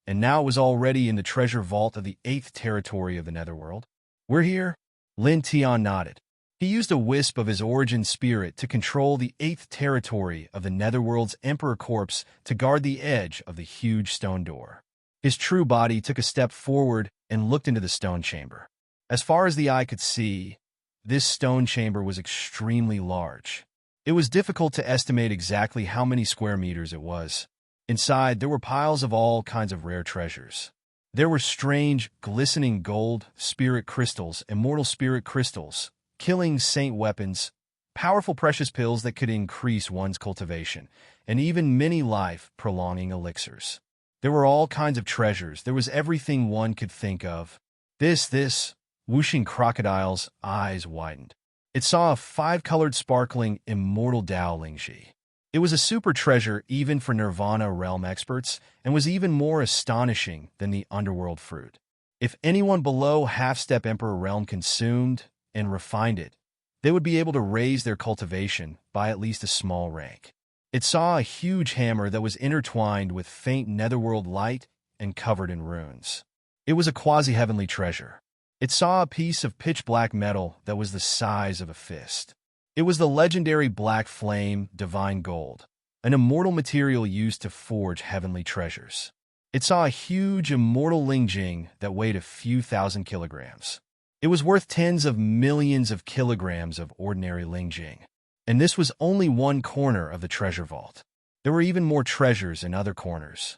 and now it was already in the treasure vault of the 8th territory of the Netherworld. "We're here?" Lin Tian nodded. He used a wisp of his origin spirit to control the 8th territory of the Netherworld's Emperor corpse to guard the edge of the huge stone door. His true body took a step forward and looked into the stone chamber. As far as the eye could see, this stone chamber was extremely large. It was difficult to estimate exactly how many square meters it was. Inside, there were piles of all kinds of rare treasures. There were strange, glistening gold, spirit crystals, immortal spirit crystals, killing saint weapons, powerful precious pills that could increase one's cultivation, and even many life-prolonging elixirs. There were all kinds of treasures. There was everything one could think of. This, whooshing crocodile's eyes widened. It saw a five-colored sparkling immortal Dao Lingji. It was a super treasure even for Nirvana realm experts, and was even more astonishing than the underworld fruit. If anyone below half-step Emperor realm consumed and refined it, they would be able to raise their cultivation by at least a small rank. It saw a huge hammer that was intertwined with faint netherworld light and covered in runes. It was a quasi-heavenly treasure. It saw a piece of pitch-black metal that was the size of a fist. It was the legendary Black Flame Divine Gold, an immortal material used to forge heavenly treasures. It saw a huge immortal Lingjing that weighed a few thousand kilograms. It was worth tens of millions of kilograms of ordinary Lingjing. And this was only one corner of the treasure vault. There were even more treasures in other corners.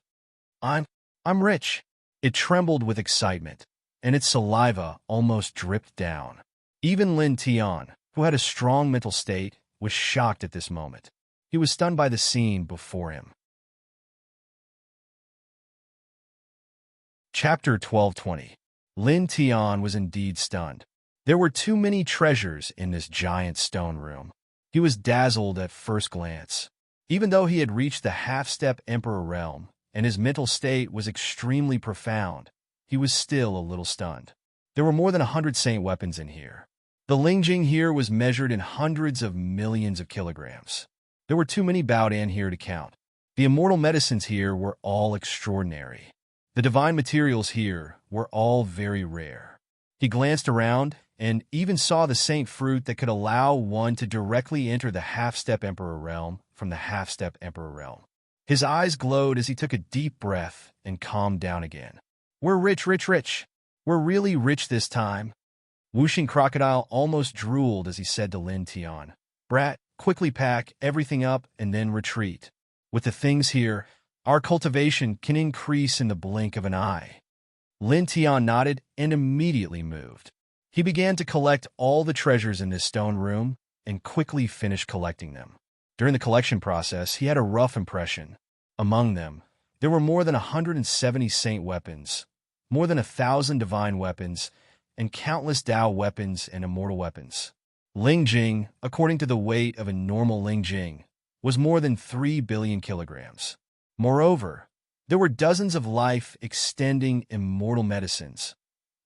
I'm rich. It trembled with excitement, and its saliva almost dripped down. Even Lin Tian, who had a strong mental state, was shocked at this moment. He was stunned by the scene before him. Chapter 1220. Lin Tian was indeed stunned. There were too many treasures in this giant stone room. He was dazzled at first glance. Even though he had reached the half-step Emperor realm, and his mental state was extremely profound, he was still a little stunned. There were more than 100 saint weapons in here. The Lingjing here was measured in hundreds of millions of kilograms. There were too many Baodan here to count. The immortal medicines here were all extraordinary. The divine materials here were all very rare. He glanced around and even saw the saint fruit that could allow one to directly enter the half-step Emperor realm from the half-step Emperor realm. His eyes glowed as he took a deep breath and calmed down again. We're rich. We're really rich this time. Whooshing Crocodile almost drooled as he said to Lin Tian, Brat, quickly pack everything up and then retreat. With the things here, our cultivation can increase in the blink of an eye. Lin Tian nodded and immediately moved. He began to collect all the treasures in this stone room and quickly finished collecting them. During the collection process, he had a rough impression. Among them, there were more than 170 saint weapons, more than 1,000 divine weapons, and countless Dao weapons and immortal weapons. Lingjing, according to the weight of a normal Lingjing, was more than 3 billion kilograms. Moreover, there were dozens of life-extending immortal medicines,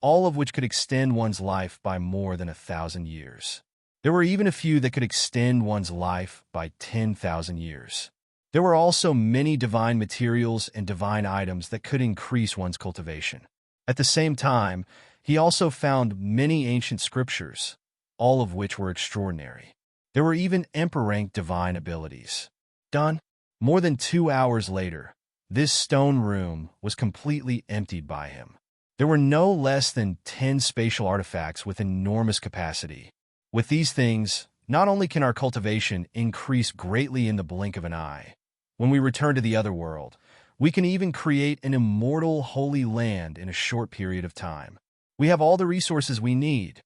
all of which could extend one's life by more than 1,000 years. There were even a few that could extend one's life by 10,000 years. There were also many divine materials and divine items that could increase one's cultivation. At the same time, he also found many ancient scriptures, all of which were extraordinary. There were even emperor-rank divine abilities. Done. More than 2 hours later, this stone room was completely emptied by him. There were no less than 10 spatial artifacts with enormous capacity. With these things, not only can our cultivation increase greatly in the blink of an eye, when we return to the other world, we can even create an immortal holy land in a short period of time. We have all the resources we need.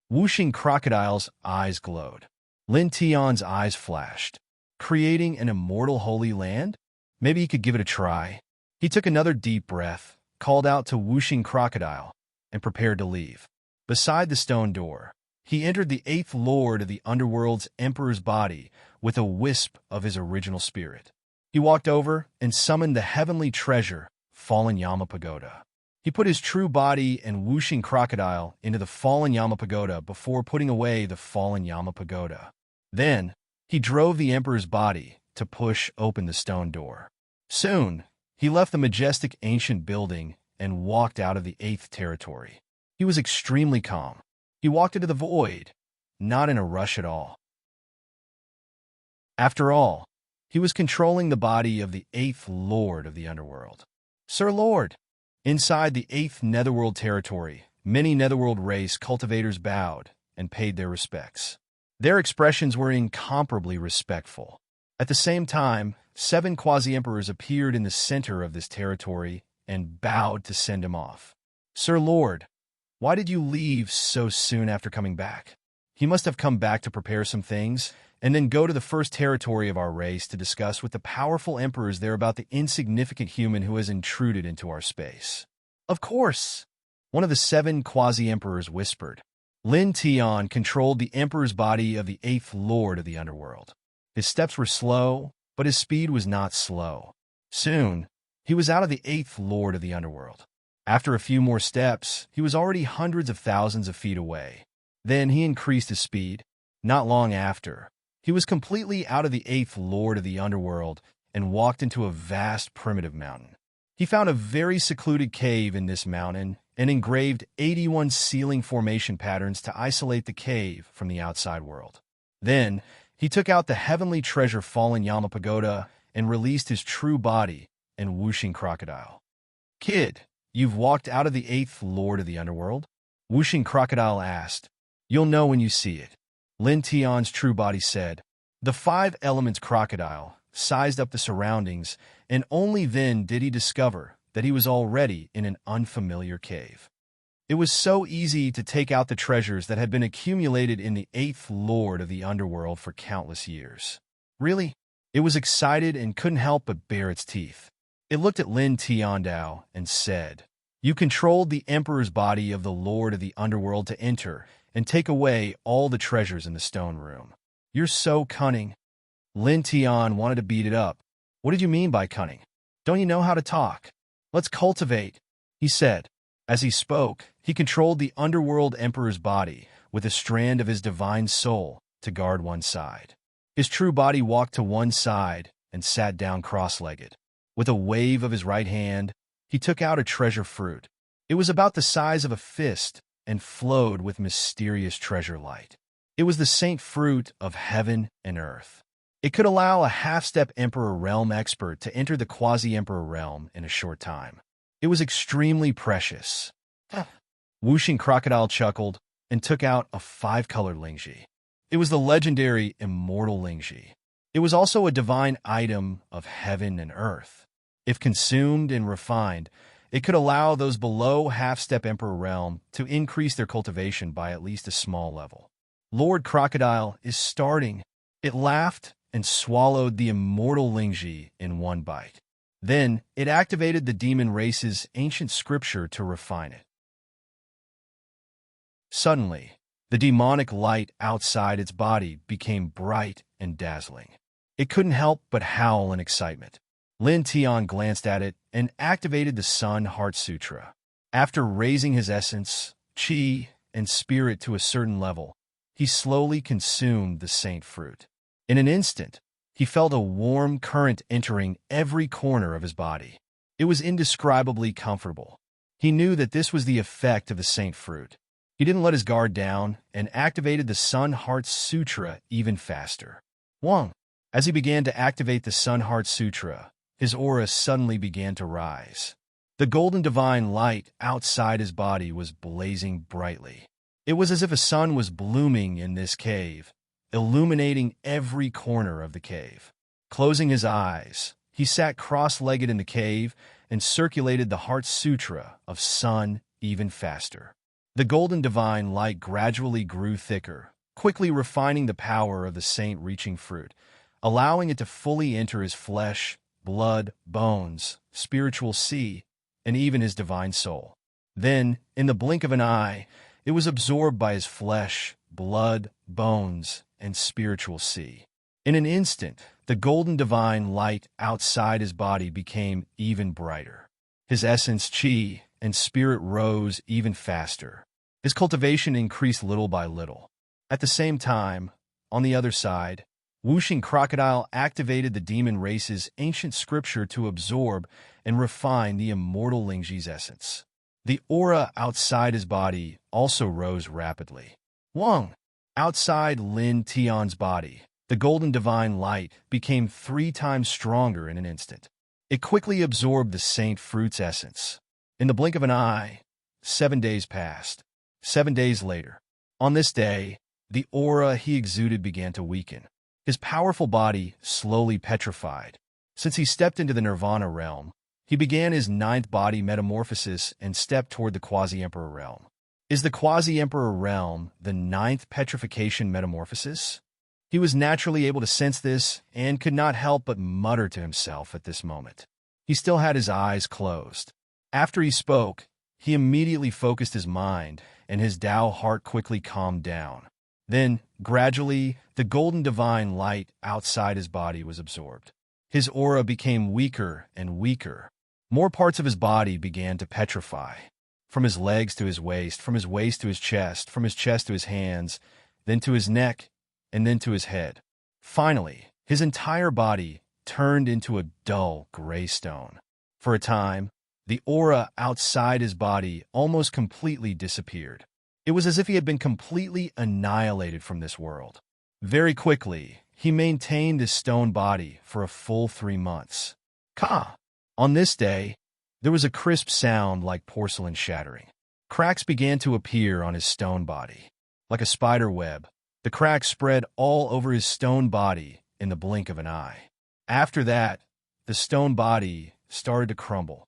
Whooshing Crocodile's eyes glowed. Lin Tian's eyes flashed. Creating an immortal holy land? Maybe he could give it a try. He took another deep breath, called out to Whooshing Crocodile, and prepared to leave. Beside the stone door, he entered the 8th Lord of the Underworld's Emperor's body with a wisp of his original spirit. He walked over and summoned the heavenly treasure, Fallen Yama Pagoda. He put his true body and Whooshing Crocodile into the Fallen Yama Pagoda before putting away the Fallen Yama Pagoda. Then, he drove the Emperor's body to push open the stone door. Soon, he left the majestic ancient building and walked out of the 8th territory. He was extremely calm. He walked into the void, not in a rush at all. After all, he was controlling the body of the 8th Lord of the Underworld. Sir Lord, Inside the 8th Netherworld territory, many Netherworld race cultivators bowed and paid their respects. Their expressions were incomparably respectful. At the same time, 7 quasi-emperors appeared in the center of this territory and bowed to send him off. "Sir Lord, why did you leave so soon after coming back?" He must have come back to prepare some things, and then go to the first territory of our race to discuss with the powerful emperors there about the insignificant human who has intruded into our space. "Of course," one of the 7 quasi-emperors whispered. Lin Tian controlled the emperor's body of the 8th Lord of the Underworld. His steps were slow, but his speed was not slow. Soon, he was out of the 8th Lord of the Underworld. After a few more steps, he was already hundreds of thousands of feet away. Then he increased his speed. Not long after, he was completely out of the 8th Lord of the Underworld and walked into a vast primitive mountain. He found a very secluded cave in this mountain and engraved 81 ceiling formation patterns to isolate the cave from the outside world. Then, he took out the heavenly treasure Fallen Yama Pagoda and released his true body and whooshing crocodile. "Kid, you've walked out of the 8th Lord of the Underworld?" Whooshing crocodile asked. "You'll know when you see it," Lin Tian's true body said. The 5 elements crocodile sized up the surroundings, and only then did he discover that he was already in an unfamiliar cave. It was so easy to take out the treasures that had been accumulated in the 8th Lord of the Underworld for countless years. Really? It was excited and couldn't help but bare its teeth. It looked at Lin Tiandao and said, "You controlled the Emperor's body of the Lord of the Underworld to enter and take away all the treasures in the stone room. You're so cunning." Lin Tian wanted to beat it up. "What did you mean by cunning? Don't you know how to talk? Let's cultivate," he said. As he spoke, he controlled the Underworld Emperor's body with a strand of his divine soul to guard one side. His true body walked to one side and sat down cross-legged. With a wave of his right hand, he took out a treasure fruit. It was about the size of a fist and flowed with mysterious treasure light. It was the saint fruit of heaven and earth. It could allow a half-step Emperor realm expert to enter the quasi-emperor realm in a short time. It was extremely precious. Whooshing crocodile chuckled and took out a 5-colored Lingji. It was the legendary immortal Lingji. It was also a divine item of heaven and earth. If consumed and refined, it could allow those below half-step Emperor realm to increase their cultivation by at least a small level. "Lord Crocodile is starting." It laughed and swallowed the immortal Lingji in one bite. Then, it activated the demon race's ancient scripture to refine it. Suddenly, the demonic light outside its body became bright and dazzling. It couldn't help but howl in excitement. Lin Tian glanced at it and activated the Sun Heart Sutra. After raising his essence, chi, and spirit to a certain level, he slowly consumed the saint fruit. In an instant, he felt a warm current entering every corner of his body. It was indescribably comfortable. He knew that this was the effect of the saint fruit. He didn't let his guard down and activated the Sun Heart Sutra even faster. Wang. As he began to activate the Sun Heart Sutra, his aura suddenly began to rise. The golden divine light outside his body was blazing brightly. It was as if a sun was blooming in this cave, illuminating every corner of the cave. Closing his eyes, he sat cross-legged in the cave and circulated the Heart Sutra of Sun even faster. The golden divine light gradually grew thicker, quickly refining the power of the saint-reaching fruit, allowing it to fully enter his flesh, blood, bones, spiritual sea, and even his divine soul. Then, in the blink of an eye, it was absorbed by his flesh, blood, bones, and spiritual sea. In an instant, the golden divine light outside his body became even brighter. His essence, chi, and spirit rose even faster. His cultivation increased little by little. At the same time, on the other side, Whooshing Crocodile activated the demon race's ancient scripture to absorb and refine the immortal Lingji's essence. The aura outside his body also rose rapidly. Wang. Outside Lin Tian's body, the golden divine light became 3 times stronger in an instant. It quickly absorbed the saint fruit's essence. In the blink of an eye, 7 days passed. 7 days later, on this day, the aura he exuded began to weaken. His powerful body slowly petrified. Since he stepped into the Nirvana realm, he began his 9th body metamorphosis and stepped toward the Quasi-Emperor realm. Is the Quasi-Emperor realm the 9th petrification metamorphosis? He was naturally able to sense this and could not help but mutter to himself at this moment. He still had his eyes closed. After he spoke, he immediately focused his mind, and his Tao heart quickly calmed down. Then, gradually, the golden divine light outside his body was absorbed. His aura became weaker and weaker. More parts of his body began to petrify. From his legs to his waist, from his waist to his chest, from his chest to his hands, then to his neck, and then to his head. Finally, his entire body turned into a dull gray stone. For a time, the aura outside his body almost completely disappeared. It was as if he had been completely annihilated from this world. Very quickly, he maintained his stone body for a full 3 months. Ka! On this day, there was a crisp sound like porcelain shattering. Cracks began to appear on his stone body. Like a spider web, the cracks spread all over his stone body in the blink of an eye. After that, the stone body started to crumble.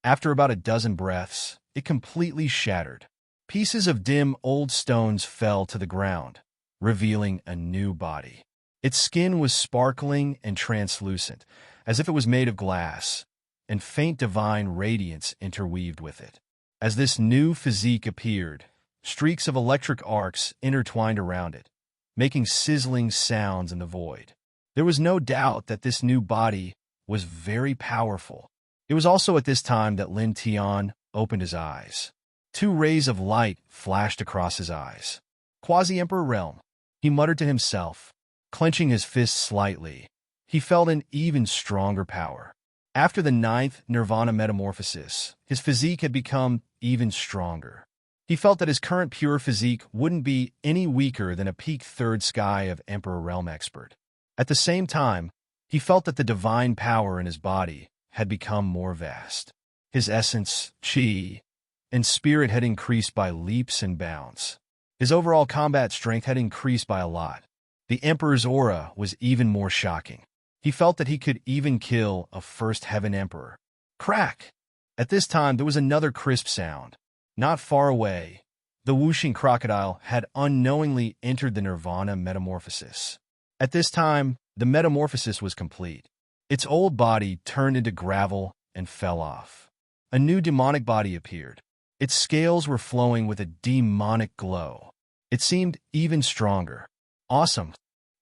After about a dozen breaths, it completely shattered. Pieces of dim old stones fell to the ground, revealing a new body. Its skin was sparkling and translucent, as if it was made of glass, and faint divine radiance interweaved with it. As this new physique appeared, streaks of electric arcs intertwined around it, making sizzling sounds in the void. There was no doubt that this new body was very powerful. It was also at this time that Lin Tian opened his eyes. 2 rays of light flashed across his eyes. Quasi-Emperor realm, he muttered to himself, clenching his fists slightly. He felt an even stronger power. After the 9th Nirvana metamorphosis, his physique had become even stronger. He felt that his current pure physique wouldn't be any weaker than a peak 3rd sky of Emperor Realm expert. At the same time, he felt that the divine power in his body had become more vast. His essence, chi, and spirit had increased by leaps and bounds. His overall combat strength had increased by a lot. The Emperor's aura was even more shocking. He felt that he could even kill a First Heaven Emperor. Crack! At this time, there was another crisp sound. Not far away, the whooshing crocodile had unknowingly entered the Nirvana metamorphosis. At this time, the metamorphosis was complete. Its old body turned into gravel and fell off. A new demonic body appeared. Its scales were flowing with a demonic glow. It seemed even stronger. Awesome!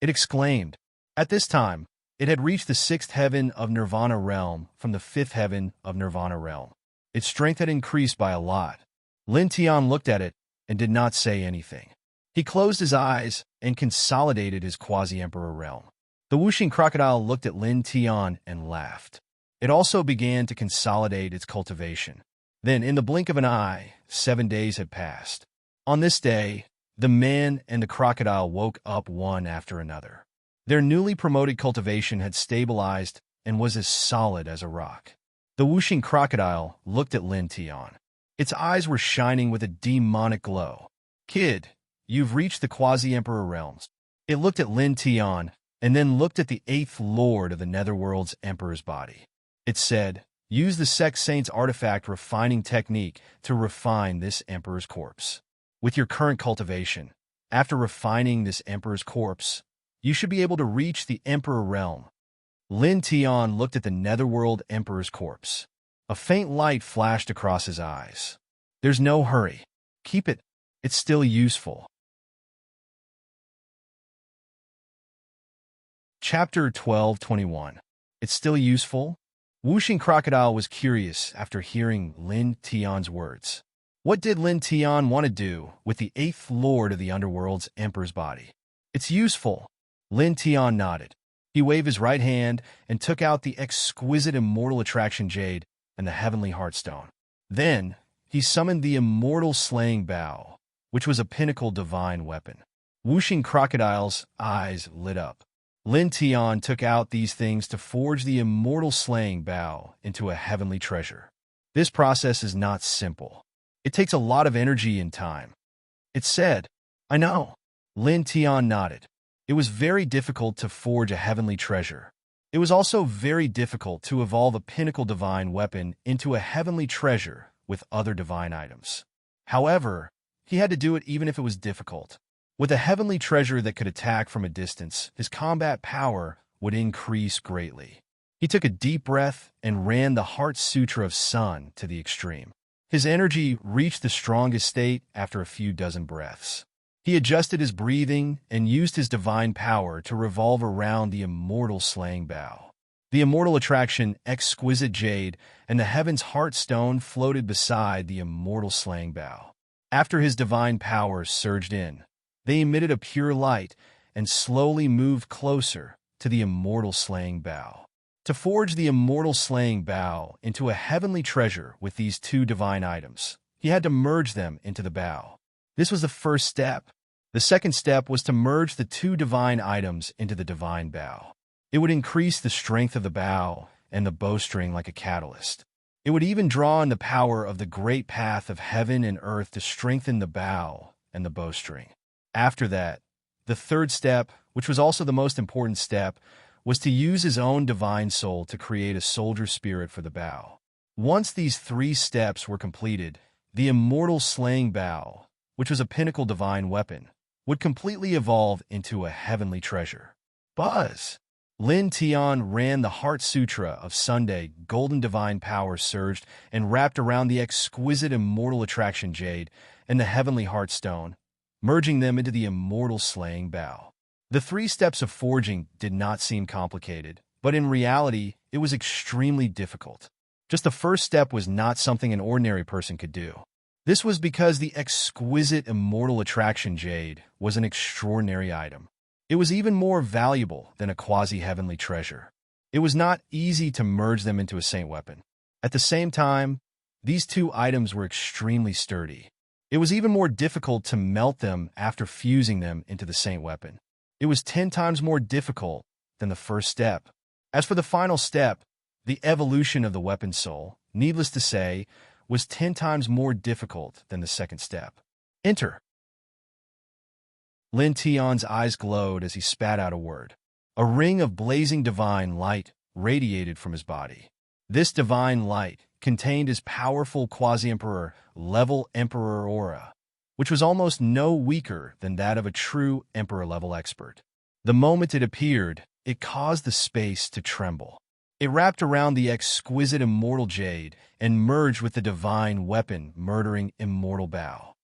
It exclaimed. At this time, it had reached the 6th heaven of Nirvana realm from the 5th heaven of Nirvana realm. Its strength had increased by a lot. Lin Tian looked at it and did not say anything. He closed his eyes and consolidated his Quasi-Emperor realm. The whooshing crocodile looked at Lin Tian and laughed. It also began to consolidate its cultivation. Then, in the blink of an eye, 7 days had passed. On this day, the man and the crocodile woke up one after another. Their newly promoted cultivation had stabilized and was as solid as a rock. The whooshing crocodile looked at Lin Tian. Its eyes were shining with a demonic glow. Kid, you've reached the Quasi-Emperor realms. It looked at Lin Tian and then looked at the 8th Lord of the Netherworld's Emperor's body. It said, use the Sex Saint's artifact refining technique to refine this Emperor's corpse. With your current cultivation, after refining this Emperor's corpse, you should be able to reach the Emperor realm. Lin Tian looked at the Netherworld Emperor's corpse. A faint light flashed across his eyes. There's no hurry. Keep it. It's still useful. Chapter 12:21. It's still useful? Whooshing Crocodile was curious after hearing Lin Tian's words. What did Lin Tian want to do with the 8th Lord of the Underworld's Emperor's body? It's useful. Lin Tian nodded. He waved his right hand and took out the exquisite Immortal Attraction Jade and the Heavenly Heartstone. Then, he summoned the Immortal Slaying Bow, which was a pinnacle divine weapon. Whooshing Crocodile's eyes lit up. Lin Tian took out these things to forge the immortal slaying bow into a heavenly treasure. This process is not simple. It takes a lot of energy and time. It said, "I know." Lin Tian nodded. It was very difficult to forge a heavenly treasure. It was also very difficult to evolve a pinnacle divine weapon into a heavenly treasure with other divine items. However, he had to do it even if it was difficult. With a heavenly treasure that could attack from a distance, his combat power would increase greatly. He took a deep breath and ran the Heart Sutra of Sun to the extreme. His energy reached the strongest state after a few dozen breaths. He adjusted his breathing and used his divine power to revolve around the immortal slaying bow. The immortal attraction, exquisite jade, and the heaven's heart stone floated beside the immortal slaying bow. After his divine power surged in, they emitted a pure light and slowly moved closer to the immortal slaying bow. To forge the immortal slaying bow into a heavenly treasure with these two divine items, he had to merge them into the bow. This was the first step. The second step was to merge the two divine items into the divine bow. It would increase the strength of the bow and the bowstring like a catalyst. It would even draw on the power of the great path of heaven and earth to strengthen the bow and the bowstring. After that, the third step, which was also the most important step, was to use his own divine soul to create a soldier spirit for the bow. Once these three steps were completed, the immortal slaying bow, which was a pinnacle divine weapon, would completely evolve into a heavenly treasure. Buzz! Lin Tian ran the Heart Sutra of Sunday. Golden divine power surged and wrapped around the exquisite immortal attraction jade and the heavenly heart stone, merging them into the immortal slaying bow. The three steps of forging did not seem complicated, but in reality, it was extremely difficult. Just the first step was not something an ordinary person could do. This was because the exquisite immortal attraction jade was an extraordinary item. It was even more valuable than a quasi-heavenly treasure. It was not easy to merge them into a saint weapon. At the same time, these two items were extremely sturdy. It was even more difficult to melt them after fusing them into the saint weapon. It was 10 times more difficult than the first step. As for the final step, the evolution of the weapon soul, needless to say, was 10 times more difficult than the second step. Enter. Lin Tian's eyes glowed as he spat out a word. A ring of blazing divine light radiated from his body. This divine light contained his powerful quasi-emperor level emperor aura, which was almost no weaker than that of a true emperor-level expert. The moment it appeared, it caused the space to tremble. It wrapped around the exquisite immortal jade and merged with the divine weapon murdering immortal bow.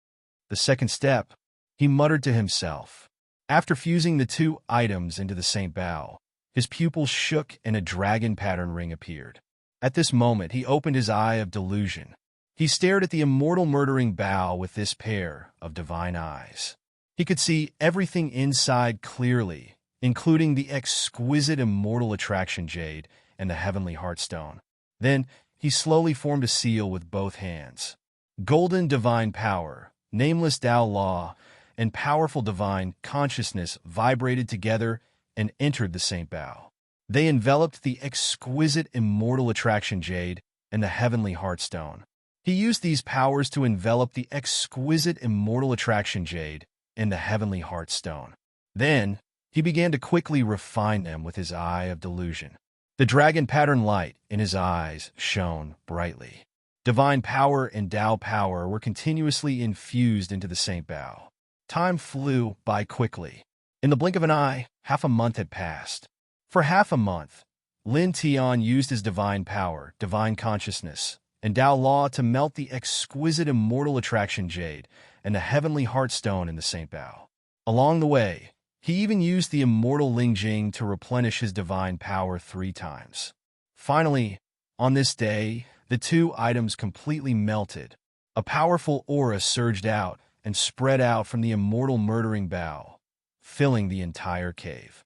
The second step, he muttered to himself. After fusing the two items into the saint bow, his pupils shook and a dragon pattern ring appeared. At this moment, he opened his eye of delusion. He stared at the immortal murdering bow with this pair of divine eyes. He could see everything inside clearly, including the exquisite immortal attraction jade and the heavenly heartstone. Then, he slowly formed a seal with both hands. Golden divine power, nameless Tao law, and powerful divine consciousness vibrated together and entered the saint bow. They enveloped the exquisite immortal attraction jade and the heavenly heartstone. He used these powers to envelop the exquisite immortal attraction jade and the heavenly heartstone. Then, he began to quickly refine them with his eye of delusion. The dragon pattern light in his eyes shone brightly. Divine power and Tao power were continuously infused into the saint bow. Time flew by quickly. In the blink of an eye, half a month had passed. For half a month, Lin Tian used his divine power, divine consciousness, and Tao law to melt the exquisite immortal attraction jade and the heavenly heartstone in the saint bow. Along the way, he even used the immortal Lingjing to replenish his divine power 3 times. Finally, on this day, the two items completely melted. A powerful aura surged out and spread out from the immortal murdering bow, filling the entire cave.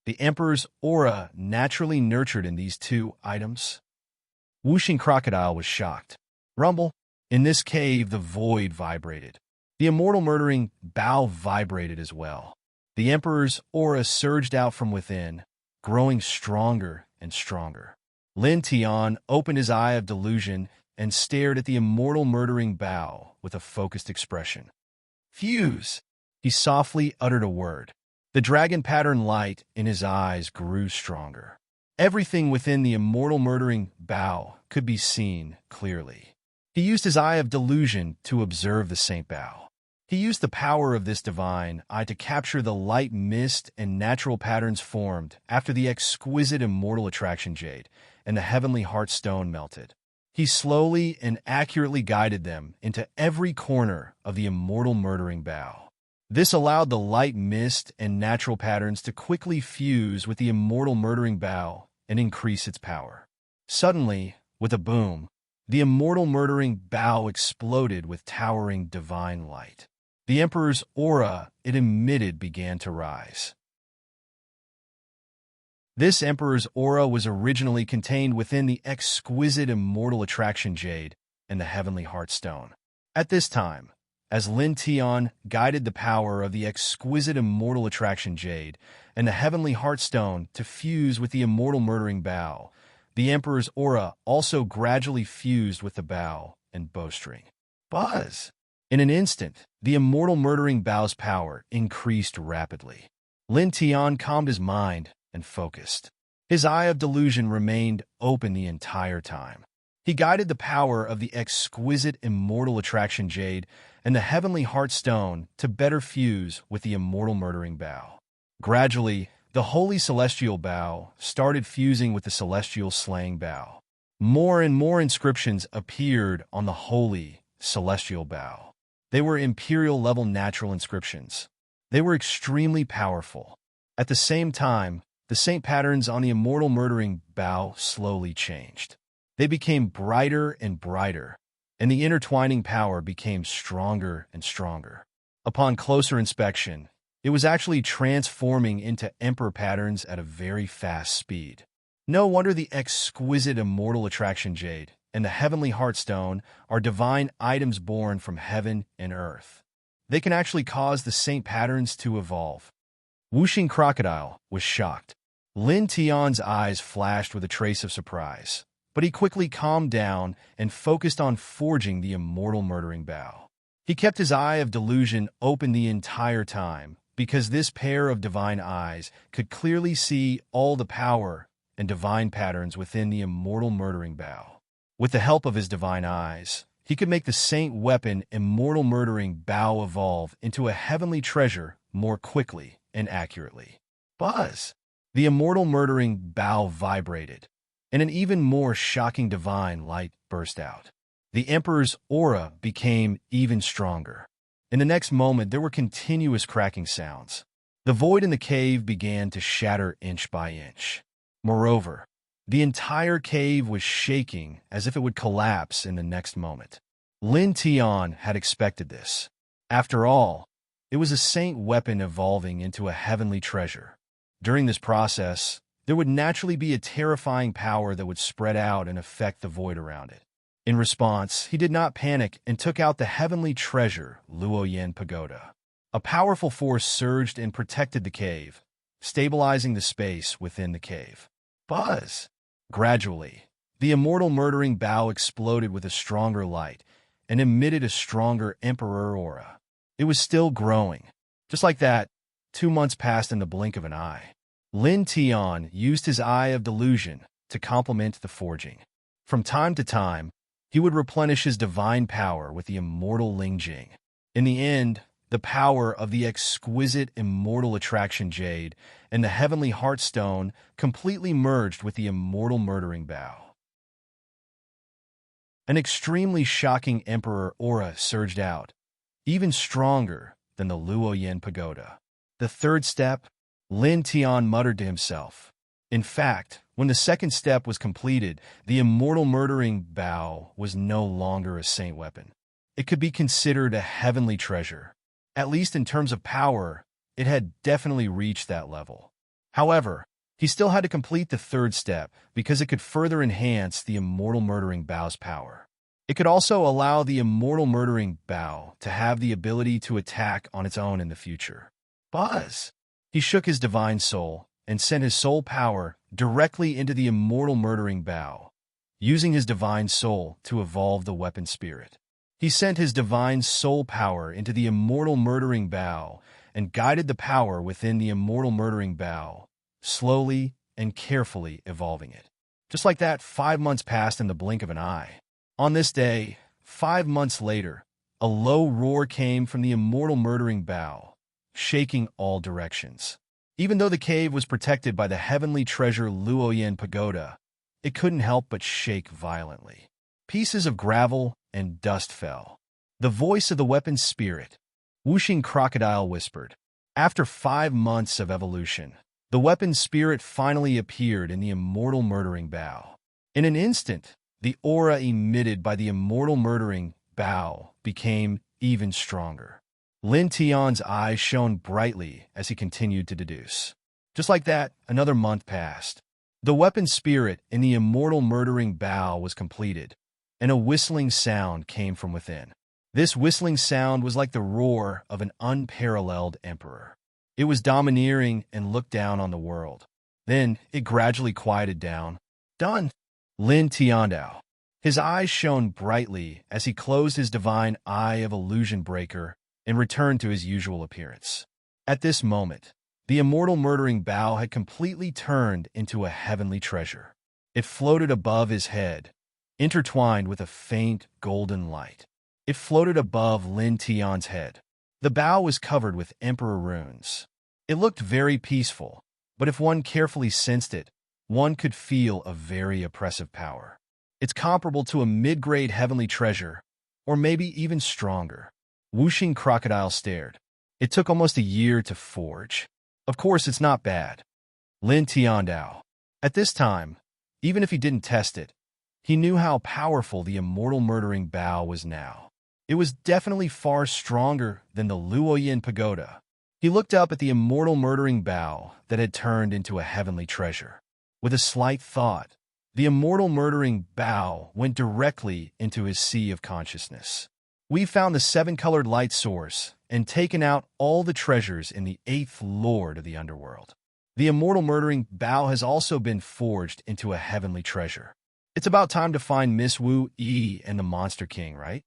The Emperor's aura naturally nurtured in these two items. Whooshing Crocodile was shocked. Rumble. In this cave, the void vibrated. The immortal murdering bow vibrated as well. The Emperor's aura surged out from within, growing stronger and stronger. Lin Tian opened his eye of delusion and stared at the immortal murdering bow with a focused expression. Fuse! He softly uttered a word. The dragon pattern light in his eyes grew stronger. Everything within the immortal murdering bow could be seen clearly. He used his eye of delusion to observe the Saint Bow. He used the power of this divine eye to capture the light mist and natural patterns formed after the exquisite immortal attraction jade and the heavenly heart stone melted. He slowly and accurately guided them into every corner of the immortal murdering bow. This allowed the light mist and natural patterns to quickly fuse with the immortal murdering bow and increase its power. Suddenly, with a boom, the immortal murdering bow exploded with towering divine light. The Emperor's aura it emitted began to rise. This Emperor's aura was originally contained within the exquisite immortal attraction jade and the heavenly heart stone. At this time, as Lin Tian guided the power of the exquisite immortal attraction jade and the heavenly heart stone to fuse with the immortal murdering bow, the Emperor's aura also gradually fused with the bow and bowstring. Buzz! In an instant, the immortal murdering bow's power increased rapidly. Lin Tian calmed his mind and focused. His eye of delusion remained open the entire time. He guided the power of the exquisite immortal attraction jade and the heavenly heart stone to better fuse with the immortal murdering bow. Gradually, the holy celestial bow started fusing with the celestial slaying bow. More and more inscriptions appeared on the holy celestial bow. They were imperial-level natural inscriptions. They were extremely powerful. At the same time, the saint patterns on the immortal murdering bow slowly changed. They became brighter and brighter, and the intertwining power became stronger and stronger. Upon closer inspection, it was actually transforming into emperor patterns at a very fast speed. No wonder the exquisite immortal attraction jade and the heavenly heart stone are divine items born from heaven and earth. They can actually cause the saint patterns to evolve. Wuxing Crocodile was shocked. Lin Tian's eyes flashed with a trace of surprise, but he quickly calmed down and focused on forging the immortal murdering bow. He kept his eye of delusion open the entire time, because this pair of divine eyes could clearly see all the power and divine patterns within the immortal murdering bow. With the help of his divine eyes, he could make the saint weapon immortal murdering bow evolve into a heavenly treasure more quickly and accurately. Buzz! The immortal murdering bow vibrated, and an even more shocking divine light burst out. The Emperor's aura became even stronger. In the next moment, there were continuous cracking sounds. The void in the cave began to shatter inch by inch. Moreover, the entire cave was shaking as if it would collapse in the next moment. Lin Tian had expected this. After all, it was a saint weapon evolving into a heavenly treasure. During this process, there would naturally be a terrifying power that would spread out and affect the void around it. In response, he did not panic and took out the heavenly treasure, Luoyan Pagoda. A powerful force surged and protected the cave, stabilizing the space within the cave. Buzz! Gradually, the immortal murdering bow exploded with a stronger light and emitted a stronger emperor aura. It was still growing. Just like that, 2 months passed in the blink of an eye. Lin Tian used his eye of delusion to complement the forging. From time to time, he would replenish his divine power with the immortal Lingjing. In the end, the power of the exquisite immortal attraction jade and the heavenly heart stone completely merged with the immortal murdering bow. An extremely shocking emperor aura surged out, even stronger than the Luoyan Pagoda. The third step, Lin Tian muttered to himself. In fact, when the second step was completed, the immortal murdering bow was no longer a saint weapon. It could be considered a heavenly treasure. At least in terms of power, it had definitely reached that level. However, he still had to complete the third step because it could further enhance the immortal murdering bow's power. It could also allow the immortal murdering bow to have the ability to attack on its own in the future. Buzz! He shook his divine soul and sent his soul power directly into the immortal murdering bow, using his divine soul to evolve the weapon spirit. He sent his divine soul power into the immortal murdering bow and guided the power within the immortal murdering bow, slowly and carefully evolving it. Just like that, 5 months passed in the blink of an eye. On this day, 5 months later, a low roar came from the immortal murdering bow, shaking all directions. Even though the cave was protected by the heavenly treasure Luoyin Pagoda, it couldn't help but shake violently. Pieces of gravel and dust fell. The voice of the weapon's spirit, whooshing crocodile, whispered. After 5 months of evolution, the weapon's spirit finally appeared in the immortal murdering bow. In an instant, the aura emitted by the immortal murdering bow became even stronger. Lin Tian's eyes shone brightly as he continued to deduce. Just like that, another month passed. The weapon spirit in the immortal murdering bow was completed, and a whistling sound came from within. This whistling sound was like the roar of an unparalleled emperor. It was domineering and looked down on the world. Then it gradually quieted down. Done! Lin Tiandao. His eyes shone brightly as he closed his divine eye of illusion breaker and returned to his usual appearance. At this moment, the immortal murdering bow had completely turned into a heavenly treasure. It floated above his head, intertwined with a faint golden light. It floated above Lin Tian's head. The bow was covered with emperor runes. It looked very peaceful, but if one carefully sensed it, one could feel a very oppressive power. It's comparable to a mid-grade heavenly treasure, or maybe even stronger. Whooshing crocodile stared. It took almost a year to forge. Of course, it's not bad. Lin Tiandao. At this time, even if he didn't test it, he knew how powerful the immortal murdering bow was now. It was definitely far stronger than the Luoyin Pagoda. He looked up at the immortal murdering bow that had turned into a heavenly treasure. With a slight thought, the immortal murdering bow went directly into his sea of consciousness. We found the 7-colored light source and taken out all the treasures in the 8th Lord of the Underworld. The immortal murdering bow has also been forged into a heavenly treasure. It's about time to find Miss Wu Yi and the Monster King, right?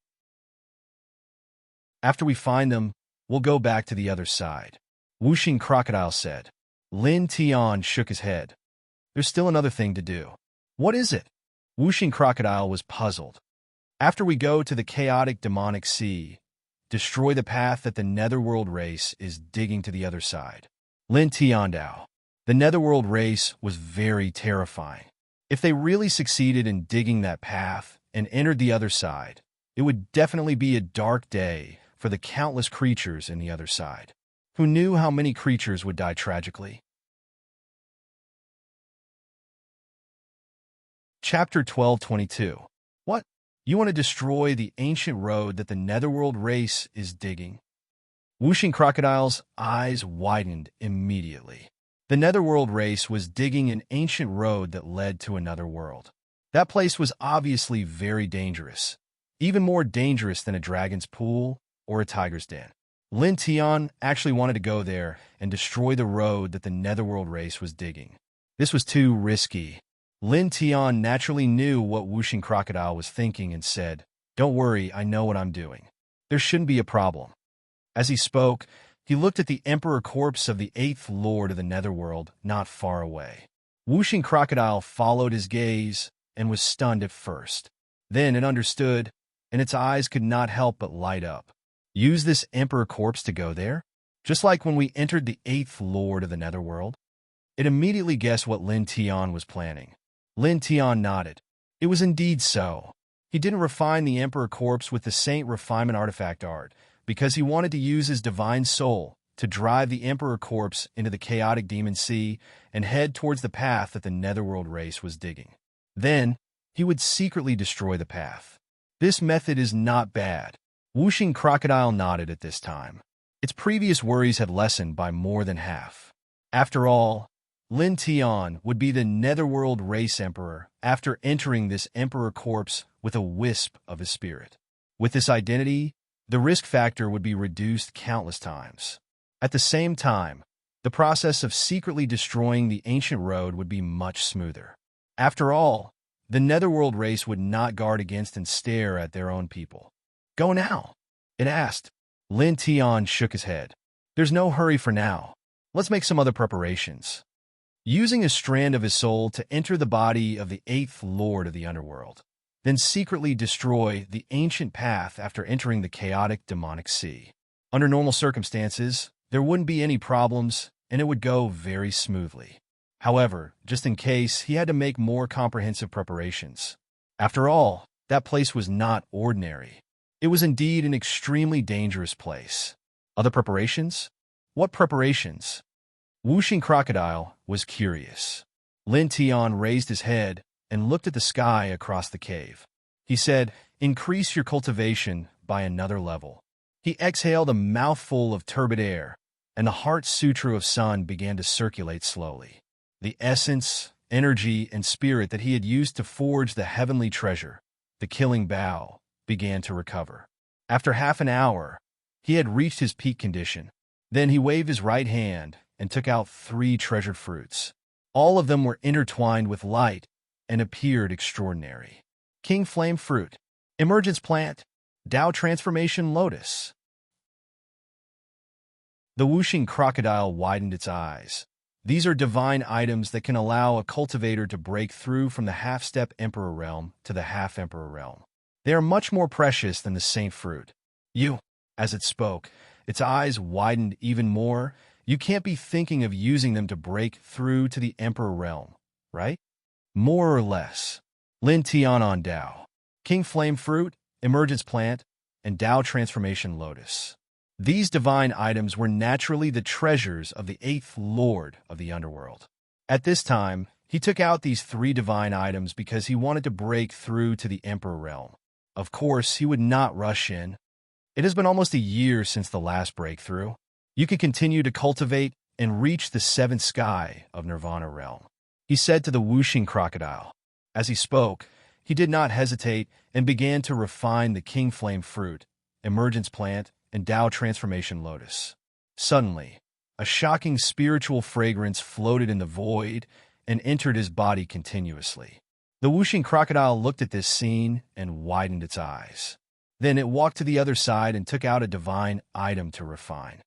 After we find them, we'll go back to the other side. Whooshing Crocodile said. Lin Tian shook his head. There's still another thing to do. What is it? Whooshing Crocodile was puzzled. After we go to the chaotic demonic sea, destroy the path that the Netherworld race is digging to the other side. Lin Tiandao. The Netherworld race was very terrifying. If they really succeeded in digging that path and entered the other side, it would definitely be a dark day for the countless creatures in the other side. Who knew how many creatures would die tragically? Chapter 1222. What? You want to destroy the ancient road that the Netherworld race is digging? Whooshing Crocodile's eyes widened immediately. The Netherworld race was digging an ancient road that led to another world. That place was obviously very dangerous, even more dangerous than a dragon's pool or a tiger's den. Lin Tian actually wanted to go there and destroy the road that the Netherworld race was digging. This was too risky. Lin Tian naturally knew what Whooshing Crocodile was thinking and said, "Don't worry, I know what I'm doing. There shouldn't be a problem." As he spoke, he looked at the Emperor corpse of the 8th Lord of the Netherworld not far away. Whooshing Crocodile followed his gaze and was stunned at first. Then it understood, and its eyes could not help but light up. Use this Emperor corpse to go there? Just like when we entered the 8th Lord of the Netherworld? It immediately guessed what Lin Tian was planning. Lin Tian nodded. It was indeed so. He didn't refine the Emperor corpse with the Saint Refinement artifact art, because he wanted to use his divine soul to drive the Emperor corpse into the chaotic demon sea and head towards the path that the Netherworld race was digging. Then, he would secretly destroy the path. This method is not bad. Whooshing Crocodile nodded at this time. Its previous worries had lessened by more than half. After all, Lin Tian would be the Netherworld race emperor after entering this Emperor corpse with a wisp of his spirit. With this identity, the risk factor would be reduced countless times. At the same time, The process of secretly destroying the ancient road would be much smoother. After all, the Netherworld race would not guard against and stare at their own people. Go now, it asked. Lin Tian shook his head. There's no hurry for now. Let's make some other preparations. Using a strand of his soul to enter the body of the 8th Lord of the Underworld, then secretly destroy the ancient path after entering the chaotic demonic sea. Under normal circumstances, there wouldn't be any problems, and it would go very smoothly. However, just in case, he had to make more comprehensive preparations. After all, that place was not ordinary. It was indeed an extremely dangerous place. Other preparations? What preparations? Whooshing Crocodile was curious. Lin Tian raised his head and looked at the sky across the cave. He said, increase your cultivation by another level. He exhaled a mouthful of turbid air, and the Heart Sutra of Sun began to circulate slowly. The essence, energy, and spirit that he had used to forge the heavenly treasure, the killing bow, began to recover. After half an hour, he had reached his peak condition. Then he waved his right hand and took out 3 treasured fruits. All of them were intertwined with light and appeared extraordinary. King Flame Fruit, Emergence Plant, Tao Transformation Lotus. The Whooshing Crocodile widened its eyes. These are divine items that can allow a cultivator to break through from the half-step Emperor realm to the half-Emperor realm. They are much more precious than the Saint Fruit. As it spoke, its eyes widened even more. You can't be thinking of using them to break through to the Emperor realm, right? More or less. Lin Tian on Tao, King Flame Fruit, Emergence Plant, and Tao Transformation Lotus. These divine items were naturally the treasures of the 8th Lord of the Underworld. At this time, he took out these 3 divine items because he wanted to break through to the Emperor realm. Of course, he would not rush in. It has been almost a year since the last breakthrough. You can continue to cultivate and reach the 7th sky of Nirvana realm, he said to the Whooshing Crocodile. As he spoke, he did not hesitate and began to refine the King Flame Fruit, Emergence Plant, and Tao Transformation Lotus. Suddenly, a shocking spiritual fragrance floated in the void and entered his body continuously. The Whooshing Crocodile looked at this scene and widened its eyes. Then it walked to the other side and took out a divine item to refine.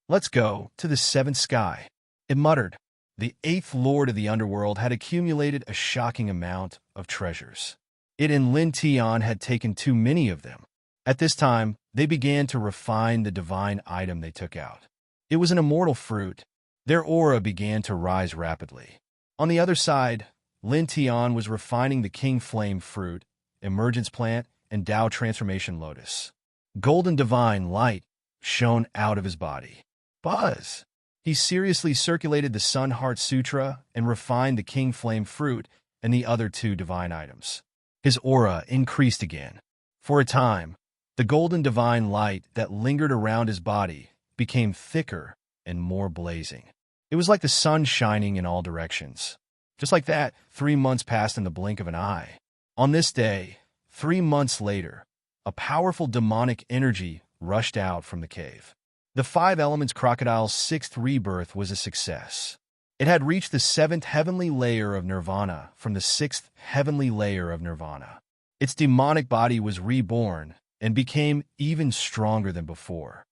Let's go to the 7th sky, it muttered. The 8th Lord of the Underworld had accumulated a shocking amount of treasures. It and Lin Tian had taken too many of them. At this time, they began to refine the divine item they took out. It was an immortal fruit. Their aura began to rise rapidly. On the other side, Lin Tian was refining the King Flame Fruit, Emergence Plant, and Tao Transformation Lotus. Golden divine light shone out of his body. Buzz! He seriously circulated the Sun Heart Sutra and refined the King Flame Fruit and the other 2 divine items. His aura increased again. For a time, the golden divine light that lingered around his body became thicker and more blazing. It was like the sun shining in all directions. Just like that, 3 months passed in the blink of an eye. On this day, 3 months later, a powerful demonic energy rushed out from the cave. The 5 Elements Crocodile's 6th rebirth was a success. It had reached the 7th heavenly layer of Nirvana from the 6th heavenly layer of Nirvana. Its demonic body was reborn and became even stronger than before.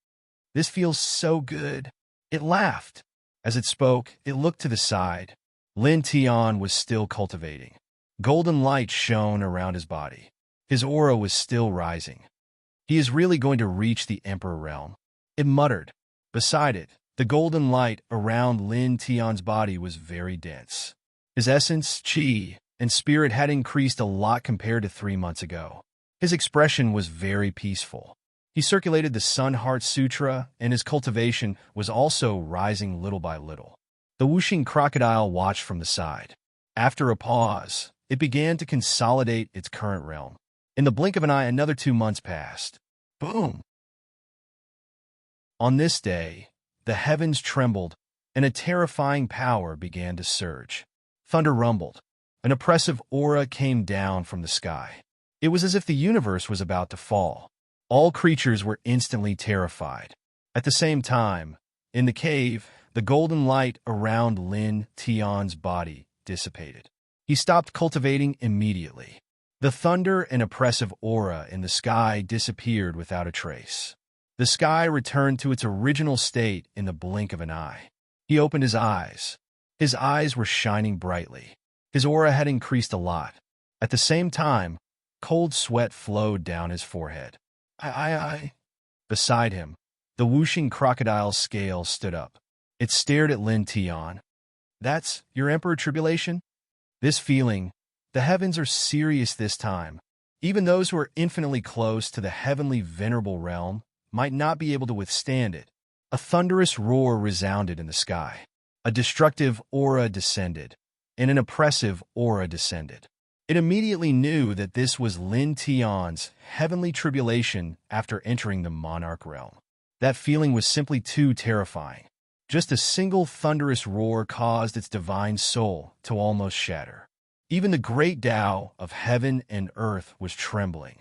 This feels so good. It laughed. As it spoke, it looked to the side. Lin Tian was still cultivating. Golden light shone around his body. His aura was still rising. He is really going to reach the Emperor realm, it muttered. Beside it, the golden light around Lin Tian's body was very dense. His essence, qi, and spirit had increased a lot compared to 3 months ago. His expression was very peaceful. He circulated the Sun Heart Sutra, and his cultivation was also rising little by little. The Whooshing Crocodile watched from the side. After a pause, it began to consolidate its current realm. In the blink of an eye, another 2 months passed. Boom! On this day, the heavens trembled, and a terrifying power began to surge. Thunder rumbled. An oppressive aura came down from the sky. It was as if the universe was about to fall. All creatures were instantly terrified. At the same time, in the cave, The golden light around Lin Tian's body dissipated. He stopped cultivating immediately. The thunder and oppressive aura in the sky disappeared without a trace. The sky returned to its original state in the blink of an eye. He opened his eyes. His eyes were shining brightly. His aura had increased a lot. At the same time, cold sweat flowed down his forehead. Beside him, the whooshing crocodile's scales stood up. It stared at Lin Tian. That's your Emperor Tribulation? This feeling, the heavens are serious this time. Even those who are infinitely close to the heavenly venerable realm might not be able to withstand it. A thunderous roar resounded in the sky. A destructive aura descended, and an oppressive aura descended. It immediately knew that this was Lin Tian's heavenly tribulation after entering the monarch realm. That feeling was simply too terrifying. Just a single thunderous roar caused its divine soul to almost shatter. Even the great Tao of heaven and earth was trembling.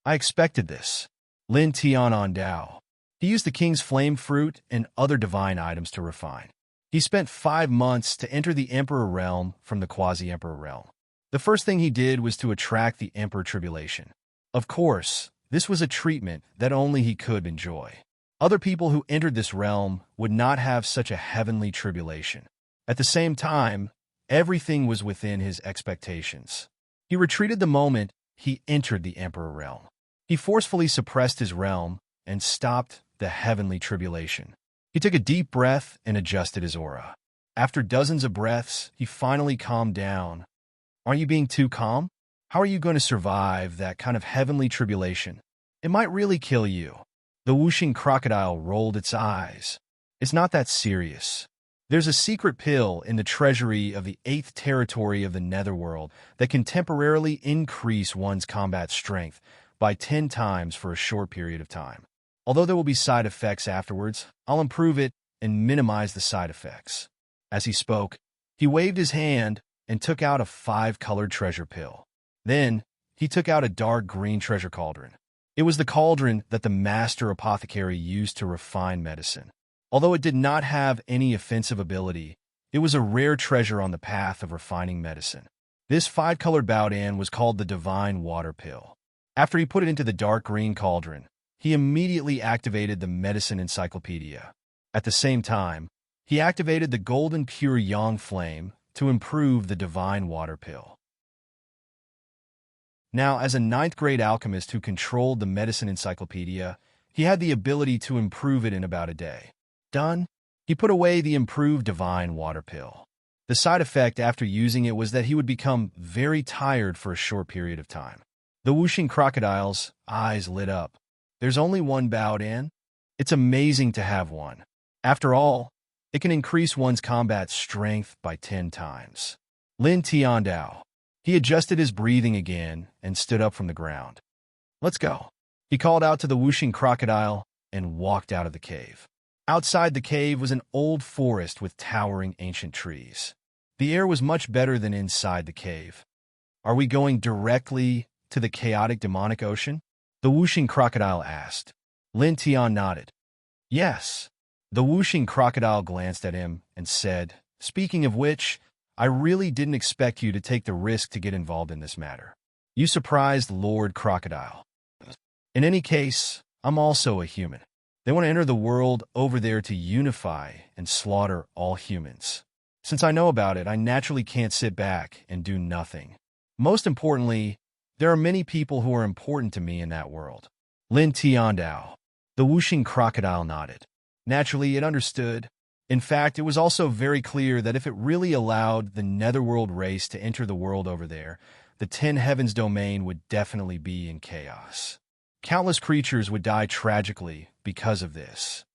I expected this. Lin Tian on Tao. He used the king's flame fruit and other divine items to refine. He spent 5 months to enter the Emperor realm from the quasi-Emperor realm. The first thing he did was to attract the Emperor Tribulation. Of course, this was a treatment that only he could enjoy. Other people who entered this realm would not have such a heavenly tribulation. At the same time, everything was within his expectations. He retreated the moment he entered the Emperor realm. He forcefully suppressed his realm and stopped the heavenly tribulation. He took a deep breath and adjusted his aura. After dozens of breaths, he finally calmed down. Aren't you being too calm? How are you going to survive that kind of heavenly tribulation? It might really kill you. The whooshing crocodile rolled its eyes. It's not that serious. There's a secret pill in the treasury of the 8th territory of the Netherworld that can temporarily increase one's combat strength by 10 times for a short period of time. Although there will be side effects afterwards, I'll improve it and minimize the side effects. As he spoke, he waved his hand and took out a 5-colored treasure pill. Then, he took out a dark green treasure cauldron. It was the cauldron that the master apothecary used to refine medicine. Although it did not have any offensive ability, it was a rare treasure on the path of refining medicine. This 5-colored Baodan was called the Divine Water Pill. After he put it into the dark green cauldron, he immediately activated the medicine encyclopedia. At the same time, he activated the golden pure yang flame to improve the Divine Water Pill. Now, as a 9th-grade alchemist who controlled the medicine encyclopedia, he had the ability to improve it in about a day. Done. He put away the improved Divine Water Pill. The side effect after using it was that he would become very tired for a short period of time. The whooshing crocodile's eyes lit up. There's only one Baodan? It's amazing to have one. After all, it can increase one's combat strength by 10 times. Lin Tian Dao. He adjusted his breathing again and stood up from the ground. Let's go. He called out to the whooshing crocodile and walked out of the cave. Outside the cave was an old forest with towering ancient trees. The air was much better than inside the cave. Are we going directly to the chaotic demonic ocean? The whooshing crocodile asked. Lin Tian nodded. Yes. The whooshing crocodile glanced at him and said, Speaking of which, I really didn't expect you to take the risk to get involved in this matter. You surprised Lord Crocodile. In any case, I'm also a human. They want to enter the world over there to unify and slaughter all humans. Since I know about it, I naturally can't sit back and do nothing. Most importantly, there are many people who are important to me in that world. Lin Tian Dao. The whooshing crocodile nodded. Naturally, it understood. In fact, it was also very clear that if it really allowed the Netherworld race to enter the world over there, the 10 Heavens domain would definitely be in chaos. Countless creatures would die tragically because of this.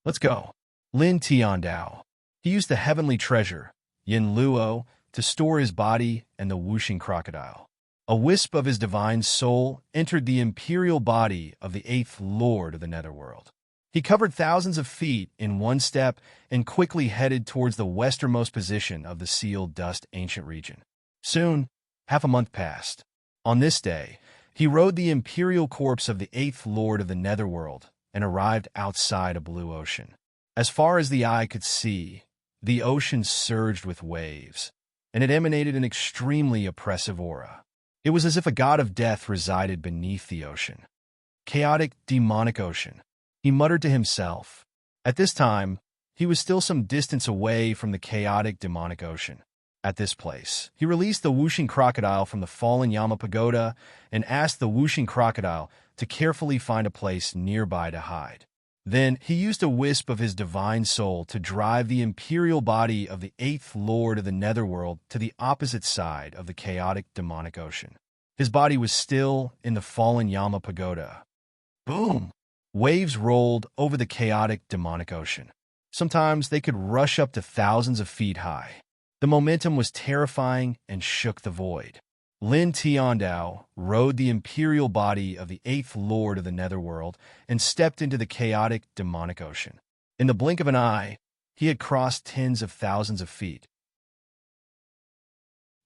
Let's go. Lin Tian Dao. He used the heavenly treasure, Yin Luo, to store his body and the whooshing crocodile. A wisp of his divine soul entered the imperial body of the 8th Lord of the Netherworld. He covered thousands of feet in one step and quickly headed towards the westernmost position of the sealed dust ancient region. Soon, half a month passed. On this day, he rode the imperial corpse of the 8th Lord of the Netherworld and arrived outside a blue ocean. As far as the eye could see, the ocean surged with waves, and it emanated an extremely oppressive aura. It was as if a god of death resided beneath the ocean. Chaotic, demonic ocean, he muttered to himself. At this time, he was still some distance away from the chaotic, demonic ocean. At this place, he released the whooshing crocodile from the fallen Yama pagoda and asked the whooshing crocodile to carefully find a place nearby to hide. Then he used a wisp of his divine soul to drive the imperial body of the 8th Lord of the Netherworld to the opposite side of the chaotic, demonic ocean. His body was still in the fallen Yama pagoda. Boom! Waves rolled over the chaotic, demonic ocean. Sometimes they could rush up to thousands of feet high. The momentum was terrifying and shook the void. Lin Tiandao rode the imperial body of the 8th Lord of the Netherworld and stepped into the chaotic, demonic ocean. In the blink of an eye, he had crossed tens of thousands of feet.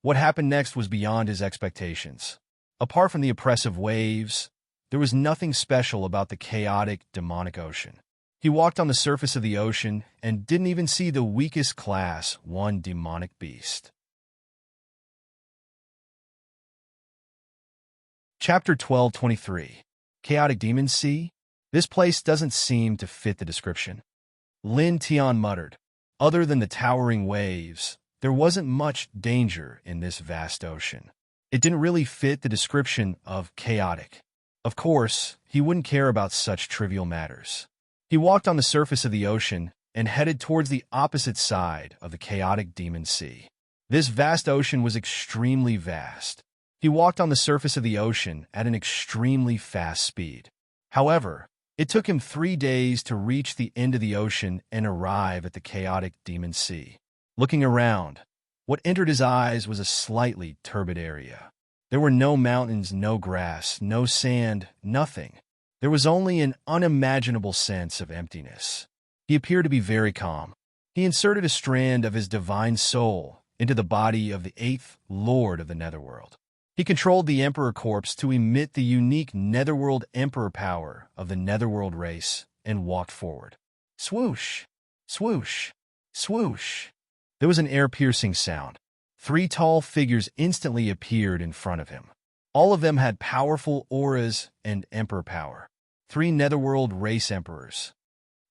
What happened next was beyond his expectations. Apart from the oppressive waves, there was nothing special about the chaotic, demonic ocean. He walked on the surface of the ocean and didn't even see the weakest class 1 demonic beast. Chapter 12:23. Chaotic Demon Sea? This place doesn't seem to fit the description. Lin Tian muttered. Other than the towering waves, there wasn't much danger in this vast ocean. It didn't really fit the description of chaotic. Of course, he wouldn't care about such trivial matters. He walked on the surface of the ocean and headed towards the opposite side of the chaotic demon sea. This vast ocean was extremely vast. He walked on the surface of the ocean at an extremely fast speed. However, it took him 3 days to reach the end of the ocean and arrive at the chaotic demon sea. Looking around, what entered his eyes was a slightly turbid area. There were no mountains, no grass, no sand, nothing. There was only an unimaginable sense of emptiness. He appeared to be very calm. He inserted a strand of his divine soul into the body of the 8th Lord of the Netherworld. He controlled the Emperor corpse to emit the unique Netherworld Emperor power of the Netherworld race and walked forward. Swoosh! Swoosh! Swoosh! There was an air-piercing sound. 3 tall figures instantly appeared in front of him. All of them had powerful auras and emperor power. 3 Netherworld race emperors.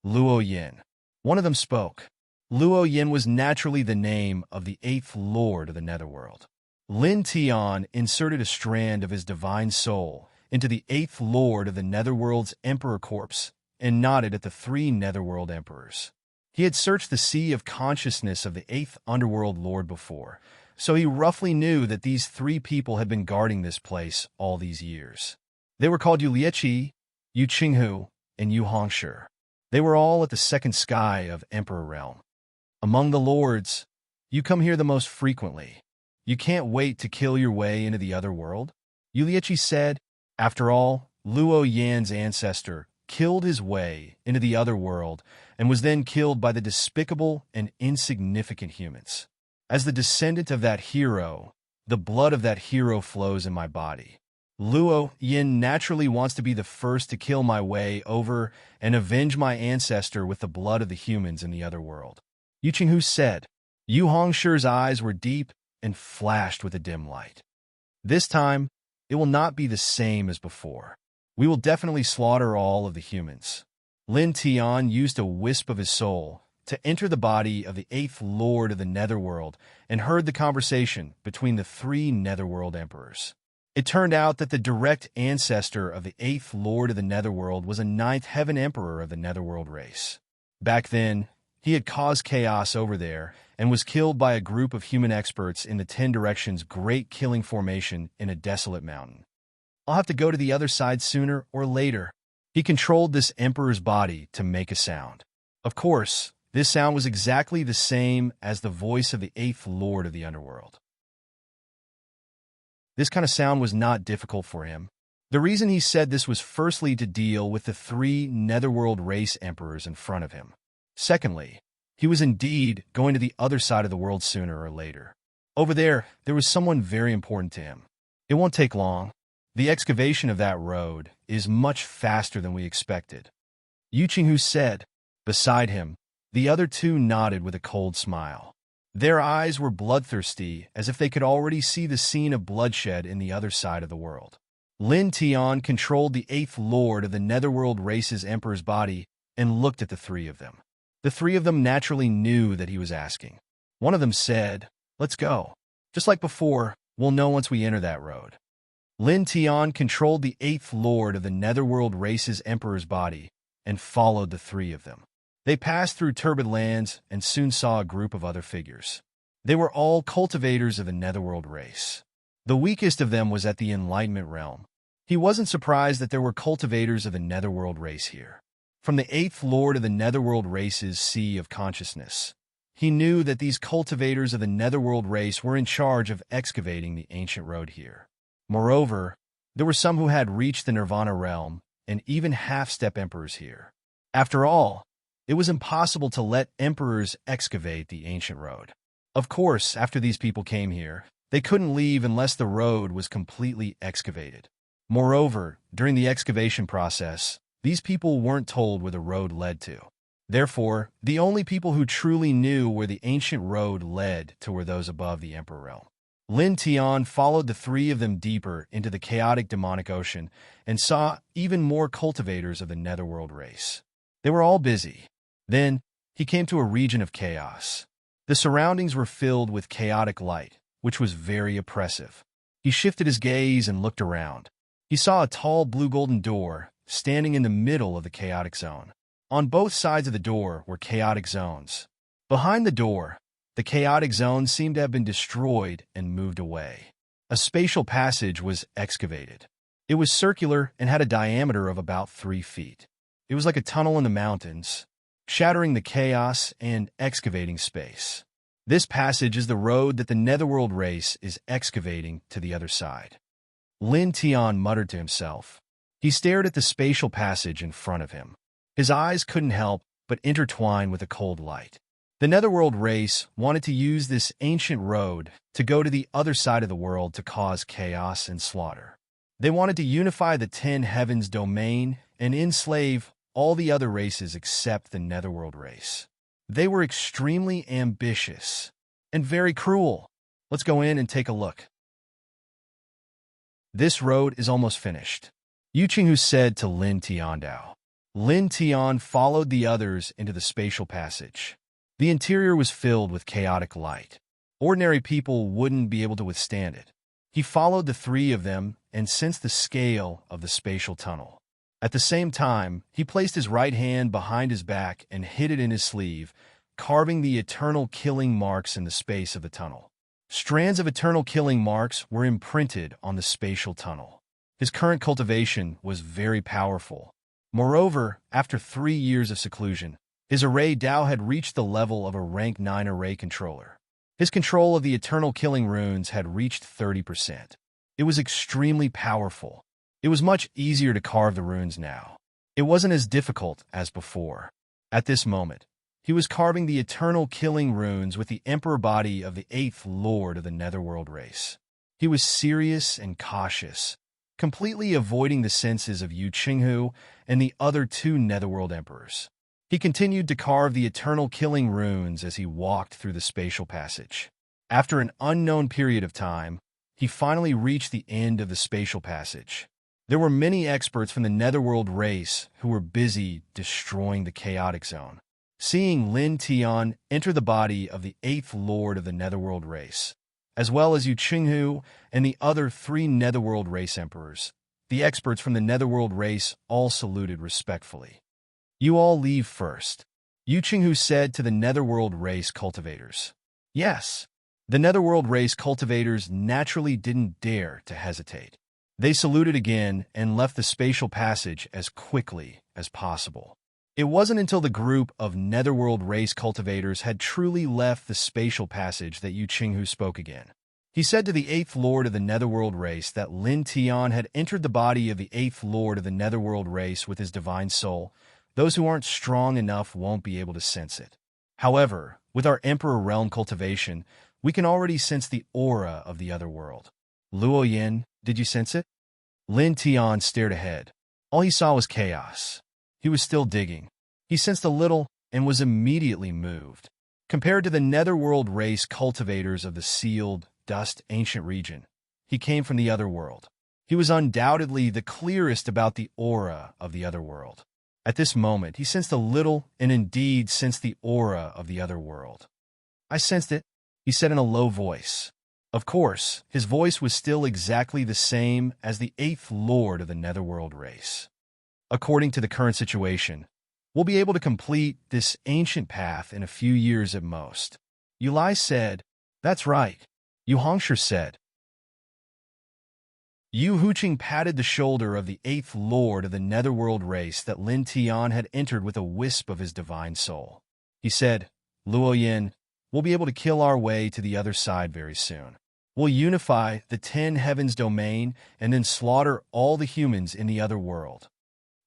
Luo Yin. One of them spoke. Luo Yin was naturally the name of the 8th Lord of the Netherworld. Lin Tian inserted a strand of his divine soul into the 8th Lord of the Netherworld's emperor corpse and nodded at the 3 Netherworld emperors. He had searched the sea of consciousness of the 8th Underworld Lord before, so he roughly knew that these 3 people had been guarding this place all these years. They were called Yu Lieqi, Yu Qinghu, and Yu Hongshi. They were all at the second sky of Emperor Realm. Among the lords, you come here the most frequently. You can't wait to kill your way into the other world? Yu Lieqi said. After all, Luo Yan's ancestor killed his way into the other world and was then killed by the despicable and insignificant humans. As the descendant of that hero, the blood of that hero flows in my body. Luo Yin naturally wants to be the first to kill my way over and avenge my ancestor with the blood of the humans in the other world. Yu Qinghu said. Yu Hongshi's eyes were deep and flashed with a dim light. This time, it will not be the same as before. We will definitely slaughter all of the humans. Lin Tian used a wisp of his soul to enter the body of the 8th Lord of the Netherworld and heard the conversation between the 3 Netherworld emperors. It turned out that the direct ancestor of the 8th Lord of the Netherworld was a 9th Heaven Emperor of the Netherworld race. Back then, he had caused chaos over there and was killed by a group of human experts in the 10 Directions Great Killing Formation in a desolate mountain. I'll have to go to the other side sooner or later. He controlled this emperor's body to make a sound. Of course, this sound was exactly the same as the voice of the 8th Lord of the Underworld. This kind of sound was not difficult for him. The reason he said this was firstly to deal with the 3 Netherworld race emperors in front of him. Secondly, he was indeed going to the other side of the world sooner or later. Over there was someone very important to him. It won't take long. The excavation of that road is much faster than we expected. Yu Qinghu said. Beside him, The other two nodded with a cold smile. Their eyes were bloodthirsty, as if they could already see the scene of bloodshed in the other side of the world. Lin Tian controlled the eighth lord of the Netherworld race's emperor's body and looked at the three of them. The three of them naturally knew that he was asking. One of them said, "Let's go. Just like before, we'll know once we enter that road." Lin Tian controlled the eighth lord of the Netherworld race's emperor's body and followed the three of them. They passed through turbid lands and soon saw a group of other figures. They were all cultivators of the Netherworld race. The weakest of them was at the Enlightenment realm. He wasn't surprised that there were cultivators of the Netherworld race here. From the eighth lord of the Netherworld race's sea of consciousness, he knew that these cultivators of the Netherworld race were in charge of excavating the ancient road here. Moreover, there were some who had reached the Nirvana realm and even half-step emperors here. After all, it was impossible to let emperors excavate the ancient road. Of course, after these people came here, they couldn't leave unless the road was completely excavated. Moreover, during the excavation process, these people weren't told where the road led to. Therefore, the only people who truly knew where the ancient road led to were those above the Emperor realm. Lin Tian followed the three of them deeper into the chaotic demonic ocean and saw even more cultivators of the Netherworld race. They were all busy. Then, he came to a region of chaos. The surroundings were filled with chaotic light, which was very oppressive. He shifted his gaze and looked around. He saw a tall blue-golden door standing in the middle of the chaotic zone. On both sides of the door were chaotic zones. Behind the door, the chaotic zone seemed to have been destroyed and moved away. A spatial passage was excavated. It was circular and had a diameter of about 3 feet. It was like a tunnel in the mountains, shattering the chaos and excavating space. This passage is the road that the Netherworld race is excavating to the other side. Lin Tian muttered to himself. He stared at the spatial passage in front of him. His eyes couldn't help but intertwine with the cold light. The Netherworld race wanted to use this ancient road to go to the other side of the world to cause chaos and slaughter. They wanted to unify the 10 heavens domain and enslave all the other races except the Netherworld race. They were extremely ambitious and very cruel. Let's go in and take a look. This road is almost finished, Yu Qinghu said to Lin Tiandao. Lin Tian followed the others into the spatial passage. The interior was filled with chaotic light. Ordinary people wouldn't be able to withstand it. He followed the three of them and sensed the scale of the spatial tunnel. At the same time, he placed his right hand behind his back and hid it in his sleeve, carving the eternal killing marks in the space of the tunnel. Strands of eternal killing marks were imprinted on the spatial tunnel. His current cultivation was very powerful. Moreover, after 3 years of seclusion, his array Dao had reached the level of a rank 9 array controller. His control of the eternal killing runes had reached 30%. It was extremely powerful. It was much easier to carve the runes now. It wasn't as difficult as before. At this moment, he was carving the eternal killing runes with the emperor body of the 8th lord of the Netherworld race. He was serious and cautious, completely avoiding the senses of Yu Qinghu and the other 2 Netherworld emperors. He continued to carve the eternal killing runes as he walked through the spatial passage. After an unknown period of time, he finally reached the end of the spatial passage. There were many experts from the Netherworld race who were busy destroying the chaotic zone. Seeing Lin Tian enter the body of the 8th lord of the Netherworld race, as well as Yu Qinghu and the other 3 Netherworld race emperors, the experts from the Netherworld race all saluted respectfully. "You all leave first," Yu Qinghu said to the Netherworld race cultivators. Yes, the Netherworld race cultivators naturally didn't dare to hesitate. They saluted again and left the spatial passage as quickly as possible. It wasn't until the group of Netherworld race cultivators had truly left the spatial passage that Yu Qinghu spoke again. He said to the 8th lord of the Netherworld race that Lin Tian had entered the body of the 8th lord of the Netherworld race with his divine soul. Those who aren't strong enough won't be able to sense it. However, with our Emperor Realm cultivation, we can already sense the aura of the other world. Luo Yin, did you sense it? Lin Tian stared ahead. All he saw was chaos. He was still digging. He sensed a little, and was immediately moved. Compared to the netherworld race cultivators of the sealed, dust ancient region, he came from the other world. He was undoubtedly the clearest about the aura of the other world. At this moment, he sensed a little, and indeed sensed the aura of the other world. "I sensed it," he said in a low voice. Of course, his voice was still exactly the same as the 8th Lord of the netherworld race. "According to the current situation, we'll be able to complete this ancient path in a few years at most." Yulai said. "That's right," Yu Hongshi said. Yu Huqing patted the shoulder of the 8th Lord of the netherworld race that Lin Tian had entered with a wisp of his divine soul. He said, "Luo Yin, we'll be able to kill our way to the other side very soon. We'll unify the 10 heavens domain and then slaughter all the humans in the other world."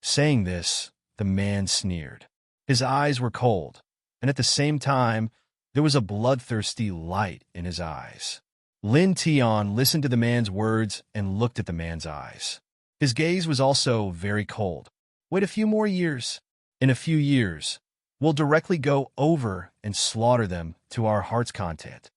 Saying this, the man sneered. His eyes were cold, and at the same time, there was a bloodthirsty light in his eyes. Lin Tian listened to the man's words and looked at the man's eyes. His gaze was also very cold. "Wait a few more years. In a few years, we'll directly go over and slaughter them to our heart's content."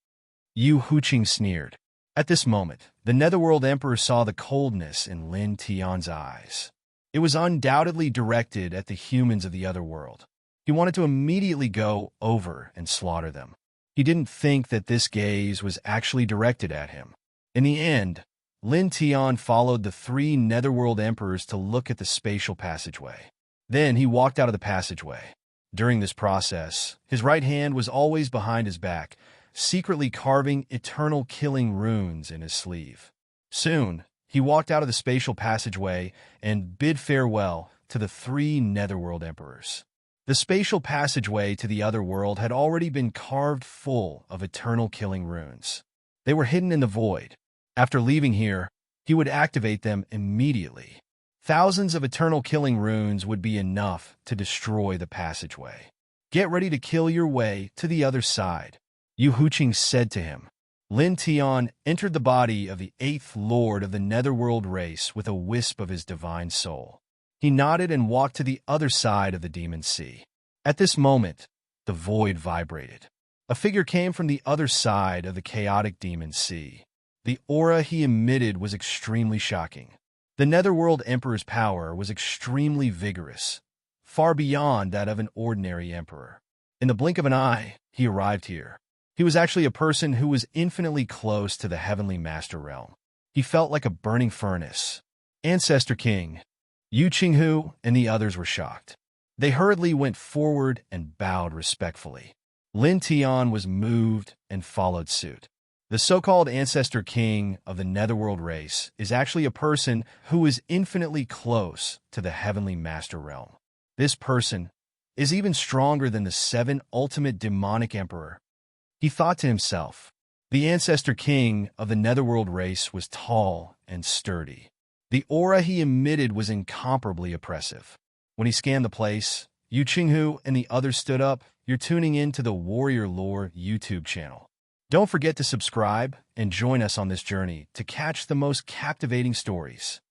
Yu Huqing sneered. At this moment, the Netherworld Emperor saw the coldness in Lin Tian's eyes. It was undoubtedly directed at the humans of the other world. He wanted to immediately go over and slaughter them. He didn't think that this gaze was actually directed at him. In the end, Lin Tian followed the 3 Netherworld Emperors to look at the spatial passageway. Then he walked out of the passageway. During this process, his right hand was always behind his back, secretly carving eternal killing runes in his sleeve. Soon, he walked out of the spatial passageway and bid farewell to the 3 Netherworld Emperors. The spatial passageway to the other world had already been carved full of eternal killing runes. They were hidden in the void. After leaving here, he would activate them immediately. Thousands of eternal killing runes would be enough to destroy the passageway. "Get ready to kill your way to the other side," Yu Huqing said to him. Lin Tian entered the body of the 8th Lord of the netherworld race with a wisp of his divine soul. He nodded and walked to the other side of the demon sea. At this moment, the void vibrated. A figure came from the other side of the chaotic demon sea. The aura he emitted was extremely shocking. The Netherworld Emperor's power was extremely vigorous, far beyond that of an ordinary emperor. In the blink of an eye, he arrived here. He was actually a person who was infinitely close to the Heavenly Master Realm. He felt like a burning furnace. Ancestor King, Yu Qinghu, and the others were shocked. They hurriedly went forward and bowed respectfully. Lin Tian was moved and followed suit. The so-called Ancestor King of the Netherworld race is actually a person who is infinitely close to the Heavenly Master Realm. This person is even stronger than the 7 ultimate demonic emperor. He thought to himself. The Ancestor King of the Netherworld race was tall and sturdy. The aura he emitted was incomparably oppressive. When he scanned the place, Yu Qinghu and the others stood up. You're tuning in to the Warrior Lore YouTube channel. Don't forget to subscribe and join us on this journey to catch the most captivating stories.